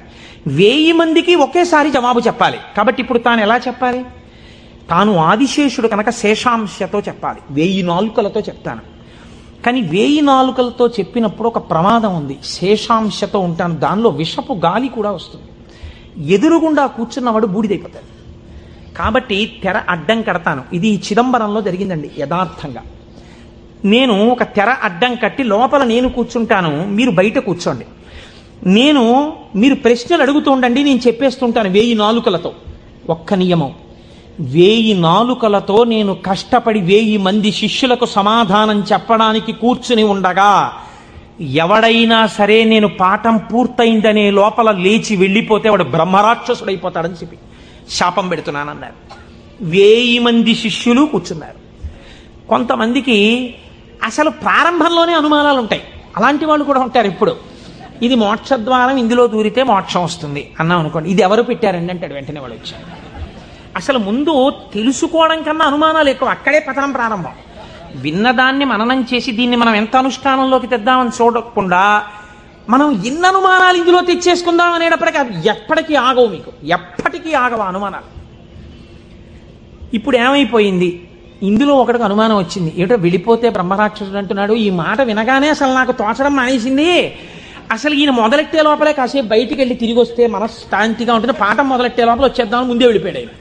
1000 మందికి ఒకేసారి జవాబు చెప్పాలి. కాబట్టి ఇప్పుడు తాను ఎలా చెప్పాలి? తాను ఆదిశేషుడు కనుక శేషాంశతో చెప్పాలి. 1000 నాలుకలతో చెప్తాను. కానీ 1000 నాలుకలతో చెప్పినప్పుడు ఒక ప్రమాదం ఉంది. శేషాంశతో ఉంటాను, దానిలో విషపు గాలి కూడా వస్తుంది. ఎదురుగుండా కూర్చున్నవాడు బూడిదైపోతాడు. కాబట్టి తెర అడ్డం కడతాను. ఇది చిదంబరంలో జరిగిందండి యథార్థంగా. నేను ఒక తెర అడ్డం కట్టి లోపల నేను కూర్చుంటాను, మీరు బయట కూర్చోండి. మీరు ప్రశ్నలు అడుగుతూ ఉండండి, నేను చెప్పేస్తుంటాను 1000 నాలుకలతో. ఒక్క నియమం, 1000 నాలుకలతో నేను కష్టపడి 1000 మంది శిష్యులకు సమాధానం చెప్పడానికి కూర్చుని ఉండగా ఎవడైనా సరే నేను పాఠం పూర్తయిందనే లోపల లేచి వెళ్ళిపోతే వాడు బ్రహ్మరాక్షసుడైపోతాడని చెప్పి శాపం పెడుతున్నానన్నారు. 1000 మంది శిష్యులు కూర్చున్నారు. కొంతమందికి అసలు ప్రారంభంలోనే అనుమానాలు ఉంటాయి. అలాంటి వాళ్ళు కూడా ఉంటారు. ఇప్పుడు ఇది మోక్షద్వారం, ఇందులో దూరితే మోక్షం వస్తుంది అన్నాం అనుకోండి, ఇది ఎవరు పెట్టారండి అంటాడు వెంటనే వాడు వచ్చి. అసలు ముందు తెలుసుకోవడం కన్నా అనుమానాలు ఎక్కువ. అక్కడే పతనం ప్రారంభం. విన్నదాన్ని మననం చేసి దీన్ని మనం ఎంత అనుష్ఠానంలోకి తెద్దామని చూడకుండా మనం ఎన్ని అనుమానాలు ఇందులో తెచ్చేసుకుందాం అనేటప్పటికీ అవి ఎప్పటికీ ఆగవు. మీకు ఎప్పటికీ ఆగవు అనుమానాలు. ఇప్పుడు ఏమైపోయింది, ఇందులో ఒకటికి అనుమానం వచ్చింది. ఏమిటో వెళ్ళిపోతే బ్రహ్మరాక్షసుడు అంటున్నాడు. ఈ మాట వినగానే అసలు నాకు తోచడం మానేసింది. అసలు ఈయన మొదలెట్టే లోపలే కాసేపు బయటికి వెళ్ళి తిరిగి వస్తే మనశ్శాంతిగా ఉంటుంది. పాఠం మొదలెట్టే లోపల వచ్చేద్దామని ముందే వెళ్ళిపోయాడు ఆయన.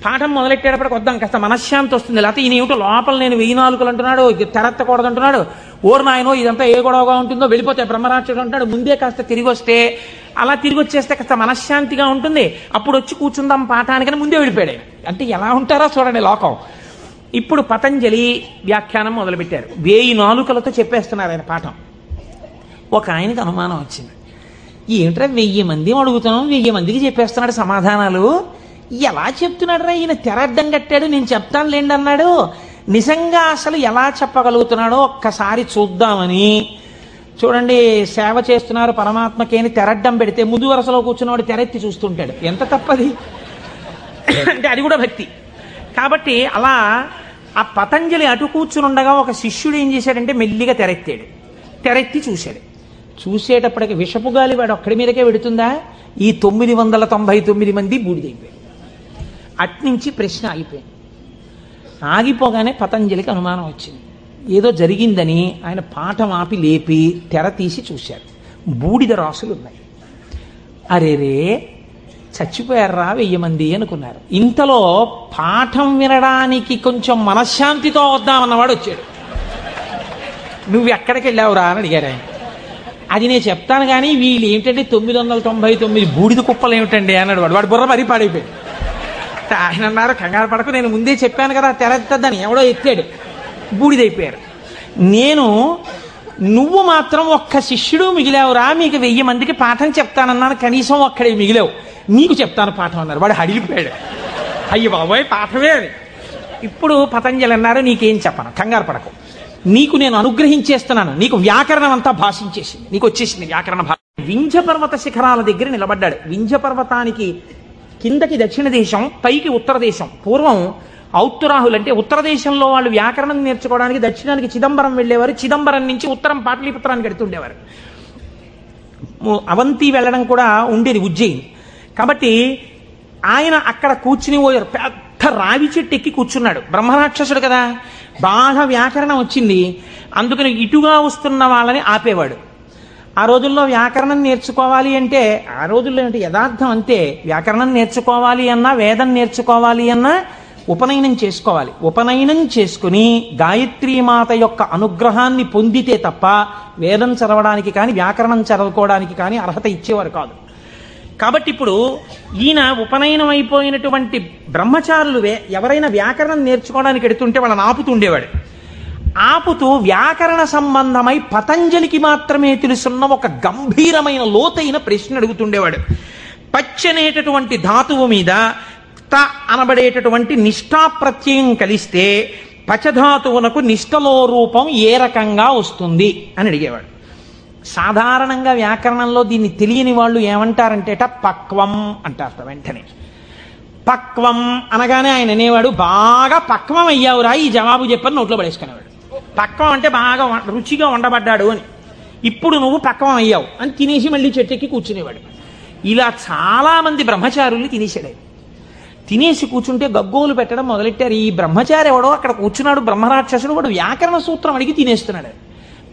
పాఠం మొదలెట్టేటప్పటికి వద్దాం, కాస్త మనశ్శాంతి వస్తుంది. లేకపోతే ఈయన ఏమిటో లోపల నేను 1000 నాలుకలు అంటున్నాడు, తెరత్తకూడదు అంటున్నాడు, ఓరు నాయనో ఇదంతా ఏ గొడవగా ఉంటుందో, వెళ్ళిపోతే బ్రహ్మరాక్షసుడు అంటాడు. ముందే కాస్త తిరిగి వస్తే, అలా తిరిగి వచ్చేస్తే కాస్త మనశ్శాంతిగా ఉంటుంది. అప్పుడు వచ్చి కూర్చుందాం పాఠానికని ముందే వెళ్ళిపోయాడు. అంటే ఎలా ఉంటారో చూడండి లోకం. ఇప్పుడు పతంజలి వ్యాఖ్యానం మొదలుపెట్టారు. 1000 నాలుకలతో చెప్పేస్తున్నారు ఆయన పాఠం. ఒక ఆయనకి అనుమానం వచ్చింది, ఏమిట్రా 1000 మంది అడుగుతున్నాం, 1000 మందికి చెప్పేస్తున్నాడు సమాధానాలు, ఎలా చెప్తున్నాడు రా ఈయన? తెర అడ్డం కట్టాడు, నేను చెప్తాను లేండి అన్నాడు. నిజంగా అసలు ఎలా చెప్పగలుగుతున్నాడో ఒక్కసారి చూద్దామని. చూడండి, సేవ చేస్తున్నారు పరమాత్మకి అని తెరడ్డం పెడితే ముందు వరుసలో కూర్చున్నవాడు తెరెత్తి చూస్తుంటాడు. ఎంత తప్పది అంటే అది కూడా భక్తి. కాబట్టి అలా ఆ పతంజలి అటు కూర్చుని ఉండగా ఒక శిష్యుడు ఏం చేశాడంటే మెల్లిగా తెరెత్తాడు. తెరెత్తి చూశాడు. చూసేటప్పటికి విషపు గాలి వాడు ఒక్కడి మీదకే పెడుతుందా? ఈ 999 మంది బూడిదైపోయాడు. అట్నుంచి ప్రశ్న ఆగిపోయింది. ఆగిపోగానే పతంజలికి అనుమానం వచ్చింది. ఏదో జరిగిందని ఆయన పాఠం ఆపి లేపి తెర తీసి చూశారు. బూడిద రాసులు ఉన్నాయి. అరేరే చచ్చిపోయారా 1000 మంది అనుకున్నారు. ఇంతలో పాఠం వినడానికి కొంచెం మనశ్శాంతితో వద్దామన్నవాడు వచ్చాడు. నువ్వు ఎక్కడికి వెళ్ళావురా అని అడిగారు ఆయన. అది నేను చెప్తాను కానీ వీళ్ళు ఏమిటంటే 999 బూడిద కుప్పలు ఏమిటండి అన్నాడు వాడు. వాడు బుర్ర మరీ పాడైపోయాడు. ఆయన అన్నారు, కంగారు పడకు, నేను ముందే చెప్పాను కదా తెరెత్తద్దని. ఎవడో ఎత్తాడు, బూడిదైపోయారు. నువ్వు మాత్రం ఒక్క శిష్యుడు మిగిలావురా, మీకు 1000 మందికి పాఠం చెప్తానన్నాను, కనీసం ఒక్కడే మిగిలావు, నీకు చెప్తాను పాఠం అన్నారు. వాడు హడిలిపోయాడు. అయ్య బాబోయ్ పాఠమే అని. ఇప్పుడు పతంజలి అన్నారు, నీకేం చెప్పను, కంగారు పడకు, నీకు నేను అనుగ్రహించేస్తున్నాను, నీకు వ్యాకరణం అంతా భాషించేసింది, నీకు వచ్చేసింది వ్యాకరణ భాష. వింధ్య పర్వత శిఖరాల దగ్గర నిలబడ్డాడు. వింధ్య పర్వతానికి కిందకి దక్షిణ దేశం, పైకి ఉత్తర దేశం. పూర్వం ఔత్తరాహులు అంటే ఉత్తర దేశంలో వాళ్ళు వ్యాకరణం నేర్చుకోవడానికి దక్షిణానికి చిదంబరం వెళ్ళేవారు. చిదంబరం నుంచి ఉత్తరం పాటలీపుత్రానికి వెడుతుండేవారు. అవంతి వెళ్ళడం కూడా ఉండేది ఉజ్జయిని. కాబట్టి ఆయన అక్కడ కూర్చుని పోయారు. పెద్ద రావి చెట్టు ఎక్కి కూర్చున్నాడు. బ్రహ్మరాక్షసుడు కదా, బాగా వ్యాకరణం వచ్చింది. అందుకని ఇటుగా వస్తున్న వాళ్ళని ఆపేవాడు. ఆ రోజుల్లో వ్యాకరణం నేర్చుకోవాలి అంటే, ఆ రోజుల్లో అంటే యథార్థం అంతే, వ్యాకరణం నేర్చుకోవాలి అన్నా, వేదం నేర్చుకోవాలి అన్నా ఉపనయనం చేసుకోవాలి. ఉపనయనం చేసుకుని గాయత్రీమాత యొక్క అనుగ్రహాన్ని పొందితే తప్ప వేదం చదవడానికి కానీ వ్యాకరణం చదువుకోవడానికి కానీ అర్హత ఇచ్చేవారు కాదు. కాబట్టి ఇప్పుడు ఈయన ఉపనయనం అయిపోయినటువంటి బ్రహ్మచారులు ఎవరైనా వ్యాకరణం నేర్చుకోవడానికి ఎడుతుంటే వాళ్ళని ఆపుతుండేవాడు. ఆపుతూ వ్యాకరణ సంబంధమై పతంజలికి మాత్రమే తెలుసున్న ఒక గంభీరమైన లోతైన ప్రశ్న అడుగుతుండేవాడు. పచ్చనేటటువంటి ధాతువు మీద త అనబడేటటువంటి నిష్ఠా ప్రత్యయం కలిస్తే పచధాతువునకు నిష్ఠలో రూపం ఏ రకంగా వస్తుంది అని అడిగేవాడు. సాధారణంగా వ్యాకరణంలో దీన్ని తెలియని వాళ్ళు ఏమంటారంటేట పక్వం అంటారట. వెంటనే పక్వం అనగానే ఆయన అనేవాడు, బాగా పక్వం అయ్యావురా ఈ జవాబు చెప్పని నోట్లో పడేసుకునేవాడు. పక్వం అంటే బాగా రుచిగా వండబడ్డాడు అని. ఇప్పుడు నువ్వు పక్వం అయ్యావు అని తినేసి మళ్ళీ చెట్టెక్కి కూర్చునేవాడు. ఇలా చాలామంది బ్రహ్మచారుల్ని తినేసాడు. తినేసి కూర్చుంటే గగ్గోలు పెట్టడం మొదలెట్టారు. ఈ బ్రహ్మచారి ఎవడో అక్కడ కూర్చున్నాడు, బ్రహ్మరాక్షసుడు, వాడు వ్యాకరణ సూత్రం అడిగి తినేస్తున్నాడు.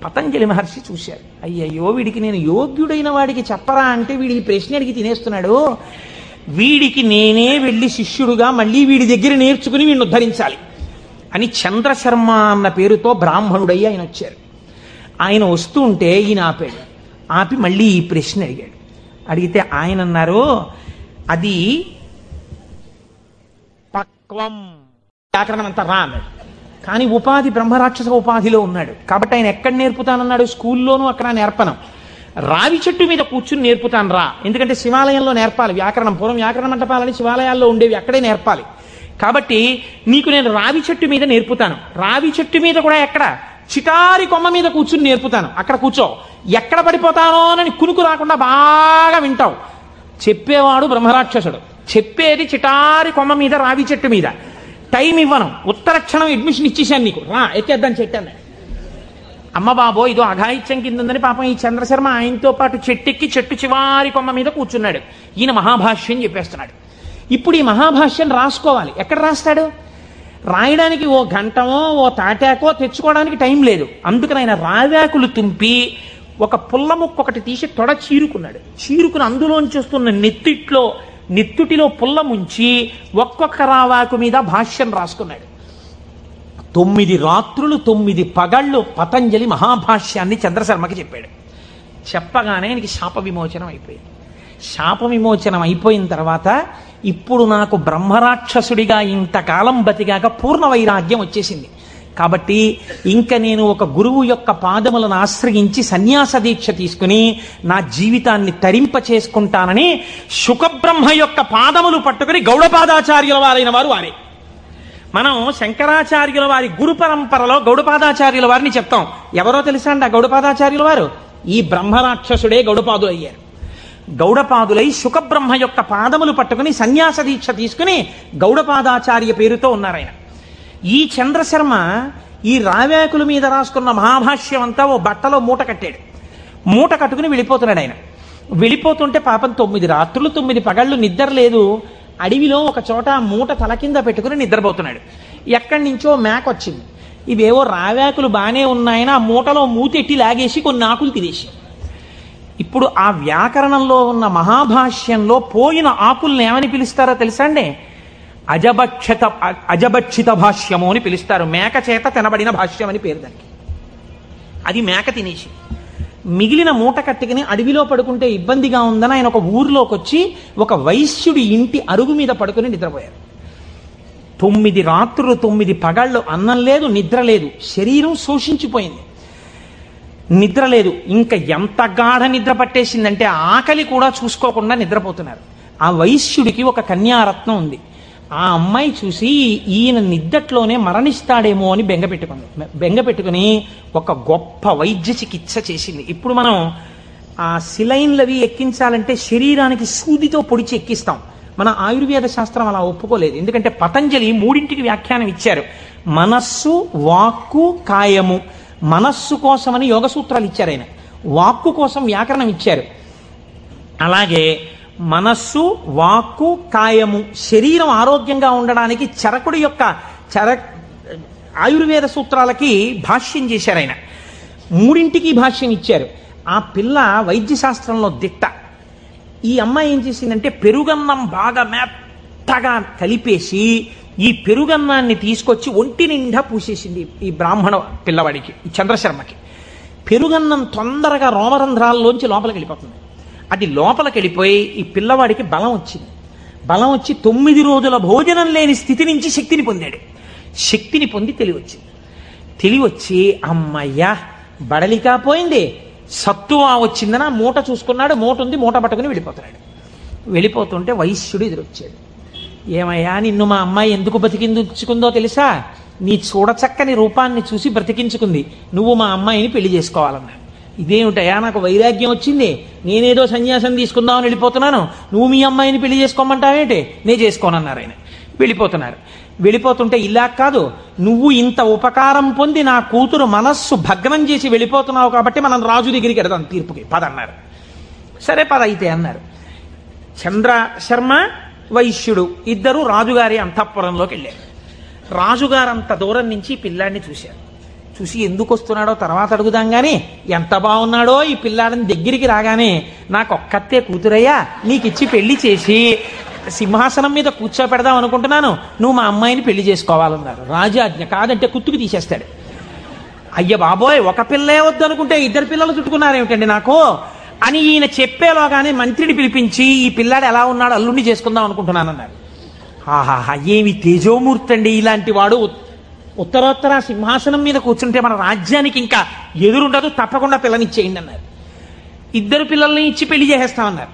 పతంజలి మహర్షి చూశారు, అయ్యయ్యో వీడికి నేను యోగ్యుడైన వాడికి చెప్పరా అంటే వీడి ప్రశ్న అడిగి తినేస్తున్నాడు, వీడికి నేనే వెళ్ళి శిష్యుడుగా మళ్ళీ వీడి దగ్గర నేర్చుకుని వీడిని ఉద్ధరించాలి అని చంద్రశర్మ అన్న పేరుతో బ్రాహ్మణుడయ్యి ఆయన వచ్చారు. ఆయన వస్తూ ఉంటే ఈయన ఆపాడు. ఆపి మళ్ళీ ఈ ప్రశ్న అడిగాడు. అడిగితే ఆయన అన్నారు, అది పక్వం, వ్యాకరణం అంతా రా అన్నాడు. కానీ ఉపాధి బ్రహ్మరాక్షస ఉపాధిలో ఉన్నాడు కాబట్టి ఆయన ఎక్కడ నేర్పుతానన్నాడు? స్కూల్లోనూ అక్కడ నేర్పను, రావి చెట్టు మీద కూర్చుని నేర్పుతాను రా. ఎందుకంటే శివాలయంలో నేర్పాలి వ్యాకరణం. పూర్వం వ్యాకరణ మంటపాలని శివాలయాల్లో ఉండేవి, అక్కడే నేర్పాలి. కాబట్టి నీకు నేను రావి చెట్టు మీద నేర్పుతాను. రావి చెట్టు మీద కూడా ఎక్కడ? చిటారి కొమ్మ మీద కూర్చుని నేర్పుతాను, అక్కడ కూర్చో. ఎక్కడ పడిపోతానో అని కునుకు రాకుండా బాగా వింటావు. చెప్పేవాడు బ్రహ్మరాక్షసుడు, చెప్పేది చిటారి కొమ్మ మీద రావి చెట్టు మీద. టైం ఇవ్వను, ఉత్తర క్షణం అడ్మిషన్ ఇచ్చేసాను నీకు, రా ఎక్కేద్దాం చెట్టాను. అమ్మ బాబో ఇదో అఘాయిత్యం కింద ఉందని పాపం ఈ చంద్రశర్మ ఆయనతో పాటు చెట్టెక్కి చెట్టు చివారి కొమ్మ మీద కూర్చున్నాడు. ఈయన మహాభాష్యం చెప్పేస్తున్నాడు. ఇప్పుడు ఈ మహాభాష్యం రాసుకోవాలి. ఎక్కడ రాస్తాడు? రాయడానికి ఓ గంటమో ఓ తాటాకో తెచ్చుకోవడానికి టైం లేదు. అందుకని ఆయన రావాకులు తుంపి ఒక పుల్ల ముక్క ఒకటి తీసి తొడ చీరుకున్నాడు. చీరుకుని అందులోంచి వస్తున్న నెత్తుటిలో పుల్ల ముంచి ఒక్కొక్క రావాకు మీద భాష్యం రాసుకున్నాడు. 9 రాత్రులు 9 పగళ్ళు పతంజలి మహాభాష్యాన్ని చంద్రశర్మకి చెప్పాడు. చెప్పగానే ఆయనకి శాప విమోచనం అయిపోయింది. శాప విమోచనం అయిపోయిన తర్వాత ఇప్పుడు నాకు బ్రహ్మరాక్షసుడిగా ఇంతకాలం బతిగాక పూర్ణ వైరాగ్యం వచ్చేసింది. కాబట్టి ఇంకా నేను ఒక గురువు యొక్క పాదములను ఆశ్రయించి సన్యాస దీక్ష తీసుకుని నా జీవితాన్ని తరింప చేసుకుంటానని శుకబ్రహ్మ యొక్క పాదములు పట్టుకుని గౌడపాదాచార్యుల వారైన వారు వారే. మనం శంకరాచార్యుల వారి గురు పరంపరలో గౌడపాదాచార్యుల వారిని చెప్తాం. ఎవరో తెలుసా అండి ఆ గౌడపాదాచార్యుల వారు? ఈ బ్రహ్మరాక్షసుడే గౌడపాదులు అయ్యారు. గౌడపాదులై శుకబ్రహ్మ యొక్క పాదములు పట్టుకుని సన్యాస దీక్ష తీసుకుని గౌడపాదాచార్య పేరుతో ఉన్నారాయన. ఈ చంద్రశర్మ ఈ రావాకుల మీద రాసుకున్న మహాభాష్యం అంతా ఓ బట్టలో మూట కట్టాడు. మూట కట్టుకుని వెళ్ళిపోతున్నాడు ఆయన. వెళ్ళిపోతుంటే పాపం 9 రాత్రులు 9 పగళ్ళు నిద్ర లేదు. అడవిలో ఒక చోట మూట తల కింద పెట్టుకుని నిద్రపోతున్నాడు. ఎక్కడి నుంచో మేక వచ్చింది. ఇవేవో రావాకులు బాగానే ఉన్నాయని ఆ మూటలో మూతెట్టి లాగేసి కొన్ని ఆకులు తినేసి, ఇప్పుడు ఆ వ్యాకరణంలో ఉన్న మహాభాష్యంలో పోయిన ఆకుల్ని ఏమని పిలుస్తారో తెలుసా అండి? అజభక్షిత భాష్యము అని పిలుస్తారు. మేక చేత తినబడిన భాష్యం అని పేరు దానికి. అది మేక తినేసి మిగిలిన మూట కట్టుకుని అడవిలో పడుకుంటే ఇబ్బందిగా ఉందని ఆయన ఒక ఊరిలోకి వచ్చి ఒక వైశ్యుడి ఇంటి అరుగు మీద పడుకుని నిద్రపోయారు. 9 రాత్రులు 9 పగళ్ళు అన్నం లేదు, నిద్ర లేదు. శరీరం శోషించిపోయింది, నిద్ర లేదు. ఇంకా ఎంత గాఢ నిద్ర పట్టేసిందంటే ఆకలి కూడా చూసుకోకుండా నిద్రపోతున్నారు. ఆ వైశ్యుడికి ఒక కన్యారత్నం ఉంది. ఆ అమ్మాయి చూసి ఈయన నిద్దట్లోనే మరణిస్తాడేమో అని బెంగపెట్టుకుని ఒక గొప్ప వైద్య చికిత్స చేసింది. ఇప్పుడు మనం ఆ సిలైన్లవి ఎక్కించాలంటే శరీరానికి సూదితో పొడిచి ఎక్కిస్తాం. మన ఆయుర్వేద శాస్త్రం అలా ఒప్పుకోలేదు. ఎందుకంటే పతంజలి 3ంటికి వ్యాఖ్యానం ఇచ్చారు. మనస్సు, వాక్కు, కాయము. మనస్సు కోసమని యోగ సూత్రాలు ఇచ్చారు ఆయన, వాక్కు కోసం వ్యాకరణం ఇచ్చారు. అలాగే మనస్సు, వాక్కు, కాయము, శరీరం ఆరోగ్యంగా ఉండడానికి చరకుడి యొక్క ఆయుర్వేద సూత్రాలకి భాష్యం చేశారు ఆయన. 3ంటికి భాష్యం ఇచ్చారు. ఆ పిల్ల వైద్యశాస్త్రంలో దిట్ట. ఈ అమ్మాయి ఏం చేసిందంటే పెరుగన్నం బాగా మెత్తగా కలిపేసి ఈ పెరుగన్నాన్ని తీసుకొచ్చి ఒంటి నిండా పూసేసింది ఈ బ్రాహ్మణ పిల్లవాడికి, ఈ చంద్రశర్మకి. పెరుగన్నం తొందరగా రోమరంధ్రాల్లోంచి లోపలికి వెళ్ళిపోతుంది. అది లోపలికి వెళ్ళిపోయి ఈ పిల్లవాడికి బలం వచ్చింది. బలం వచ్చి 9 రోజుల భోజనం లేని స్థితి నుంచి శక్తిని పొందాడు. శక్తిని పొంది తెలివచ్చింది. తెలివచ్చి అమ్మయ్యా బడలికా పోయింది, సత్తువా వచ్చిందని ఆ మూట చూసుకున్నాడు. మూట ఉంది, మూట పట్టుకుని వెళ్ళిపోతున్నాడు. వెళ్ళిపోతుంటే వైశ్యుడు ఎదురొచ్చాడు. ఏమయ్యా నిన్ను మా అమ్మాయి ఎందుకు బ్రతికించుకుందో తెలుసా? నీ చూడచక్కని రూపాన్ని చూసి బ్రతికించుకుంది, నువ్వు మా అమ్మాయిని పెళ్లి చేసుకోవాలన్నాడు. ఇదేమిటయా నాకు వైరాగ్యం వచ్చింది, నేనేదో సన్యాసం తీసుకుందామని వెళ్ళిపోతున్నాను, నువ్వు మీ అమ్మాయిని పెళ్లి చేసుకోమంటావేంటి? నేను చేసుకోనన్నారు ఆయన. వెళ్ళిపోతున్నారు. వెళ్ళిపోతుంటే ఇలా కాదు, నువ్వు ఇంత ఉపకారం పొంది నా కూతురు మనస్సు భగ్నం చేసి వెళ్ళిపోతున్నావు కాబట్టి మనం రాజు దగ్గరికి వెడదాం తీర్పుకి పదన్నారు. సరే పద అయితే అన్నారు. చంద్రశర్మ వైశ్యుడు ఇద్దరు రాజుగారి అంతఃపురంలోకి వెళ్ళారు. రాజుగారు అంత దూరం నుంచి పిల్లాడిని చూశారు. చూసి ఎందుకు వస్తున్నాడో తర్వాత అడుగుదాం కానీ ఎంత బాగున్నాడో ఈ పిల్లాడిని దగ్గరికి రాగానే నాకు ఒక్కతే కూతురయ్యా, నీకు ఇచ్చి పెళ్లి చేసి సింహాసనం మీద కూర్చోపెడదాం అనుకుంటున్నాను, నువ్వు మా అమ్మాయిని పెళ్లి చేసుకోవాలన్నారు. రాజాజ్ఞ, కాదంటే కుత్తుకు తీసేస్తాడు. అయ్య బాబోయ్, ఒక పిల్లే వద్దనుకుంటే 2 పిల్లలు చుట్టుకున్నారేమిటండి నాకు అని ఈయన చెప్పేలోగానే మంత్రిని పిలిపించి ఈ పిల్లాడు ఎలా ఉన్నాడు అల్లుడిని చేసుకుందాం అనుకుంటున్నానన్నారు. ఆహాహా ఏమి తేజోమూర్తి అండి ఇలాంటి వాడు, ఉత్తరోత్తర సింహాసనం మీద కూర్చుంటే మన రాజ్యానికి ఇంకా ఎదురుండదు, తప్పకుండా పిల్లనిచ్చేయండి అన్నారు. 2 పిల్లల్ని ఇచ్చి పెళ్లి చేసేస్తామన్నారు.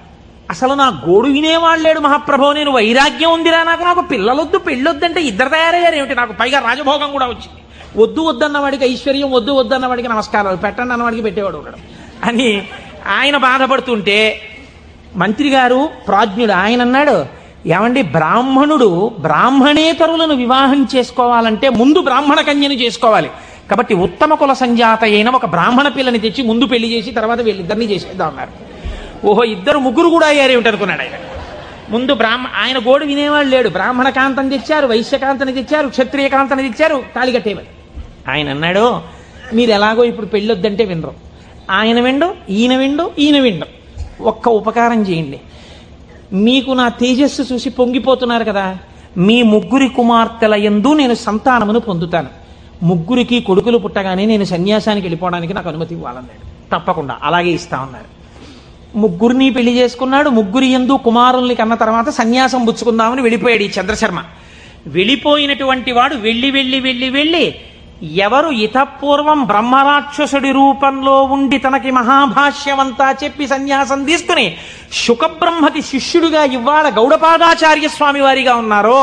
అసలు నా గోడు వినేవాడు లేడు మహాప్రభో, నేను వైరాగ్యం ఉందిరా నాకు పిల్లలొద్దు పెళ్ళొద్దంటే 2 తయారయ్యారు ఏమిటి, నాకు పైగా రాజభోగం కూడా వచ్చింది. వద్దు వద్దన్నవాడికి ఐశ్వర్యం, వద్దు వద్దన్నవాడికి నమస్కారాలు, పెట్టండి అన్నవాడికి పెట్టేవాడు ఉండడం అని ఆయన బాధపడుతుంటే మంత్రి గారు ప్రాజ్ఞుడు ఆయన అన్నాడు, ఏమండి బ్రాహ్మణుడు బ్రాహ్మణేతరులను వివాహం చేసుకోవాలంటే ముందు బ్రాహ్మణ కన్యను చేసుకోవాలి, కాబట్టి ఉత్తమ కుల సంజాత అయిన ఒక బ్రాహ్మణ పిల్లని తెచ్చి ముందు పెళ్లి చేసి తర్వాత వీళ్ళిద్దరినీ చేసేద్దాం అన్నారు. ఓహో 2 కూడా అయ్యారు ఏమిటనుకున్నాడు ఆయన. ముందు ఆయన గోడు వినేవాళ్ళు లేడు, బ్రాహ్మణ కాంతని తెచ్చారు, వైశ్యకాంతని తెచ్చారు, క్షత్రియ కాంతని తెచ్చారు, తాళి కట్టేవారు. ఆయన అన్నాడు, మీరు ఎలాగో ఇప్పుడు పెళ్ళొద్దంటే వినరు, ఆయన విండు, ఈయన విండు, ఈయన విండు, ఒక్క ఉపకారం చేయండి, మీకు నా తేజస్సు చూసి పొంగిపోతున్నారు కదా, మీ 3 కుమార్తెల యందు నేను సంతానమును పొందుతాను, 3కి కొడుకులు పుట్టగానే నేను సన్యాసానికి వెళ్ళిపోవడానికి నాకు అనుమతి ఇవ్వాలన్నాడు. తప్పకుండా అలాగే ఇస్తామన్నారు. 3 పెళ్లి చేసుకున్నాడు. 3 యందు కుమారుల్ని కన్న తర్వాత సన్యాసం పుచ్చుకుందామని వెళ్ళిపోయాడు ఈ చంద్రశర్మ. వెళ్ళిపోయినటువంటి వాడు వెళ్ళి ఎవరు ఇతపూర్వం బ్రహ్మరాక్షసుడి రూపంలో ఉండి తనకి మహాభాష్యమంతా చెప్పి సన్యాసం తీసుకుని శుకబ్రహ్మకి శిష్యుడిగా ఇవాళ గౌడపాదాచార్య స్వామి వారిగా ఉన్నారో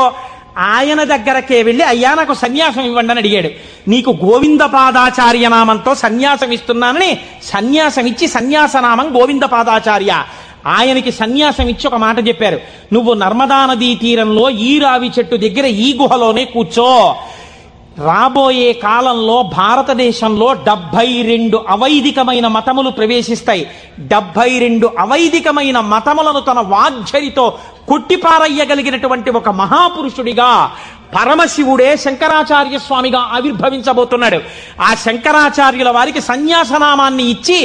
ఆయన దగ్గరకే వెళ్ళి అయ్యా నాకు సన్యాసం ఇవ్వండి అని అడిగాడు. నీకు గోవిందపాదాచార్య నామంతో సన్యాసం ఇస్తున్నానని సన్యాసం ఇచ్చి సన్యాసనామం గోవిందపాదాచార్య. ఆయనకి సన్యాసం ఇచ్చి ఒక మాట చెప్పారు, నువ్వు నర్మదా నదీ తీరంలో ఈ రావి చెట్టు దగ్గర ఈ గుహలోనే కూర్చో, రాబోయే కాలంలో భారతదేశంలో 72 అవైదికమైన మతములు ప్రవేశిస్తాయి. 72 అవైదికమైన మతములను తన వాగ్ఝరితో కొట్టిపారయ్యగలిగినటువంటి ఒక మహాపురుషుడిగా పరమశివుడే శంకరాచార్య స్వామిగా ఆవిర్భవించబోతున్నాడు. ఆ శంకరాచార్యుల వారికి సన్యాసనామాన్ని ఇచ్చి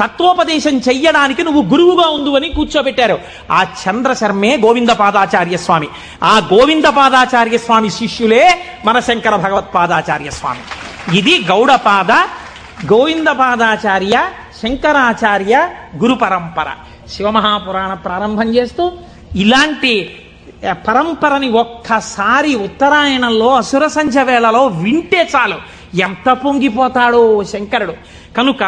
తత్వోపదేశం చెయ్యడానికి నువ్వు గురువుగా ఉండు అని కూర్చోబెట్టారు. ఆ చంద్రశర్మే గోవిందపాదాచార్య స్వామి. ఆ గోవిందపాదాచార్య స్వామి శిష్యులే మన శంకర భగవత్పాదాచార్య స్వామి. ఇది గౌడపాద, గోవిందపాదాచార్య, శంకరాచార్య గురు పరంపర. శివమహాపురాణ ప్రారంభం చేస్తూ ఇలాంటి పరంపరని ఒక్కసారి ఉత్తరాయణంలో అసుర సంధ్య వేళలో వింటే చాలు ఎంత పొంగిపోతాడో శంకరుడు. కనుక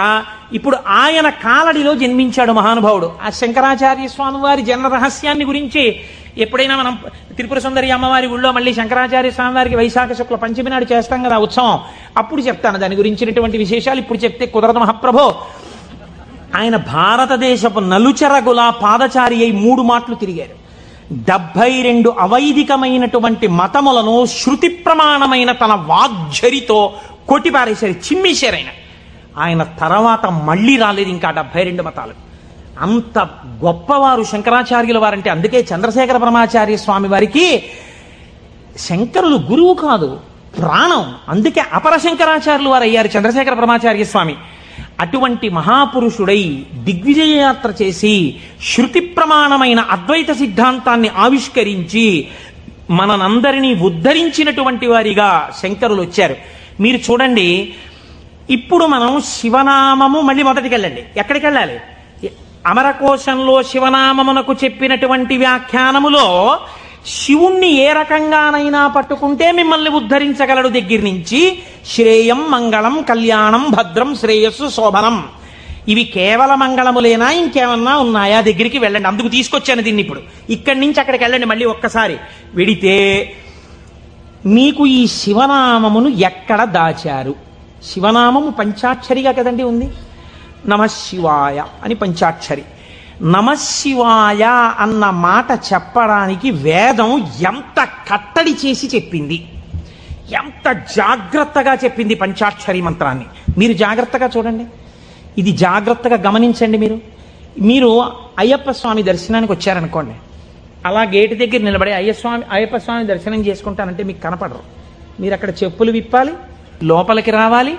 ఇప్పుడు ఆయన కాలడిలో జన్మించాడు మహానుభావుడు. ఆ శంకరాచార్య స్వామి వారి జన్మ రహస్యాన్ని గురించి ఎప్పుడైనా మనం త్రిపుర సుందరి అమ్మవారి ఊళ్ళో మళ్ళీ శంకరాచార్య స్వామి వారికి వైశాఖ శుక్ల పంచమి నాడు చేస్తాం కదా ఉత్సవం, అప్పుడు చెప్తాను దాని గురించినటువంటి విశేషాలు. ఇప్పుడు చెప్తే కుదరదు మహాప్రభో. ఆయన భారతదేశపు నలుచెరగుల పాదచారి అయి 3 మాటలు తిరిగారు. 72 అవైదికమైనటువంటి మతములను శృతి ప్రమాణమైన తన వాగ్ఝరితో కొట్టిపారేశారు, చిమ్మేశారు. ఆయన తర్వాత మళ్ళీ రాలేదు ఇంకా 72 మతాలు. అంత గొప్పవారు శంకరాచార్యుల వారంటే. అందుకే చంద్రశేఖర పరమాచార్య స్వామి వారికి శంకరులు గురువు కాదు, ప్రాణం. అందుకే అపర శంకరాచార్యులు వారు అయ్యారు చంద్రశేఖర పరమాచార్య స్వామి. అటువంటి మహాపురుషుడై దిగ్విజయ యాత్ర చేసి శృతి ప్రమాణమైన అద్వైత సిద్ధాంతాన్ని ఆవిష్కరించి మనందరినీ ఉద్ధరించినటువంటి వారిగా శంకరులు వచ్చారు. మీరు చూడండి, ఇప్పుడు మనం శివనామము మళ్ళీ మొదటికి వెళ్ళండి. ఎక్కడికి వెళ్ళాలి? అమరకోశంలో శివనామమునకు చెప్పినటువంటి వ్యాఖ్యానములో శివుణ్ణి ఏ రకంగానైనా పట్టుకుంటే మిమ్మల్ని ఉద్ధరించగలడు దగ్గర నుంచి శ్రేయం, మంగళం, కళ్యాణం, భద్రం, శ్రేయస్సు, శోభనం, ఇవి కేవల మంగళములేనా ఇంకేమన్నా ఉన్నాయా దగ్గరికి వెళ్ళండి. అందుకు తీసుకొచ్చాను దీన్ని. ఇప్పుడు ఇక్కడి నుంచి అక్కడికి వెళ్ళండి. మళ్ళీ ఒక్కసారి వెడితే మీకు ఈ శివనామమును ఎక్కడ దాచారు? శివనామము పంచాక్షరిగా కదండి ఉంది. నమశివాయ అని పంచాక్షరి. నమశివాయ అన్న మాట చెప్పడానికి వేదం ఎంత కట్టడి చేసి చెప్పింది, ఎంత జాగ్రత్తగా చెప్పింది పంచాక్షరి మంత్రాన్ని. మీరు జాగ్రత్తగా చూడండి, ఇది జాగ్రత్తగా గమనించండి. మీరు అయ్యప్ప స్వామి దర్శనానికి వచ్చారనుకోండి, అలా గేటు దగ్గర నిలబడి అయ్యప్ప స్వామి దర్శనం చేసుకుంటానంటే మీకు కనపడరు. మీరు అక్కడ చెప్పులు విప్పాలి, లోపలికి రావాలి,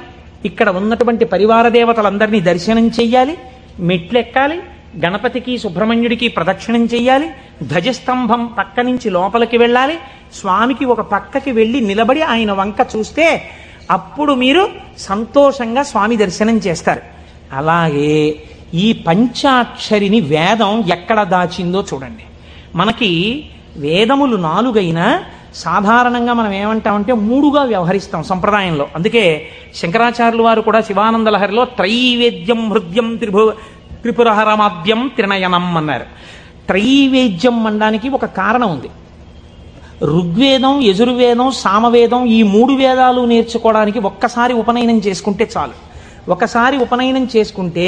ఇక్కడ ఉన్నటువంటి పరివార దేవతలందరినీ దర్శనం చెయ్యాలి, మెట్లెక్కాలి, గణపతికి సుబ్రహ్మణ్యుడికి ప్రదక్షిణం చెయ్యాలి, ధ్వజస్తంభం పక్క నుంచి లోపలికి వెళ్ళాలి, స్వామికి ఒక పక్కకి వెళ్ళి నిలబడి ఆయన వంక చూస్తే అప్పుడు మీరు సంతోషంగా స్వామి దర్శనం చేస్తారు. అలాగే ఈ పంచాక్షరిని వేదం ఎక్కడ దాచిందో చూడండి. మనకి వేదములు 4 అయినా సాధారణంగా మనం ఏమంటామంటే 3గా వ్యవహరిస్తాం సంప్రదాయంలో. అందుకే శంకరాచార్యులు వారు కూడా శివానంద లహరిలో త్రైవేద్యం హృద్యం త్రిపురహరమాద్యం త్రినయనం అన్నారు. త్రైవేద్యం అనడానికి ఒక కారణం ఉంది. ఋగ్వేదం, యజుర్వేదం, సామవేదం ఈ 3 వేదాలు నేర్చుకోవడానికి ఒక్కసారి ఉపనయనం చేసుకుంటే చాలు. ఒకసారి ఉపనయనం చేసుకుంటే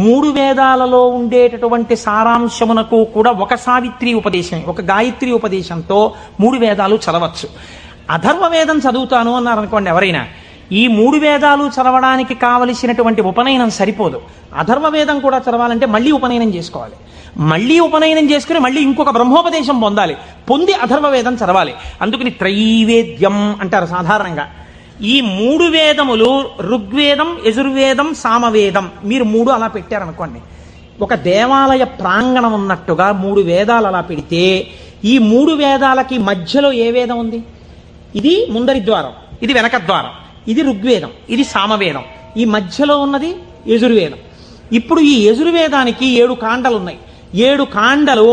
3 వేదాలలో ఉండేటటువంటి సారాంశమునకు కూడా ఒక సావిత్రి ఉపదేశం, ఒక గాయత్రి ఉపదేశంతో 3 వేదాలు చదవచ్చు. అథర్వ వేదం చదువుతాను అన్నారు అనుకోండి ఎవరైనా, ఈ 3 వేదాలు చదవడానికి కావలసినటువంటి ఉపనయనం సరిపోదు. అథర్వ వేదం కూడా చదవాలంటే మళ్ళీ ఉపనయనం చేసుకోవాలి. మళ్ళీ ఉపనయనం చేసుకుని మళ్ళీ ఇంకొక బ్రహ్మోపదేశం పొంది అథర్వ వేదం చదవాలి. అందుకని త్రైవేద్యం అంటారు సాధారణంగా. ఈ 3 వేదములు ఋగ్వేదం, యజుర్వేదం, సామవేదం, మీరు 3 అలా పెట్టారనుకోండి, ఒక దేవాలయ ప్రాంగణం ఉన్నట్టుగా 3 వేదాలు అలా పెడితే ఈ 3 వేదాలకి మధ్యలో ఏ వేదం ఉంది? ఇది ముందరి ద్వారం, ఇది వెనక ద్వారం, ఇది ఋగ్వేదం, ఇది సామవేదం, ఈ మధ్యలో ఉన్నది యజుర్వేదం. ఇప్పుడు ఈ యజుర్వేదానికి 7 కాండలు ఉన్నాయి. 7 కాండలు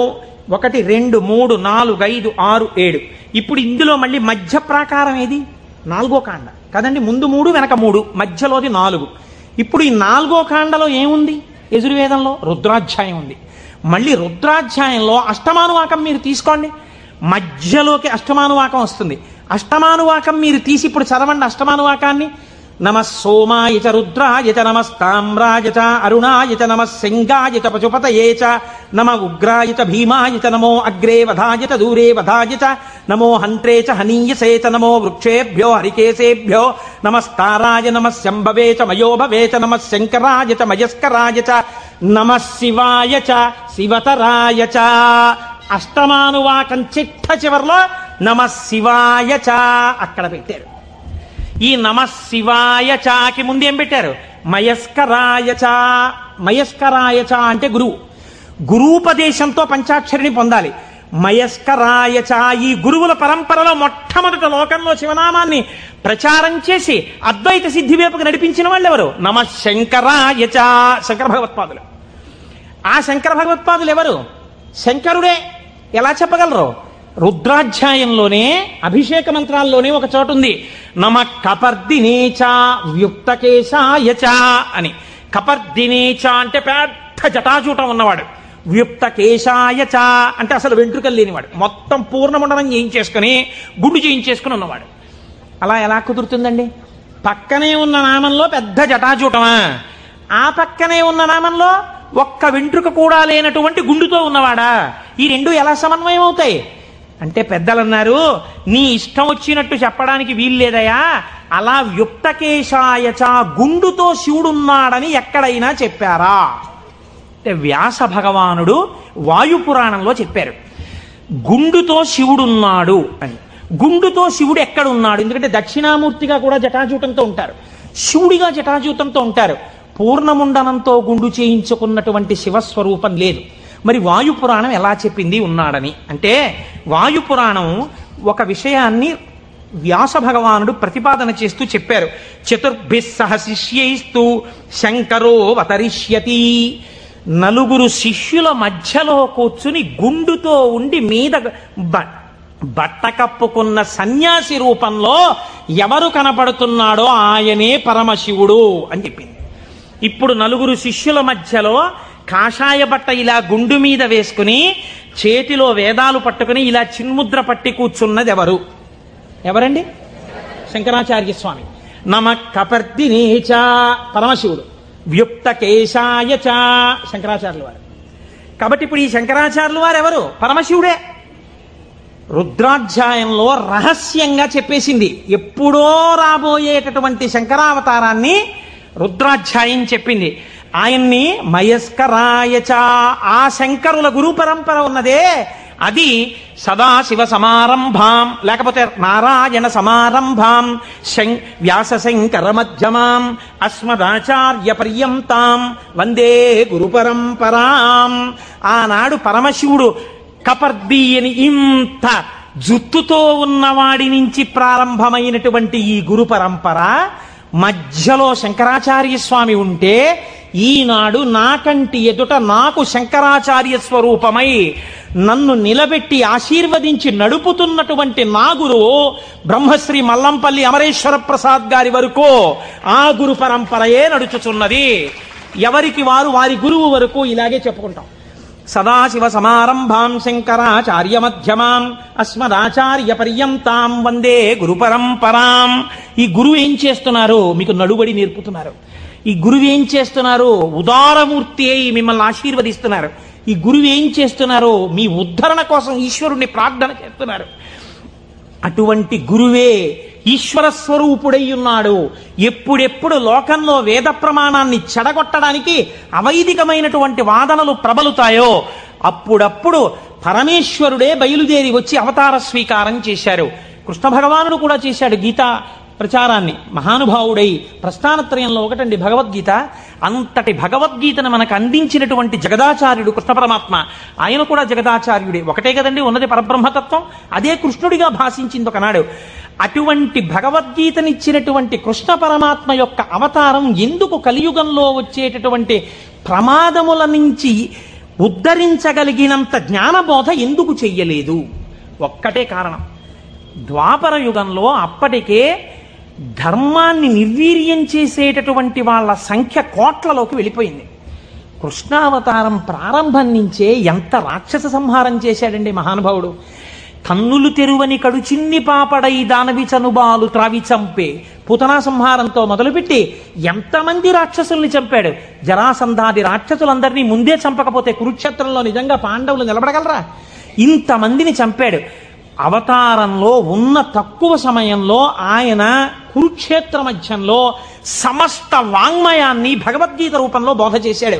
1, 2, 3, 4, 5, 6, 7. ఇప్పుడు ఇందులో మళ్ళీ మధ్య ప్రాకారం ఏది? 4వ కాండ కదండి. ముందు 3, వెనక 3, మధ్యలోది 4. ఇప్పుడు ఈ 4వ కాండలో ఏముంది? యజుర్వేదంలో రుద్రాధ్యాయం ఉంది. మళ్ళీ రుద్రాధ్యాయంలో అష్టమానువాకం మీరు తీసుకోండి, మధ్యలోకి అష్టమానువాకం వస్తుంది. అష్టమానువాకం మీరు తీసి ఇప్పుడు చదవండి అష్టమానువాకాన్ని. నమ సోమాయ చ రుద్రాయ చ నమస్తామ్రాయ చ అరుణాయ చ నమ సింగాయ చ పశుపతయే చ నమ ఉగ్రాయ చ భీమాయ చ నమో అగ్రే వధాయ చ దూరే వధాయ చ నమో హంత్రే చ హనీయసే చ నమో వృక్షేభ్యో హరికేశేభ్యో నమస్తారాయ నమ శంభవే చ మయోభవే చ నమ శంకరాయ చ మయస్కరాయ చ నమ శివాయ చ శివతరాయ చ. అష్టమానువాకం చిట్ట చివరిలో నమ శివాయ చ అక్కడ పెట్టారు. ఈ నమ శివాయ చాకి ముందు ఏం పెట్టారు? మయస్కరాయ చ. మయస్కరాయ చ అంటే గురూపదేశంతో పంచాక్షరిని పొందాలి. మయస్కరాయ చ. ఈ గురువుల పరంపరలో మొట్టమొదట లోకంలో శివనామాన్ని ప్రచారం చేసి అద్వైత సిద్ధి వైపుకు నడిపించిన వాళ్ళు ఎవరు? నమ శంకరాయ చ. శంకర భగవత్పాదులు. ఆ శంకర భగవత్పాదులు ఎవరు? శంకరుడే. ఎలా చెప్పగలరు? రుద్రాధ్యాయంలోనే అభిషేక మంత్రాల్లోనే ఒక చోటు ఉంది, నమ కపర్దినేచ వ్యుక్తకేశాయ చ అని. కపర్దినేచ అంటే పెద్ద జటాజూటం ఉన్నవాడు, వ్యుక్తకేశాయ చ అంటే అసలు వెంట్రుకలు లేనివాడు, మొత్తం పూర్ణమండలం చేయించేసుకుని గుండు చేయించేసుకుని ఉన్నవాడు. అలా ఎలా కుదురుతుందండి? పక్కనే ఉన్న నామంలో పెద్ద జటాజూటమా, ఆ పక్కనే ఉన్న నామంలో ఒక్క వెంట్రుక కూడా లేనటువంటి గుండుతో ఉన్నవాడా? ఈ 2 ఎలా సమన్వయం అవుతాయి అంటే పెద్దలు అన్నారు, నీ ఇష్టం వచ్చినట్టు చెప్పడానికి వీల్లేదయా. అలా వ్యుక్తకేశాయ చ గుండుతో శివుడున్నాడని ఎక్కడైనా చెప్పారా అంటే వ్యాస భగవానుడు వాయుపురాణంలో చెప్పారు, గుండుతో శివుడున్నాడు అని. గుండుతో శివుడు ఎక్కడున్నాడు? ఎందుకంటే దక్షిణామూర్తిగా కూడా జటాజూటంతో ఉంటారు, శివుడిగా జటాజూటంతో ఉంటారు. పూర్ణముండనంతో గుండు చేయించుకున్నటువంటి శివస్వరూపం లేదు. మరి వాయుపురాణం ఎలా చెప్పింది ఉన్నాడని అంటే, వాయుపురాణం ఒక విషయాన్ని వ్యాస భగవానుడు ప్రతిపాదన చేస్తూ చెప్పారు. చతుర్భిః సహ శిష్యైస్తు శంకరో అవతరిష్యతి. నలుగురు శిష్యుల మధ్యలో కూర్చుని గుండుతో ఉండి మీద బట్ట కప్పుకున్న సన్యాసి రూపంలో ఎవరు కనపడుతున్నాడో ఆయనే పరమశివుడు అని చెప్పింది. ఇప్పుడు నలుగురు శిష్యుల మధ్యలో కాషాయ బట్ట ఇలా గుండు మీద వేసుకుని చేతిలో వేదాలు పట్టుకుని ఇలా చిన్ముద్ర పట్టి కూర్చున్నది ఎవరండి? శంకరాచార్య స్వామి. నమ కపర్దినేచ పరమశివుడు, వ్యుక్త కేశాయచ శంకరాచార్యుల వారు. కాబట్టి ఇప్పుడు ఈ శంకరాచార్యుల వారు ఎవరు? పరమశివుడే. రుద్రాధ్యాయంలో రహస్యంగా చెప్పేసింది. ఎప్పుడో రాబోయేటటువంటి శంకరావతారాన్ని రుద్రాధ్యాయం చెప్పింది. ఆయన్ని మయస్కరాయచ, ఆ శంకరుల గురు పరంపర ఉన్నదే అది సదాశివ సమారంభాం, లేకపోతే నారాయణ సమారంభాం, వ్యాస శంకర మధ్యమాం, అస్మదాచార్య పర్యంతాం వందే గురు పరంపరాం. ఆనాడు పరమశివుడు కపర్ది అని ఇంత జుత్తుతో ఉన్నవాడి నుంచి ప్రారంభమైనటువంటి ఈ గురు పరంపర మధ్యలో శంకరాచార్య స్వామి ఉంటే, ఈనాడు నాకంటి ఎదుట నాకు శంకరాచార్య స్వరూపమై నన్ను నిలబెట్టి ఆశీర్వదించి నడుపుతున్నటువంటి నా గురువు బ్రహ్మశ్రీ మల్లంపల్లి అమరేశ్వర ప్రసాద్ గారి వరకు ఆ గురు పరంపరయే నడుచుచున్నది. ఎవరికి వారు వారి గురువు వరకు ఇలాగే చెప్పుకుంటాం. సదాశివ సమారంభాం శంకరాచార్య మధ్యమాం అస్మదాచార్య పర్యంతాం వందే గురు పరంపరాం. ఈ గురువు ఏం చేస్తున్నారు? మీకు నడుబడి నేర్పుతున్నారు. ఈ గురువు ఏం చేస్తున్నారు? ఉదారమూర్తి అయి మిమ్మల్ని ఆశీర్వదిస్తున్నారు. ఈ గురువు ఏం చేస్తున్నారు? మీ ఉద్ధరణ కోసం ఈశ్వరుణ్ణి ప్రార్థన చేస్తున్నారు. అటువంటి గురువే ఈశ్వర స్వరూపుడై ఉన్నాడు. ఎప్పుడెప్పుడు లోకంలో వేద ప్రమాణాన్ని చెడగొట్టడానికి అవైదికమైనటువంటి వాదనలు ప్రబలుతాయో అప్పుడప్పుడు పరమేశ్వరుడే బయలుదేరి వచ్చి అవతార స్వీకారం చేశారు. కృష్ణ భగవానుడు కూడా చేశాడు గీతా ప్రచారాన్ని. మహానుభావుడై ప్రస్థానత్రయంలో ఒకటండి భగవద్గీత. అంతటి భగవద్గీతను మనకు అందించినటువంటి జగదాచార్యుడు కృష్ణ పరమాత్మ. ఆయన కూడా జగదాచార్యుడే. ఒకటే కదండి ఉన్నది పరబ్రహ్మతత్వం. అదే కృష్ణుడిగా భాషించింది ఒకనాడు. అటువంటి భగవద్గీతనిచ్చినటువంటి కృష్ణ పరమాత్మ యొక్క అవతారం ఎందుకు కలియుగంలో వచ్చేటటువంటి ప్రమాదముల నుంచి ఉద్ధరించగలిగినంత జ్ఞానబోధ ఎందుకు చెయ్యలేదు? ఒక్కటే కారణం. ద్వాపర యుగంలో అప్పటికే ధర్మాన్ని నిర్వీర్యం చేసేటటువంటి వాళ్ళ సంఖ్య కోట్లలోకి వెళ్ళిపోయింది. కృష్ణావతారం ప్రారంభం నుంచే ఎంత రాక్షస సంహారం చేశాడండి మహానుభావుడు. కన్నులు తెరువని కడుచిన్ని పాపడై దానవి చనుబాలు త్రావి చంపే పూతనా సంహారంతో మొదలుపెట్టి ఎంతమంది రాక్షసుల్ని చంపాడు. జరాసంధాది రాక్షసులందరినీ ముందే చంపకపోతే కురుక్షేత్రంలో నిజంగా పాండవులు నిలబడగలరా? ఇంతమందిని చంపాడు. అవతారంలో ఉన్న తక్కువ సమయంలో ఆయన కురుక్షేత్ర మధ్యంలో సమస్త వాంగ్మయాన్ని భగవద్గీత రూపంలో బోధ చేశాడు.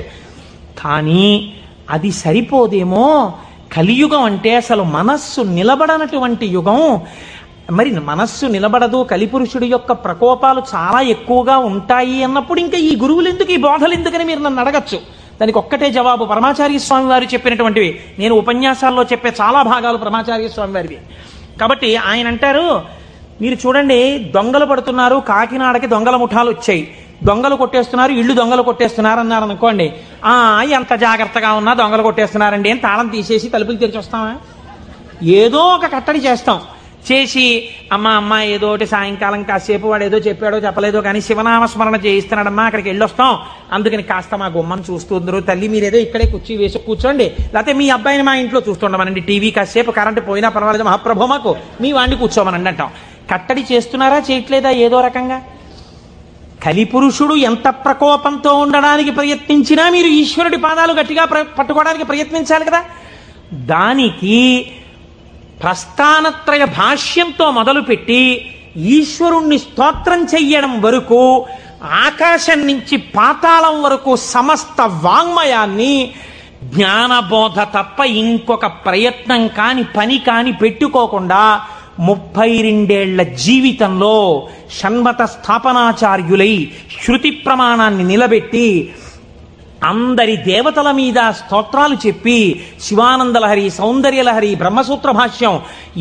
కానీ అది సరిపోదేమో. కలియుగం అంటే అసలు మనస్సు నిలబడనటువంటి యుగం. మరి మనస్సు నిలబడదు, కలిపురుషుడి యొక్క ప్రకోపాలు చాలా ఎక్కువగా ఉంటాయి అన్నప్పుడు ఇంకా ఈ గురువులు ఎందుకు, ఈ బోధలు ఎందుకని మీరు నన్ను అడగచ్చు. దానికి ఒక్కటే జవాబు పరమాచార్య స్వామి వారు చెప్పినటువంటివి. నేను ఉపన్యాసాల్లో చెప్పే చాలా భాగాలు పరమాచార్య స్వామి వారివి. కాబట్టి ఆయన అంటారు, మీరు చూడండి దొంగలు పడుతున్నారు, కాకినాడకి దొంగల ముఠాలు వచ్చాయి, దొంగలు కొట్టేస్తున్నారు, ఇళ్ళు దొంగలు కొట్టేస్తున్నారు అన్నారు అనుకోండి. ఎంత జాగ్రత్తగా ఉన్నా దొంగలు కొట్టేస్తున్నారండి అని తాళం తీసేసి తలుపులు తెరిచి వస్తామా? ఏదో ఒక కట్టడి చేస్తాం. చేసి అమ్మ ఏదో ఒకటి సాయంకాలం కాసేపు వాడు ఏదో చెప్పాడో చెప్పలేదో కానీ శివనామస్మరణ చేయిస్తున్నాడమ్మా, అక్కడికి వెళ్ళొస్తాం, అందుకని కాస్త మా గుమ్మని చూస్తుందరు తల్లి, మీరేదో ఇక్కడే కుర్చీ వేసి కూర్చోండి, లేకపోతే మీ అబ్బాయిని మా ఇంట్లో చూస్తుండమనండి, టీవీ కాసేపు కరెంటు పోయినా పర్వాలేదు మహాప్రభు మాకు మీ వాడిని కూర్చోమనండి అంటాం. కట్టడి చేస్తున్నారా చేయట్లేదా? ఏదో రకంగా. కలిపురుషుడు ఎంత ప్రకోపంతో ఉండడానికి ప్రయత్నించినా మీరు ఈశ్వరుడి పాదాలు గట్టిగా పట్టుకోవడానికి ప్రయత్నించాలి కదా. దానికి ప్రస్థానత్రయ భాష్యంతో మొదలుపెట్టి ఈశ్వరుణ్ణి స్తోత్రం చెయ్యడం వరకు, ఆకాశం నుంచి పాతాళం వరకు సమస్త వాంగ్మయాన్ని జ్ఞానబోధ తప్ప ఇంకొక ప్రయత్నం కాని పని కాని పెట్టుకోకుండా 32 జీవితంలో షణ్మత స్థాపనాచార్యులై శృతి ప్రమాణాన్ని నిలబెట్టి అందరి దేవతల మీద స్తోత్రాలు చెప్పి శివానందలహరి, సౌందర్యలహరి, బ్రహ్మసూత్ర భాష్యం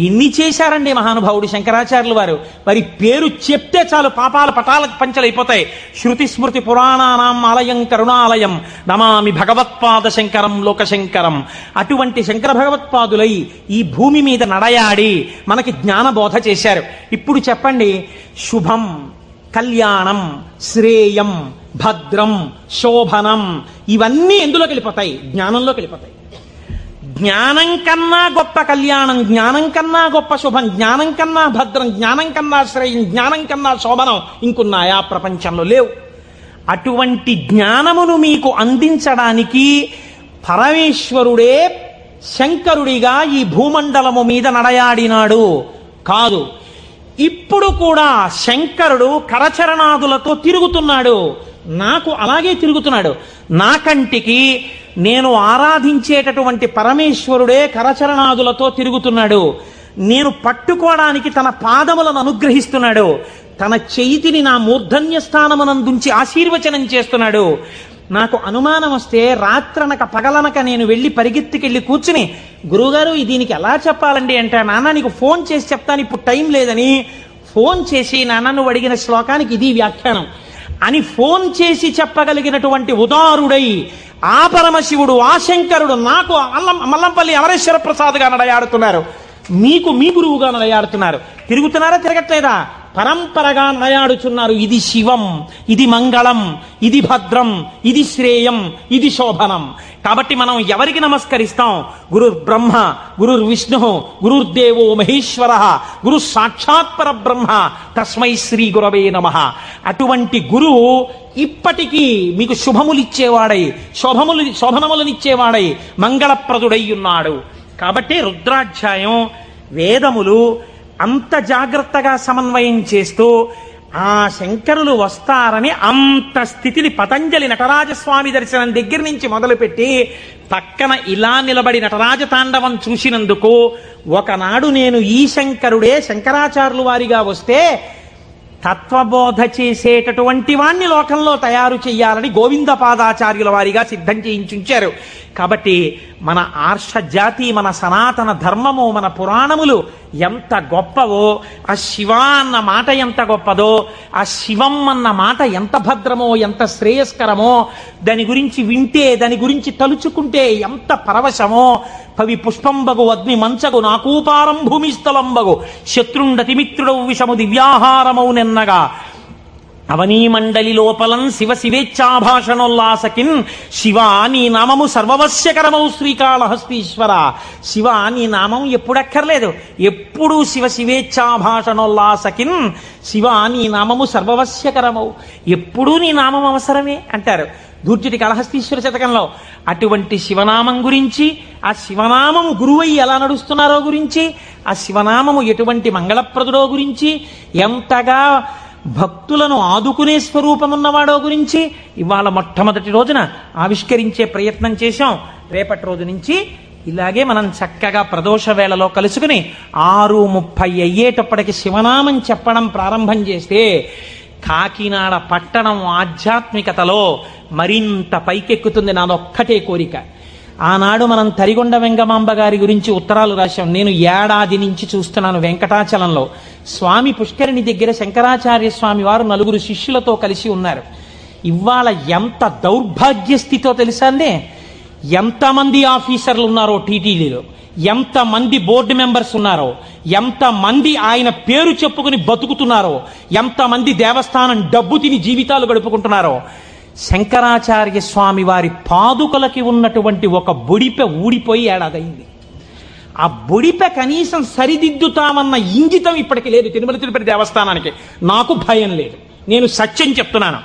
ఇన్ని చేశారండి మహానుభావుడు శంకరాచార్యులు వారు. వారి పేరు చెప్తే చాలు పాపాల పటాల పంచలైపోతాయి. శృతి స్మృతి పురాణానాం ఆలయం కరుణాలయం నమామి భగవత్పాద శంకరం లోకశంకరం. అటువంటి శంకర భగవత్పాదులై ఈ భూమి మీద నడయాడి మనకి జ్ఞానబోధ చేశారు. ఇప్పుడు చెప్పండి, శుభం, కళ్యాణం, శ్రేయం, భద్రం, శోభనం ఇవన్నీ ఎందులోకి వెళ్ళిపోతాయి? జ్ఞానంలోకి వెళ్ళిపోతాయి. జ్ఞానం కన్నా గొప్ప కళ్యాణం, జ్ఞానం కన్నా గొప్ప శుభం, జ్ఞానం కన్నా భద్రం, జ్ఞానం కన్నా శ్రేయం, జ్ఞానం కన్నా శోభనం ఇంకున్నాయా? ప్రపంచంలో లేవు. అటువంటి జ్ఞానమును మీకు అందించడానికి పరమేశ్వరుడే శంకరుడిగా ఈ భూమండలము మీద నడయాడినాడు కాదు. ఇప్పుడు కూడా శంకరుడు కరచరణాదులతో తిరుగుతున్నాడు. నాకు అలాగే తిరుగుతున్నాడు. నా కంటికి నేను ఆరాధించేటటువంటి పరమేశ్వరుడే కరచరణాదులతో తిరుగుతున్నాడు. నేను పట్టుకోవడానికి తన పాదములను అనుగ్రహిస్తున్నాడు. తన చేతిని నా మూర్ధన్య స్థానమునందుంచి ఆశీర్వచనం చేస్తున్నాడు. నాకు అనుమానం వస్తే రాత్రనక పగలనక నేను వెళ్ళి పరిగెత్తికెళ్ళి కూర్చుని, గురువుగారు దీనికి ఎలా చెప్పాలండి అంటే, నాన్న నీకు ఫోన్ చేసి చెప్తాను, ఇప్పుడు టైం లేదని ఫోన్ చేసి, నాన్న నువ్వు అడిగిన శ్లోకానికి ఇది వ్యాఖ్యానం అని ఫోన్ చేసి చెప్పగలిగినటువంటి ఉదారుడై ఆ పరమశివుడు, ఆ శంకరుడు నాకు మల్లంపల్లి అమరేశ్వర ప్రసాద్గా నడయాడుతున్నారు. మీకు మీ గురువుగా నడయాడుతున్నారు. తిరుగుతున్నారా? తిరగట్లేదా? పరంపరగా నడయాడుచున్నారు. ఇది శివం, ఇది మంగళం, ఇది భద్రం, ఇది శ్రేయం, ఇది శోభనం. కాబట్టి మనం ఎవరికి నమస్కరిస్తాం? గురుర్ బ్రహ్మ, గురుర్ విష్ణు, గురుర్దేవో మహేశ్వర, గురు సాక్షాత్ పరబ్రహ్మ, తస్మై శ్రీ గురవే నమః. అటువంటి గురువు ఇప్పటికీ మీకు శుభములిచ్చేవాడై, శోభనములనిచ్చేవాడై, మంగళప్రదుడై ఉన్నాడు. కాబట్టి రుద్రాధ్యాయం వేదములు అంత జాగ్రత్తగా సమన్వయం చేస్తూ ఆ శంకరులు వస్తారని అంత స్థితిని పతంజలి నటరాజస్వామి దర్శనం దగ్గర నుంచి మొదలుపెట్టి పక్కన ఇలా నిలబడి నటరాజ తాండవం చూసినందుకు ఒకనాడు నేను ఈ శంకరుడే శంకరాచార్యులు వారిగా వస్తే తత్వబోధ చేసేటటువంటి వాణ్ణి లోకంలో తయారు చెయ్యాలని గోవిందపాదాచార్యుల వారిగా సిద్ధం చేయించుంచారు. కాబట్టి మన ఆర్ష జాతి, మన సనాతన ధర్మము, మన పురాణములు ఎంత గొప్పవో, ఆ శివ అన్న మాట ఎంత గొప్పదో, ఆ శివం అన్న మాట ఎంత భద్రమో, ఎంత శ్రేయస్కరమో, దాని గురించి వింటే, దాని గురించి తలుచుకుంటే ఎంత పరవశమో. పవి పుష్పంబగు అగ్ని మంచగు నాకూపారం భూమిస్థలంబగు శత్రుండతిమిత్రుడవు విషము దివ్యాహారమౌ నెన్నగా అవనీ మండలి లోపలం శివ శివేచ్ఛాభాషణోల్లాసకిన్ శివ నీ నామము సర్వవశ్యకరమౌ శ్రీకాళహస్తీశ్వర. శివ నీ నామం ఎప్పుడక్కర్లేదు, ఎప్పుడూ శివ శివేచ్ఛాభాషణోల్లాసకిన్ శివ నీ నామము సర్వవశ్యకరమౌ, ఎప్పుడూ నీ నామం అవసరమే అంటారు ధూర్జటి కాళహస్తీశ్వర శతకంలో. అటువంటి శివనామం గురించి, ఆ శివనామము గురువై ఎలా నడుస్తున్నారో గురించి, ఆ శివనామము ఎటువంటి మంగళప్రదుడో గురించి, ఎంతగా భక్తులను ఆదుకునే స్వరూపమున్నవాడో గురించి ఇవాళ మొట్టమొదటి రోజున ఆవిష్కరించే ప్రయత్నం చేశాం. రేపటి రోజు నుంచి ఇలాగే మనం చక్కగా ప్రదోష వేళలో కలుసుకుని 6:30 అయ్యేటప్పటికి శివనామం చెప్పడం ప్రారంభం చేస్తే కాకినాడ పట్టణం ఆధ్యాత్మికతలో మరింత పైకెక్కుతుంది. నాదొక్కటే కోరిక. ఆనాడు మనం తరిగొండ వెంగమాంబ గారి గురించి ఉత్తరాలు రాశాం. నేను ఏడాది నుంచి చూస్తున్నాను వెంకటాచలంలో స్వామి పుష్కరిణి దగ్గర శంకరాచార్య స్వామి వారు 4 శిష్యులతో కలిసి ఉన్నారు. ఇవాళ ఎంత దౌర్భాగ్య స్థితితో తెలుసా అండి? ఎంతమంది ఆఫీసర్లు ఉన్నారో టీటీడీలో, ఎంతమంది బోర్డు మెంబర్స్ ఉన్నారో, ఎంతమంది ఆయన పేరు చెప్పుకుని బతుకుతున్నారో, ఎంతమంది దేవస్థానం డబ్బు తిని జీవితాలు గడుపుకుంటున్నారో. శంకరాచార్య స్వామి వారి పాదుకలకి ఉన్నటువంటి ఒక బొడిపె ఊడిపోయి ఏడాదైంది. ఆ బొడిపె కనీసం సరిదిద్దుతామన్న ఇంగితం ఇప్పటికి లేదు తిరుమల తిరుపతి దేవస్థానానికి. నాకు భయం లేదు, నేను సత్యం చెప్తున్నాను.